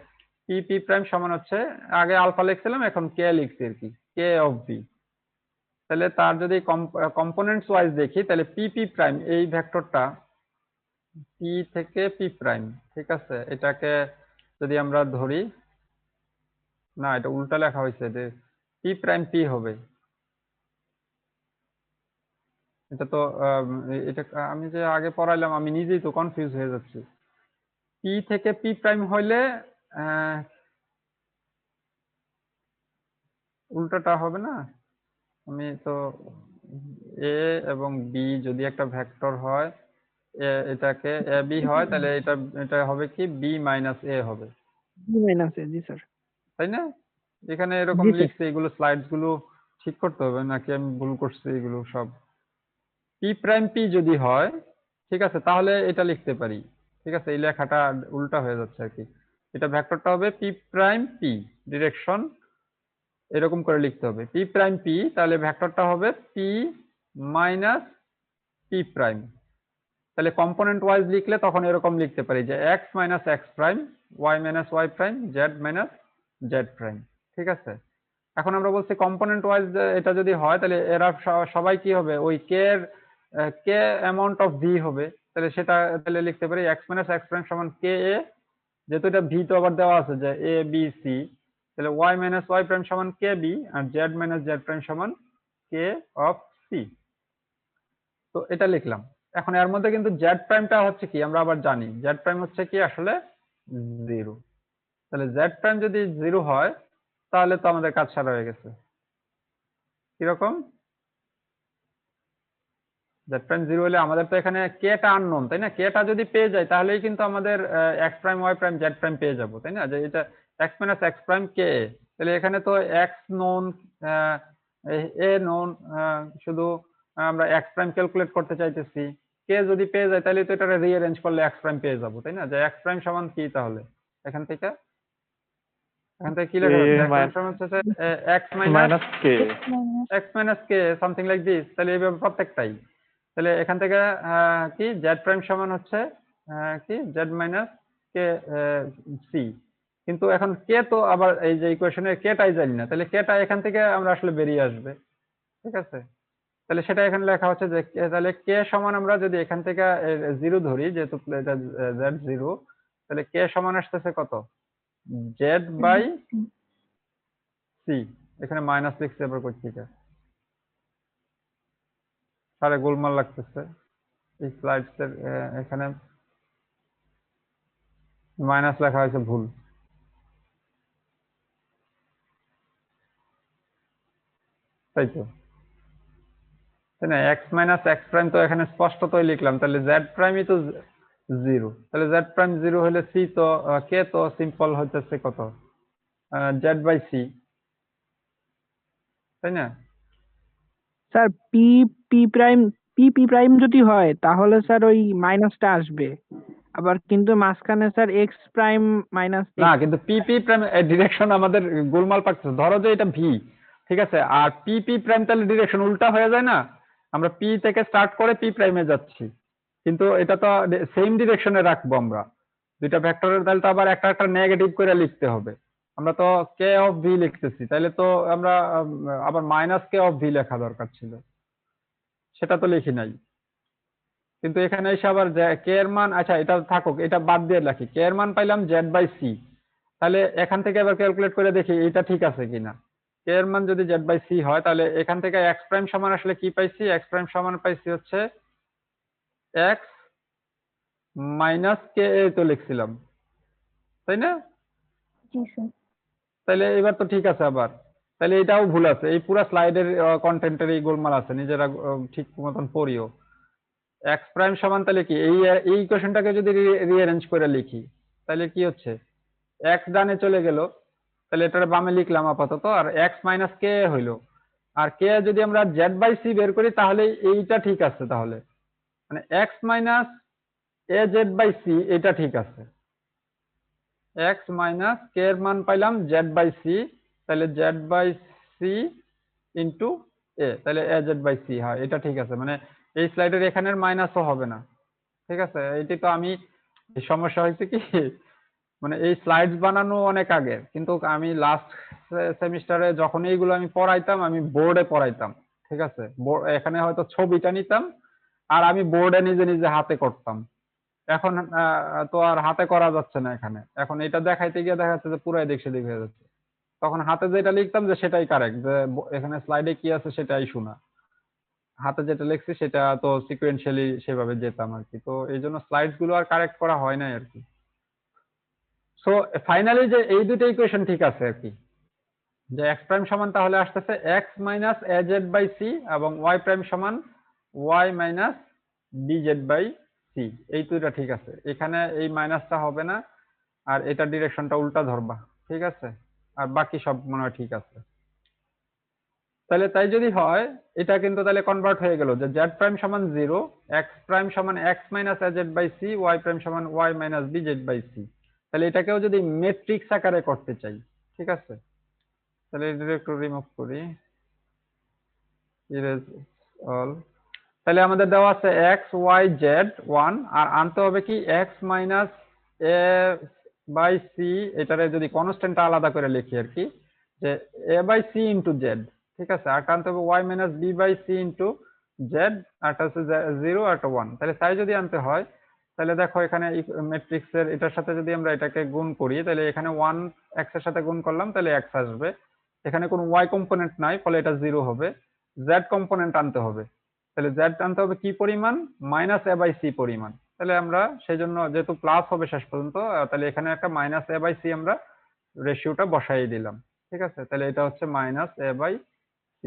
পি পি প্রাইম সমান হচ্ছে, আগে আলফা লিখছিলাম এখন কে লিখছি আর কি, কে অফ ভি। তাহলে তার যদি কম্পোনেন্টস ওয়াইজ দেখি, তাহলে পি পি প্রাইম এই ভেক্টরটা পি থেকে পি প্রাইম, ঠিক আছে, এটাকে যদি আমরা ধরি, না এটা উল্টা লেখা হয়েছে, যে পি প্রাইম পি হবে, এটা তো এটা আমি যে আগে পড়াইলাম আমি নিজেই তো কনফিউজ হয়ে যাচ্ছি। পি থেকে পি প্রাইম হইলে উল্টাটা হবে না? আমি তো এ এবং বি যদি একটা ভেক্টর হয়, এটাকে এ বি হয়, তাহলে এটা হবে কি বি মাইনাস এ হবে, বি মাইনাস এ, জি স্যার। তাই না? এখানে এরকম জি স্যার। লিখছে, এগুলো স্লাইডস গুলো ঠিক করতে হবে নাকি আমি ভুল করছি? এগুলো সব পি প্রাইম পি যদি হয়, ঠিক আছে, তাহলে এটা লিখতে পারি। ঠিক আছে, এই লেখাটা উল্টা হয়ে যাচ্ছে আর কি, এটা ভেক্টরটা হবে পি প্রাইম পি, ডিরেকশন এরকম করে লিখতে হবে পি প্রাইম পি, তাহলে ভেক্টরটা হবে পি মাইনাস পি প্রাইম। তাহলে কম্পোনেন্ট ওয়াইজ লিখলে তখন এরকম লিখতে পারি যে x minus x prime, y minus y prime, z minus z prime. ঠিক আছে, এখন আমরা বলছি কম্পোনেন্ট ওয়াইজ এটা যদি হয় তাহলে এরা সবাই কি হবে, ওই কে এর কে অ্যামাউন্ট অফ ভি হবে, তাহলে সেটা তাহলে লিখতে পারি এক্স মাইনাস এক্স প্রাইম সমান কে এ, যেহেতু এটা ভি তো আবার দেওয়া আছে যে এ বি সি, তাহলে ওয়াই মাইনাস ওয়াই প্রাইম সমান কে বি, আর জেড মাইনাস জেড প্রাইম সমান কে অফ সি। তো এটা লিখলাম। এখন এর মধ্যে কিন্তু জেড প্রাইমটা হচ্ছে কি, আমরা আবার জানি জেড প্রাইম হচ্ছে কি আসলে 0। তাহলে জেড প্রাইম যদি 0 হয় তাহলে তো আমাদের কাজ সারা হয়ে গেছে। কিরকম? জেড প্রাইম 0 হলে আমাদের তো এখানে কে টা আননোন, তাই না? কে টা যদি পেয়ে যায় তাহলেই কিন্তু আমাদের x prime y prime z prime পেয়ে যাবো, তাই না? যে এটা এক্স মাইনাস এক্স প্রাইম কে, তাহলে এখানে তো এক্স নোন, এ নোন, শুধু আমরা এক্স প্রাইম ক্যালকুলেট করতে চাইতেছি। কে যদি পেয়ে যায় তাহলে তো এটা রিঅ্যারেঞ্জ করলে এক্স প্রাইম পেয়ে যাবো, তাই না? যে এক্স প্রাইম সমান কি তাহলে এখান থেকে কি লেখা যাচ্ছে? এক্স প্রাইম সমান হচ্ছে x minus K x minus K, something like this. তাহলে এইভাবে প্রত্যেকটাই, তাহলে এখান থেকে কি জেড প্রাইম সমান হচ্ছে কি জেড মাইনাস কে সি। কিন্তু এখন কে তো আবার এই যে ইকুয়েশনের কেটাই জানি না, তাহলে কেটা এখান থেকে আমরা আসলে বেরিয়ে আসবে, ঠিক আছে? তাহলে সেটা এখানে লেখা হচ্ছে যে তাহলে কে সমান আমরা যদি এখান থেকে 0 ধরি, যেহেতু এটা জেড 0, তাহলে কে সমান আসতেছে কত, জেড বাই সি। এখানে মাইনাস লিখছি আবার কই থেকে, সারে গোলমাল লাগতেছে এই স্লাইডস এর, এখানে মাইনাস লেখা হয়েছে ভুল, তাই তো, তাই না? এক্স মাইনাস এক্স প্রাইম তো এখানে স্পষ্টতই লিখলাম, তাহলে জেড প্রাইমই তো 0, তাহলে জেড প্রাইম 0 হলে সি তো কে তো সিম্পল হচ্ছে কত, জেড বাই সি, তাই না? স্যার পি পি প্রাইম যদি হয় তাহলে স্যার ওই মাইনাসটা আসবে, আবার কিন্তু মাঝখানে স্যার এক্স প্রাইম মাইনাস না, কিন্তু পিপি প্রাইম ডিরেকশন আমাদের গোলমাল পাচ্ছে। ধরো যে এটা ভি, ঠিক আছে, আর পিপি প্রাইম তাহলে ডিরেকশন উল্টা হয়ে যায় না? আমরা পি থেকে স্টার্ট করে পি প্রাইমে যাচ্ছি, কিন্তু এটা তো সেম ডিরেকশনে রাখবো আমরা দুইটা ভেক্টরের, তাহলে তো আবার একটা একটা নেগেটিভ করে লিখতে হবে। আমরা তো কে অফ ভি লিখতেছি, তাহলে তো আমরা আবার মাইনাস কে অফ ভি লেখা দরকার ছিল, সেটা তো লিখি নাই। কিন্তু এখানে এসে আবার কে এর মান, আচ্ছা এটা থাকুক, এটা বাদ দিয়ে রাখি, কে এর মান পাইলাম জেড বাই সি। তাহলে এখান থেকে এবার ক্যালকুলেট করে দেখি এটা ঠিক আছে কিনা। কে এর মান যদি জেড বাই সি হয় তাহলে এখান থেকে এক্স প্রাইম সমান আসলে কি পাইছি, এক্স প্রাইম সমান পাইছি হচ্ছে এক্স মাইনাস কে এ তো লিখছিলাম, তাই না? জি স্যার। তাহলে এবার তো ঠিক আছে। আবার তাহলে এটাও ভুল আছে, এই পুরো স্লাইডের কন্টেন্টের এই গোলমাল আছে, নিজেরা ঠিক মতন পড়িও। এক্স প্রাইম সমান তাহলে কি, এই ইকুয়েশনটাকে যদি রিঅ্যারেঞ্জ করে লিখি তাহলে কি হচ্ছে, এক্স ডানে চলে গেল, তাহলে এটার বামে লিখলাম আপাতত, আর এক্স মাইনাস কে হইলো, আর কে যদি আমরা জেড বাই সি বের করি তাহলে এইটা ঠিক আছে। তাহলে মানে x minus a z by c এটা ঠিক আছে। এক্স মাইনাস কে এর মান পাইলাম জেড বাই সি, তাহলে z by c into a, তাহলে এ জেড বাই সি হয়, এটা ঠিক আছে। মানে এই স্লাইডের এখানের মাইনাসও হবে না, ঠিক আছে? এটি তো আমি, এই সমস্যা হয়েছে কি, মানে এই স্লাইডস বানানো অনেক আগে, কিন্তু আমি লাস্ট সেমিস্টারে যখন এইগুলো আমি পড়াইতাম, আমি বোর্ডে পড়াইতাম, ঠিক আছে? এখানে হয়তো ছবিটা নিতাম আর আমি বোর্ডে নিজে নিজে হাতে করতাম। এখন তো আর হাতে করা যাচ্ছে না এখানে, এখন এটা দেখাইতে গিয়ে দেখা যাচ্ছে যে পুরো এদিক সেদিক হয়ে যাচ্ছে। তখন হাতে যেটা লিখতাম যে সেটাই কারেক্ট, যে এখানে স্লাইডে কি আছে সেটাই শোনা, হাতে যেটা লিখছি সেটা তো সিকোয়েন্সিয়ালি সেভাবে যেতাম আর কি। তো এই জন্য স্লাইডস গুলো আর কারেক্ট করা হয় নাই আর কি। সো ফাইনালি যে এই দুটো ইকুয়েশন ঠিক আছে আর কি, যে এক্স প্রাইম সমান তাহলে আসতেছে x minus a z by c, এবং ওয়াই প্রাইম সমান y minus b z by c. এই দুইটা ঠিক আছে, এখানে এই মাইনাসটা হবে না, আর এটা ডিরেকশনটা উল্টা ধরবা, ঠিক আছে? আর বাকি সব মনে হয় ঠিক আছে। তাহলে তাই যদি হয়, এটা কিন্তু তাহলে কনভার্ট হয়ে গেল যে জেড প্রাইম সমান 0, এক্স প্রাইম সমান x minus a z by c, y prime সমান y minus b z by c. তাহলে এটাকেও যদি মেট্রিক্স আকারে করতে চাই, ঠিক আছে? তাহলে এটা একটু রিমুভ করি, ইরেজ অল। তাহলে আমাদের দেওয়া আছে এক্স ওয়াই জেড 1, আর আনতে হবে কি x minus a by c, এটারে যদি কনস্ট্যান্টটা আলাদা করে লিখি আর কি, যে a by c into z, ঠিক আছে, আর আনতে হবে y minus b by c into z, আরটা হচ্ছে 0 আর 1। তাহলে তাই যদি আনতে হয় তাহলে দেখো এখানে ম্যাট্রিক্সের এটার সাথে যদি আমরা এটাকে গুণ করি তাহলে এখানে 1 x এর সাথে গুণ করলাম তাহলে x আসবে, এখানে কোনো y কম্পোনেন্ট নাই ফলে এটা 0 হবে, z কম্পোনেন্ট আনতে হবে, তাহলে z আনতে হবে কি পরিমাণ, মাইনাস a বাই c পরিমাণ। তাহলে আমরা সেই জন্য যেহেতু প্লাস হবে শেষ পর্যন্ত, তাহলে এখানে একটা মাইনাস a বাই c আমরা রেশিওটা বসাই দিলাম, ঠিক আছে। তাহলে এটা হচ্ছে মাইনাস a বাই c।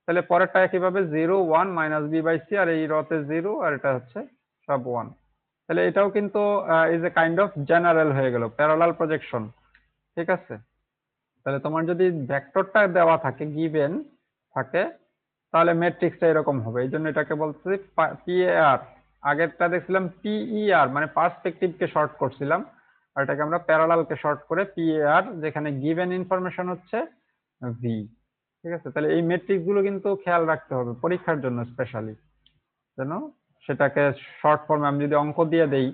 তাহলে পরেরটা একইভাবে 0 1 মাইনাস b বাই c, আর এই রতে 0 আর এটা হচ্ছে সব 1। তাহলে এটাও কিন্তু is a kind of general হয়ে গেল, প্যারালাল প্রজেকশন, ঠিক আছে। তাহলে তোমার যদি ভেক্টরটা দেওয়া থাকে, গিভেন থাকে, তাহলে ম্যাট্রিক্সটা এরকম হবে। এই জন্য এটাকে বলছি পিএআর। আগেরটা দেখছিলাম পিইআর, মানে পার্সপেক্টিভকে শর্ট করছিলাম, আর এটাকে আমরা প্যারালালকে শর্ট করে পিএআর, যেখানে গিভেন ইনফরমেশন হচ্ছে ভি, ঠিক আছে। তাহলে এই ম্যাট্রিক্স গুলো কিন্তু খেয়াল রাখতে হবে পরীক্ষার জন্য স্পেশালি, যেন সেটাকে শর্ট ফর্মে আমি যদি অঙ্ক দিয়ে দেই,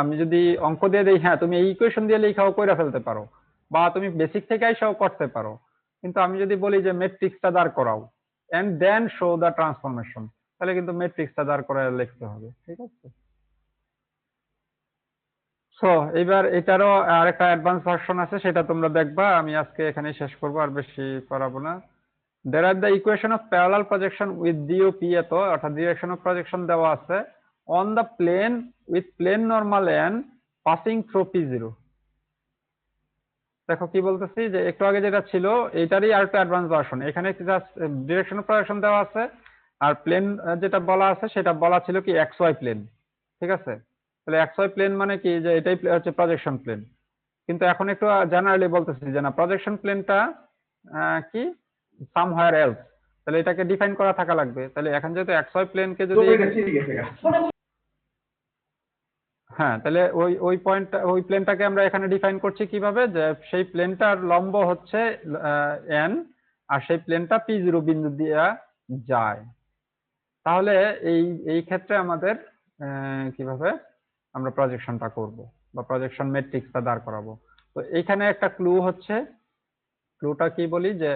আমি যদি অঙ্ক দিয়ে দেই, হ্যাঁ তুমি এই ইকুয়েশন দিয়ে লেখাও কইরা ফেলতে পারো, বা তুমি বেসিক থেকে আইসাও করতে পারো, কিন্তু আমি যদি বলি যে ম্যাট্রিক্সটা দাঁড় করাও and then show the transformation, তাহলে কিন্তু ম্যাট্রিক্সটা দাঁড় করায় লিখতে হবে, ঠিক আছে। সো এবার এটারও আরেকটা অ্যাডভান্স ভার্সন আছে, সেটা তোমরা দেখবা, আমি আজকে এখানেই শেষ করবো, আর বেশি করাবো না। derive the equation of parallel projection with DOP, এত অর্থাৎ direction of projection দেওয়া আছে on the plane with plane normal n passing through P0। দেখো কি বলতেছি, যে একটু আগে যেটা ছিল এটারই আরেকটা অ্যাডভান্স ভার্সন, এখানে জাস্ট ডিরেকশন অফ প্রজেকশন দেওয়া আছে, আর প্লেন যেটা বলা আছে সেটা বলা ছিল কি এক্স ওয়াই প্লেন, ঠিক আছে। তাহলে এক্স ওয়াই প্লেন মানে কি, যে এটাই হচ্ছে প্রজেকশন প্লেন, কিন্তু এখন একটু জেনারেলি বলতেছি যে না, প্রজেকশন প্লেনটা কি সামহায়ার এলস, তাহলে এটাকে ডিফাইন করা থাকা লাগবে। তাহলে এখন যেহেতু এক্স ওয়াই প্লেনকে যদি, হ্যাঁ, তাহলে ওই পয়েন্টটা, ওই প্লেনটাকে আমরা এখানে ডিফাইন করছি কিভাবে, যে সেই প্লেনটার লম্ব হচ্ছে এন, আর সেই প্লেনটা P0 বিন্দু দিয়ে যায়। তাহলে এই এই ক্ষেত্রে আমাদের কিভাবে আমরা প্রজেকশনটা করব, বা প্রজেকশন ম্যাট্রিক্সটা দাঁড় করাবো। তো এইখানে একটা ক্লু হচ্ছে, ক্লুটা কি বলি, যে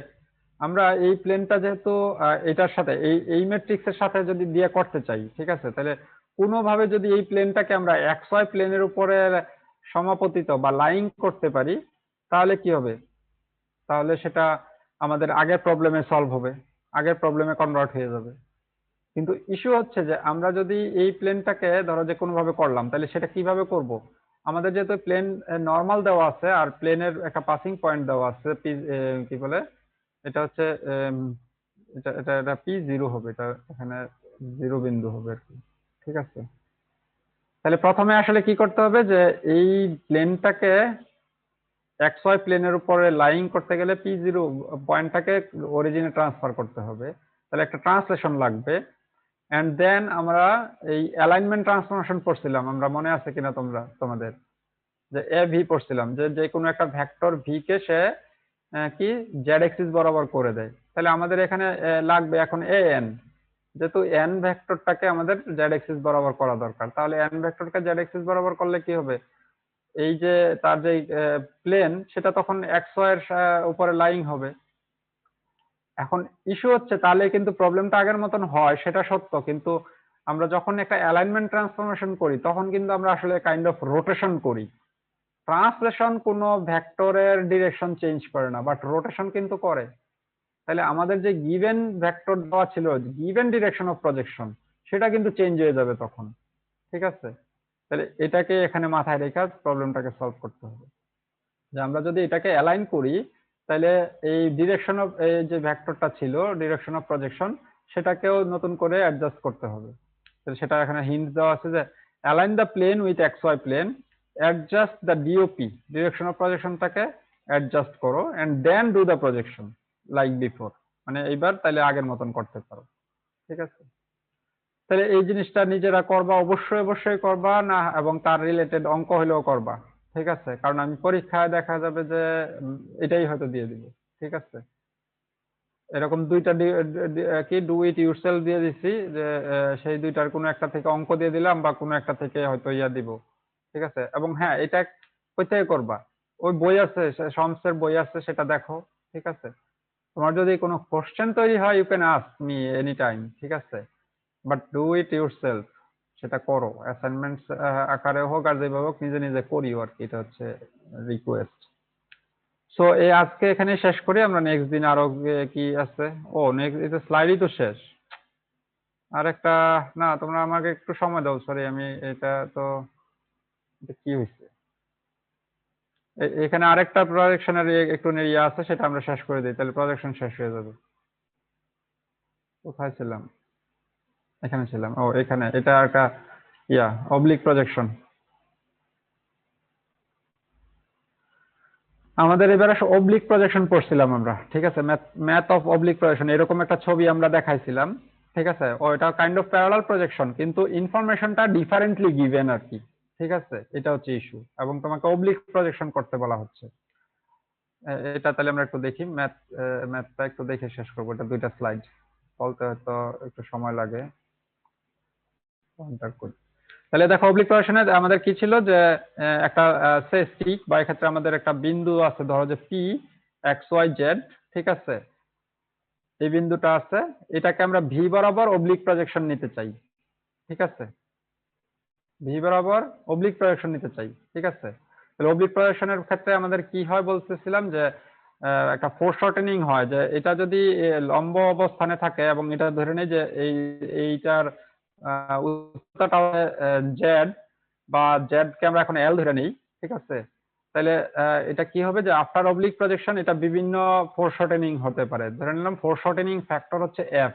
আমরা এই প্লেনটা যেহেতু এটার সাথে এই ম্যাট্রিক্সের সাথে যদি দিয়ে করতে চাই, ঠিক আছে, তাহলে কোনোভাবে যদি এই প্লেনটাকে আমরা এক্স ওয়াই প্লেনের উপরে সমাপতিত বা লাইং করতে পারি, তাহলে কি হবে, তাহলে সেটা আমাদের আগের প্রবলেমে সলভ হবে, আগের প্রবলেমে কনভার্ট হয়ে যাবে। কিন্তু ইস্যু হচ্ছে যে আমরা যদি এই প্লেনটাকে ধরো যে কোনো ভাবে করলাম, তাহলে সেটা কিভাবে করব, আমাদের যেহেতু প্লেন নর্মাল দেওয়া আছে, আর প্লেনের একটা পাসিং পয়েন্ট দেওয়া আছে, কি বলে, এটা হচ্ছে এটা এটা এটা P0 হবে, এটা এখানে 0 বিন্দু হবে আর কি, ঠিক আছে। তাহলে প্রথমে আসলে কি করতে হবে, যে এই প্লেনটাকে এক্স ওয়াই প্লেনের উপরে লাইং করতে গেলে P0 পয়েন্টটাকে অরিজিনে ট্রান্সফার করতে হবে, তাহলে একটা ট্রান্সলেশন লাগবে। এন্ড দেন আমরা এই অ্যালাইনমেন্ট ট্রান্সফরমেশন পড়ছিলাম, আমরা মনে আছে কিনা তোমাদের, যে এ ভি পড়ছিলাম, যে যে কোনো একটা ভেক্টর ভি কে সে কি জেড এক্সিস বরাবর করে দেয়। তাহলে আমাদের এখানে লাগবে এখন এ এন, যেহেতু এন ভেক্টরটাকে আমাদের জেড এক্সিস বরাবর করা দরকার, তাহলে এন ভেক্টরকে জেড এক্সিস বরাবর করলে কি হবে, এই যে তার যে প্লেন সেটা তখন এক্স ওয়াই এর উপরে লাইং হবে। এখন ইস্যু হচ্ছে, তাহলে কিন্তু প্রবলেমটা আগের মতন হয় সেটা সত্য, কিন্তু আমরা যখন একটা অ্যালাইনমেন্ট ট্রান্সফরমেশন করি তখন কিন্তু আমরা আসলে কাইন্ড অফ রোটেশন করি। ট্রান্সলেশন কোনো ভেক্টরের ডিরেকশন চেঞ্জ করে না, বাট রোটেশন কিন্তু করে। তাহলে আমাদের যে গিভেন ভেক্টর দেওয়া ছিল, গিভেন ডিরেকশন অফ প্রজেকশন, সেটা কিন্তু চেঞ্জ হয়ে যাবে তখন, ঠিক আছে। তাহলে এটাকে এখানে মাথায় রেখে প্রবলেমটাকে সলভ করতে হবে, যে আমরা যদি এটাকে অ্যালাইন করি তাহলে এই ডিরেকশন অফ, এই যে ভেক্টরটা ছিল ডিরেকশন অফ প্রজেকশন, সেটাকেও নতুন করে অ্যাডজাস্ট করতে হবে। তাহলে সেটা এখানে হিন্ট দেওয়া আছে, যে align the plane with x Y plane, adjust the DOP, direction of প্রজেকশনটাকে অ্যাডজাস্ট করো, and then do the projection like before, মানে এইবার তাহলে আগের মতন করতে পারো, ঠিক আছে। তাহলে এই জিনিসটা নিজেরা করবা, অবশ্যই অবশ্যই করবা না, এবং তার রিলেটেড অঙ্ক হলেও করবা, ঠিক আছে, কারণ আমি পরীক্ষায় দেখা যাবে যে এটাই হয়তো দিয়ে দিব, ঠিক আছে। এরকম দুইটা কি ডু ইট ইউরসেলফ দিয়ে দিছি, যে সেই দুইটার কোনো একটা থেকে অঙ্ক দিয়ে দিলাম, বা কোনো একটা থেকে হয়তো ইয়া দিব, ঠিক আছে। এবং হ্যাঁ, এটা কই থেকে করবা, ওই বই আছে, শমসের বই আছে, সেটা দেখো। ঠিক আছে, তোমার যদি কোনো কোশ্চেন তৈরি হয় you can ask me any time. ঠিক আছে, বাট ডু ইট ইউরসেলফ, সেটা করো অ্যাসাইনমেন্টস আকারে হোক আর যেভাবে হোক, নিজে নিজে করিও আর কি, এটা হচ্ছে রিকোয়েস্ট। সো এই আজকে এখানে শেষ করি, আমরা নেক্সট দিন আরো কি আছে। ও নেক্সট এটা স্লাইডই তো শেষ। আর একটা, না তোমরা আমাকে একটু সময় দাও, সরি আমি এটা তো, এটা কি হয়েছে, এখানে আরেকটা প্রজেকশনের একটু ইয়ে আছে, সেটা আমরা শেষ করে দিই, তাহলে প্রজেকশন শেষ হয়ে যাবে। কোথায় ছিলাম? এখানে ছিলাম। ও এখানে, এটা একটা অবলিক প্রজেকশন। আমাদের এবারে অবলিক প্রজেকশন পড়ছিলাম আমরা। ঠিক আছে, ম্যাথ অফ অবলিক প্রজেকশন, এরকম একটা ছবি আমরা দেখাইছিলাম। ঠিক আছে, এটা কাইন্ড অফ প্যারালাল প্রজেকশন, কিন্তু ইনফরমেশনটা ডিফারেন্টলি গিভেন আর কি। ঠিক আছে, এটা হচ্ছে ইস্যু, এবং তোমাকে অবলিক প্রজেকশন করতে বলা হচ্ছে। এটা তাহলে আমরা একটু দেখি, ম্যাথটা একটু দেখে শেষ করবো। এটা 2টা স্লাইড, বলতে হয়তো একটু সময় লাগে। তাহলে দেখো অবলিক প্রজেকশনে আমাদের কি ছিল, যে একটা সে স্টিক, বা এক্ষেত্রে আমাদের একটা বিন্দু আছে, ধরো যে পি এক্স ওয়াই জেড। ঠিক আছে, এই বিন্দুটা আছে, এটাকে আমরা ভি বরাবর অবলিক প্রজেকশন নিতে চাই। ঠিক আছে, ভি বরাবর অবলিক প্রজেকশন নিতে চাই। ঠিক আছে, তাহলে অবলিক প্রজেকশনের ক্ষেত্রে আমাদের কি হয় বলতেছিলাম, যে একটা ফোরশর্টেনিং হয়, যে এটা যদি লম্ব অবস্থানে থাকে, এবং এটা ধরে নেই যে এইটার উচ্চতাটা জেড, বা জেড কে আমরা এখন এল ধরে নিই। ঠিক আছে, তাহলে এটা কি হবে, যে আফটার অবলিক প্রজেকশন এটা বিভিন্ন ফোরশর্টেনিং হতে পারে। ধরে নিলাম ফোরশর্টেনিং ফ্যাক্টর হচ্ছে এফ।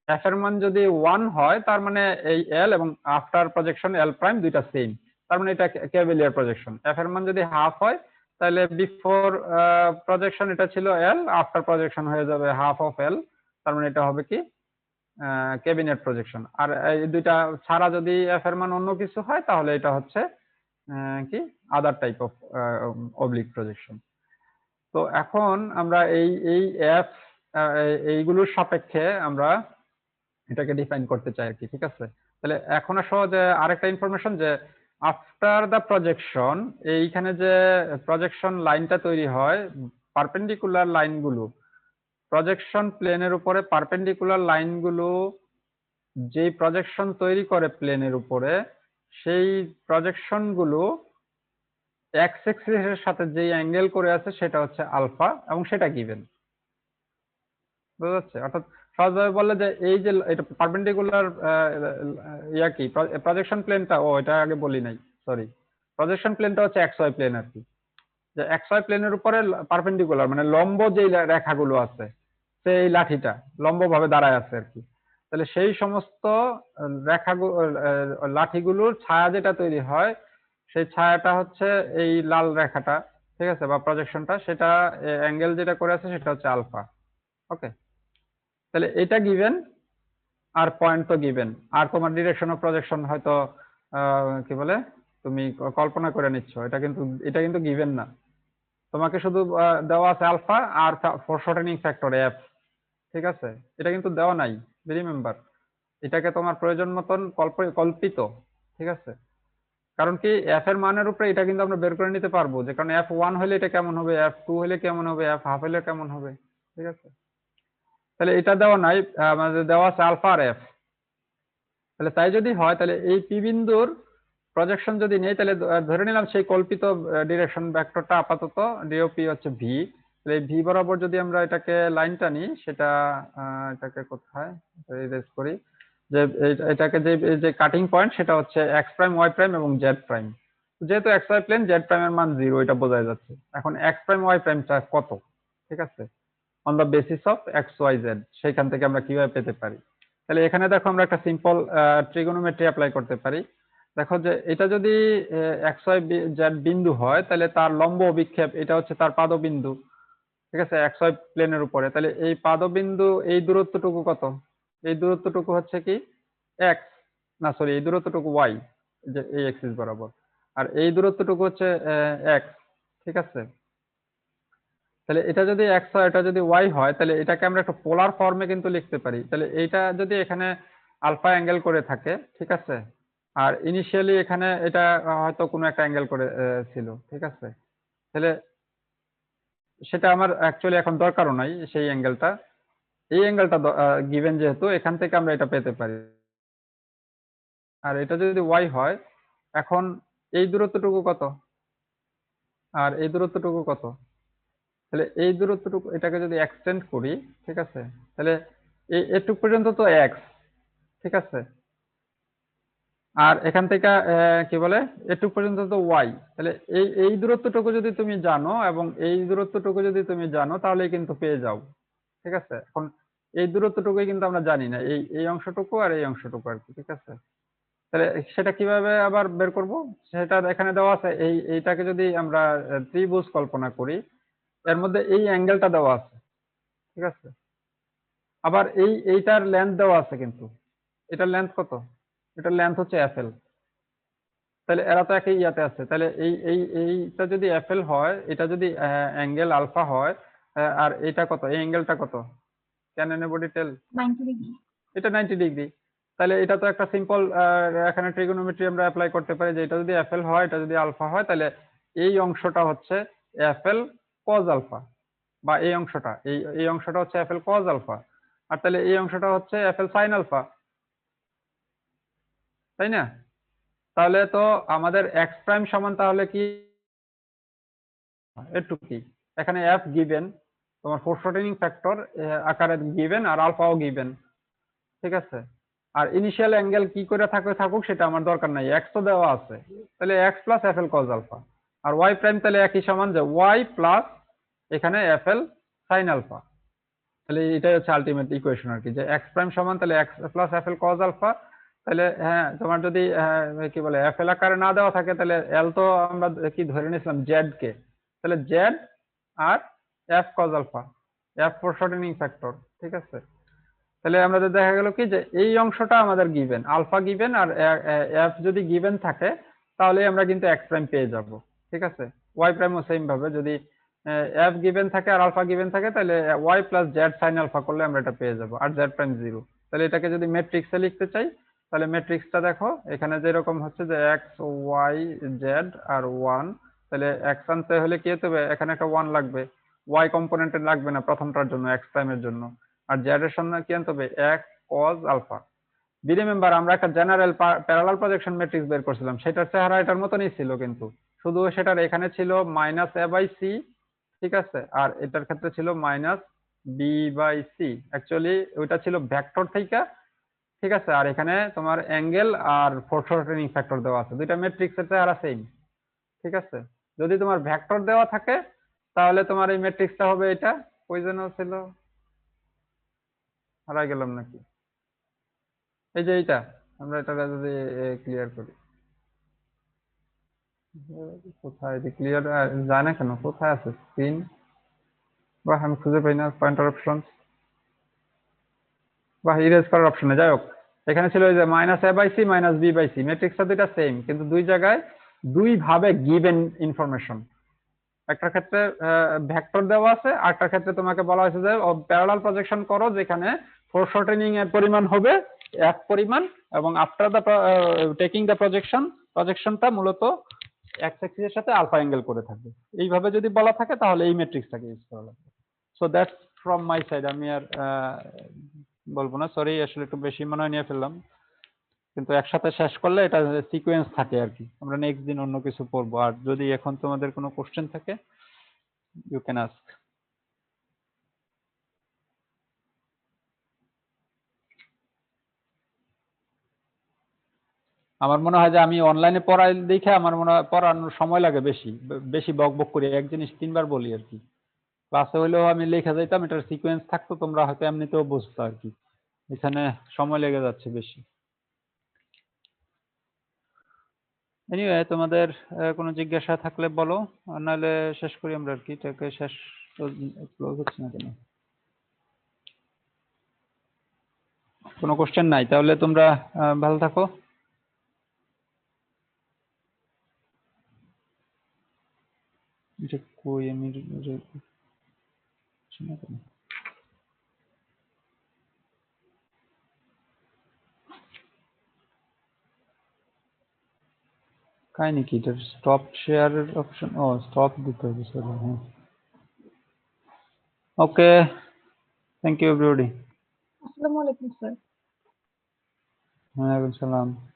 এফ এর মান যদি 1 হয়, তার মানে এই এল এবং আফটার প্রজেকশন এল প্রাইম দুইটা সেম, তার মানে এটা ক্যাভেলিয়ার প্রজেকশন। এফ এর মান যদি হাফ হয়, তাহলে বিফোর প্রজেকশন এটা ছিল এল, আফটার প্রজেকশন হয়ে যাবে হাফ অফ এল, তার মানে এটা হবে কি ক্যাবিনেট প্রজেকশন। আর এই দুইটা ছাড়া যদি এফ এর মান অন্য কিছু হয়, তাহলে এটা হচ্ছে কি আদার টাইপ অফ অবলিক প্রজেকশন। তো এখন আমরা এই এই এফ এইগুলোর সাপেক্ষে আমরা এটাকে ডিফাইন করতে চাই আর কি। ঠিক আছে, তাহলে এখন আসো যে আরেকটা ইনফরমেশন, যে আফটার দ্য প্রজেকশন, এইখানে যে প্রজেকশন লাইনটা তৈরি হয়, পারপেন্ডিকুলার লাইনগুলো, প্রজেকশন প্লেনের উপরে পারপেন্ডিকুলার লাইনগুলো যেই প্রজেকশন তৈরি করে প্লেনের উপরে, সেই প্রজেকশন গুলো এক্স এক্সিসের সাথে যেই অ্যাঙ্গেল করে আছে সেটা হচ্ছে আলফা, এবং সেটা গিভেন। বুঝা যাচ্ছে? অর্থাৎ সহজভাবে বললে, যে এই যে এটা পারপেন্ডিকুলার কি প্রজেকশন প্লেনটা, এটা আগে বলি নাই, সরি। প্রজেকশন প্লেনটা হচ্ছে এক্স ওয়াই প্লেন আর কি, যে এক্স ওয়াই প্লেনের উপরে পারপেন্ডিকুলার মানে লম্ব যেই রেখাগুলো আছে, সেই লাঠিটা লম্ব ভাবে দাঁড়ায় আছে আর কি। তাহলে সেই সমস্ত রেখাগুলো, লাঠিগুলোর ছায়া যেটা তৈরি হয়, সেই ছায়াটা হচ্ছে এই লাল রেখাটা। ঠিক আছে, বা প্রজেকশনটা, সেটা অ্যাঙ্গেল যেটা করে আছে সেটা হচ্ছে আলফা। ওকে, তাহলে এটা গিভেন, আর পয়েন্ট তো গিভেন, আর তোমার ডিরেকশন অফ প্রজেকশন হয়তো কি বলে তুমি কল্পনা করে নিচ্ছ, এটা কিন্তু গিভেন না। তোমাকে শুধু দেওয়া আছে আলফা আর ফোরশর্টেনিং ফ্যাক্টর এফ। ঠিক আছে, এটা কিন্তু দেওয়া নাই, রিমেম্বার। এটাকে তোমার প্রয়োজন মতন কল্পিত। ঠিক আছে, কারণ কি এফ এর মানের উপরে এটা কিন্তু আমরা বের করে নিতে পারবো, যে কারণ F1 হলে এটা কেমন হবে, F2 হলে কেমন হবে, F হাফ হলে কেমন হবে। ঠিক আছে, তাহলে এটা দেওয়া নাই, আমাদের দেওয়া আছে আলফা আর এফ। তাহলে তাই যদি হয়, তাহলে এই পি বিন্দুর প্রজেকশন যদি নেই, তাহলে ধরে নিলাম সেই কল্পিত ডিরেকশন ভেক্টরটা আপাতত ডিওপি হচ্ছে ভি। তাহলে ভি বরাবর যদি আমরা এটাকে লাইন টানি, সেটা এটাকে কোথায় ইরেজ করি, যে এটাকে যে কাটিং পয়েন্ট, সেটা হচ্ছে এক্স প্রাইম, ওয়াই প্রাইম এবং জেড প্রাইম। যেহেতু এক্স ওয়াই প্লেন, জেড প্রাইমের মান 0, এটা বোঝা যাচ্ছে। এখন এক্স প্রাইম ওয়াই প্রাইমটা কত? ঠিক আছে, on the basis of x Y z, সেইখান থেকে আমরা কিভাবে পেতে পারি? তাহলে এখানে দেখো আমরা একটা সিম্পল ট্রিগোনোমেট্রি অ্যাপ্লাই করতে পারি। দেখো যে এটা যদি এক্স ওয়াই জেড বিন্দু হয়, তাহলে তার লম্ব অভিক্ষেপ এটা হচ্ছে তার পাদবিন্দু। ঠিক আছে, এক্স ওয়াই প্লেনের উপরে, তাহলে এই পাদবিন্দু এই দূরত্বটুকু কত? এই দূরত্বটুকু হচ্ছে কি এক্স, না সরি, এই দূরত্বটুকু ওয়াই, যে এই এক্সিস বরাবর, আর এই দূরত্বটুকু হচ্ছে এক্স। ঠিক আছে, তাহলে এটা যদি এক্স হয়, এটা যদি ওয়াই হয়, তাহলে এটাকে আমরা একটা পোলার ফর্মে কিন্তু লিখতে পারি। তাহলে এইটা যদি এখানে আলফা অ্যাঙ্গেল করে থাকে, ঠিক আছে, আর ইনিশিয়ালি এখানে এটা হয়তো কোনো একটা অ্যাঙ্গেল করে ছিল। ঠিক আছে, তাহলে সেটা আমার অ্যাকচুয়ালি এখন দরকারও নাই সেই অ্যাঙ্গেলটা। এই অ্যাঙ্গেলটা গিভেন যেহেতু, এখান থেকে আমরা এটা পেতে পারি। আর এটা যদি ওয়াই হয়, এখন এই দূরত্বটুকু কত আর এই দূরত্বটুকু কত? তাহলে এই দূরত্বটুকু এটাকে যদি এক্সটেন্ড করি, ঠিক আছে, তাহলে এটুক পর্যন্ত তো এক্স, ঠিক আছে, আর এখান থেকে কি বলে এটুক পর্যন্ত তো ওয়াই। তাহলে এই দূরত্বটুকু যদি তুমি জানো এবং এই দূরত্বটুকু যদি তুমি জানো, তাহলে কিন্তু পেয়ে যাও। ঠিক আছে, এখন এই দূরত্বটুকুই কিন্তু আমরা জানি না, এই অংশটুকু আর এই অংশটুকু আর কি। ঠিক আছে, তাহলে সেটা কিভাবে আবার বের করব? সেটা এখানে দেওয়া আছে। এইটাকে যদি আমরা ত্রিভুজ কল্পনা করি, এর মধ্যে এই অ্যাঙ্গেলটা দেওয়া আছে, ঠিক আছে, আবার এইটার লেন্থ দেওয়া আছে, কিন্তু এটার লেন্থ কত? এটার লেন্থ হচ্ছে এফএল। তাহলে এরা তো একই ইয়াতে আছে। তাহলে এইটা যদি এফএল হয়, এটা যদি অ্যাঙ্গেল আলফা হয়, আর এটা কত? এই অ্যাঙ্গেলটা কত? Can anybody tell? 90 ডিগ্রি। এটা 90 ডিগ্রি। তাহলে এটা তো একটা সিম্পল, এখানে ট্রিগোনোমেট্রি আমরা অ্যাপ্লাই করতে পারি যে এটা যদি এফএল হয়, এটা যদি আলফা হয়, তাহলে এই অংশটা হচ্ছে এফএল কজ আলফা, বা এই অংশটা এই অংশটা হচ্ছে এফএল কজ আলফা, আর তাহলে এই অংশটা হচ্ছে এফএল সাইন আলফা, তাই না? তাহলে তো আমাদের এক্স প্রাইম সমান তাহলে কি একটু কি, এখানে এফ গিভেন, তোমার ফোরশর্টেনিং ফ্যাক্টর আকারে গিভেন, আর আলফাও গিভেন, ঠিক আছে। আর ইনিশিয়াল অ্যাঙ্গেল কি করে থাকুক সেটা আমার দরকার নাই, এক্স তো দেওয়া আছে। তাহলে x plus f l cos alpha, আর ওয়াই প্রাইম তাহলে একই সমান যে ওয়াই প্লাস এখানে এফ এল সাইন আলফা। তাহলে এটাই হচ্ছে আলটিমেট ইকুয়েশন আর কি, যে এক্স প্রাইম সমান তাহলে x plus f l cos alpha. তাহলে হ্যাঁ, তোমার যদি কি বলে এফ এল আকারে না দেওয়া থাকে, তাহলে এল তো আমরা কি ধরে নিয়েছিলাম জেড কে, তাহলে জেড আর f cos alpha, f foreshortening factor, ঠিক আছে। তাহলে আমাদের দেখা গেল কি যে এই অংশটা আমাদের গিভেন, আলফা গিভেন, আর এফ যদি গিভেন থাকে, তাহলে আমরা কিন্তু এক্স প্রাইম পেয়ে যাব, ঠিক আছে। ওয়াই প্রাইমও সেম ভাবে যদি এফ গিভেন থাকে আর আলফা গিভেন থাকে, তাহলে y plus z sine alpha করলে আমরা এটা পেয়ে যাব, আর জেড প্রাইম 0। তাহলে এটাকে যদি ম্যাট্রিক্সে লিখতে চাই, তাহলে ম্যাট্রিক্সটা দেখো এখানে যেরকম হচ্ছে যে এক্স ওয়াই জেড আর 1। তাহলে এক্স আনতে হলে কি হতে হবে? এখানে একটা 1 লাগবে, ওয়াই কম্পোনেন্টে লাগবে না প্রথমটার জন্য, এক্স প্রাইমের জন্য। আর জেড এর সামনে কি আনতে হবে? X cos alpha. Be remember আমরা একটা জেনারেল প্যারালাল প্রজেকশন ম্যাট্রিক্স বের করছিলাম, সেটার চেহারা এটার মতনই ছিল, কিন্তু শুধু সেটার এখানে ছিল মাইনাস এ বাই সি, ঠিক আছে, আর এটার ক্ষেত্রে ছিল minus b by c. Actually ওইটা ছিল ভেক্টর থেকে, ঠিক আছে, আর এখানে তোমার অ্যাঙ্গেল আর ফোরশর্টেনিং ফ্যাক্টর দেওয়া আছে, দুইটা ম্যাট্রিক্সের চেহারা সেম, ঠিক আছে। যদি তোমার ভেক্টর দেওয়া থাকে, তাহলে তোমার এই ম্যাট্রিক্সটা হবে এটা। ওই জন্য ছিল, হারাই গেলাম নাকি? এই যে এইটা, আমরা এটা যদি ক্লিয়ার করি, কোথায় যে ক্লিয়ার যায় না কেন? কোথায় আছে স্ক্রিন? বা আমি খুঁজে পাই না পয়েন্টার অপশন, বা ইরেজ করার অপশনে। যাই হোক, এখানে ছিল ওই যে minus a by c minus b by c, ম্যাট্রিক্সটা দুইটা সেম, কিন্তু দুই জায়গায় দুই ভাবে গিভেন ইনফরমেশন। একটা ক্ষেত্রে ভেক্টর দেওয়া আছে, আরেকটা ক্ষেত্রে তোমাকে বলা হয়েছে যে প্যারালাল প্রজেকশন করো, যেখানে ফোরশর্টেনিং এর পরিমাণ হবে এক পরিমাণ, এবং আফটার দ্য টেকিং দ্য প্রজেকশনটা মূলত এক্স অ্যাক্সিস এর সাথে আলফা অ্যাঙ্গেল করে থাকবে। এইভাবে যদি বলা থাকে, তাহলে এই ম্যাট্রিক্সটাকে ইউজ করা লাগবে। So that's from my side. আমি আর বলবো না, সরি, আসলে একটু বেশি মনে হয় নিয়ে ফেললাম, কিন্তু একসাথে শেষ করলে এটা সিকোয়েন্স থাকে আর কি। আমরা নেক্সট দিন অন্য কিছু পড়বো, আর যদি এখন তোমাদের কোনো কোশ্চেন থাকে, ইউ ক্যান আস্ক। আমার মনে হয় যে আমি অনলাইনে পড়াই দেখে আমার মনে হয় পড়ানোর সময় লাগে বেশি, বেশি বক বক করে এক জিনিস 3 বার বলি আর কি। ক্লাসে হইলেও আমি লেখা যাইতাম, এটার সিকোয়েন্স থাকতো, তোমরা হয়তো এমনিতেও বুঝতো আর কি। এখানে সময় লেগে যাচ্ছে বেশি। এনিওয়ে, তোমাদের কোনো জিজ্ঞাসা থাকলে বলো, আর নাহলে শেষ করি আমরা আর কি। এটাকে শেষ ক্লোজ হচ্ছে না কেন? কোনো কোশ্চেন নাই? তাহলে তোমরা ভালো থাকো। এটা কই আমি না কেন? কাহিনী কি এটার? স্টপ শেয়ারের অপশন, ও স্টপ দিতে হবে, সরি। হ্যাঁ, okay, thank you everybody. Assalamu alaikum, sir. ওয়ালাইকুম সালাম।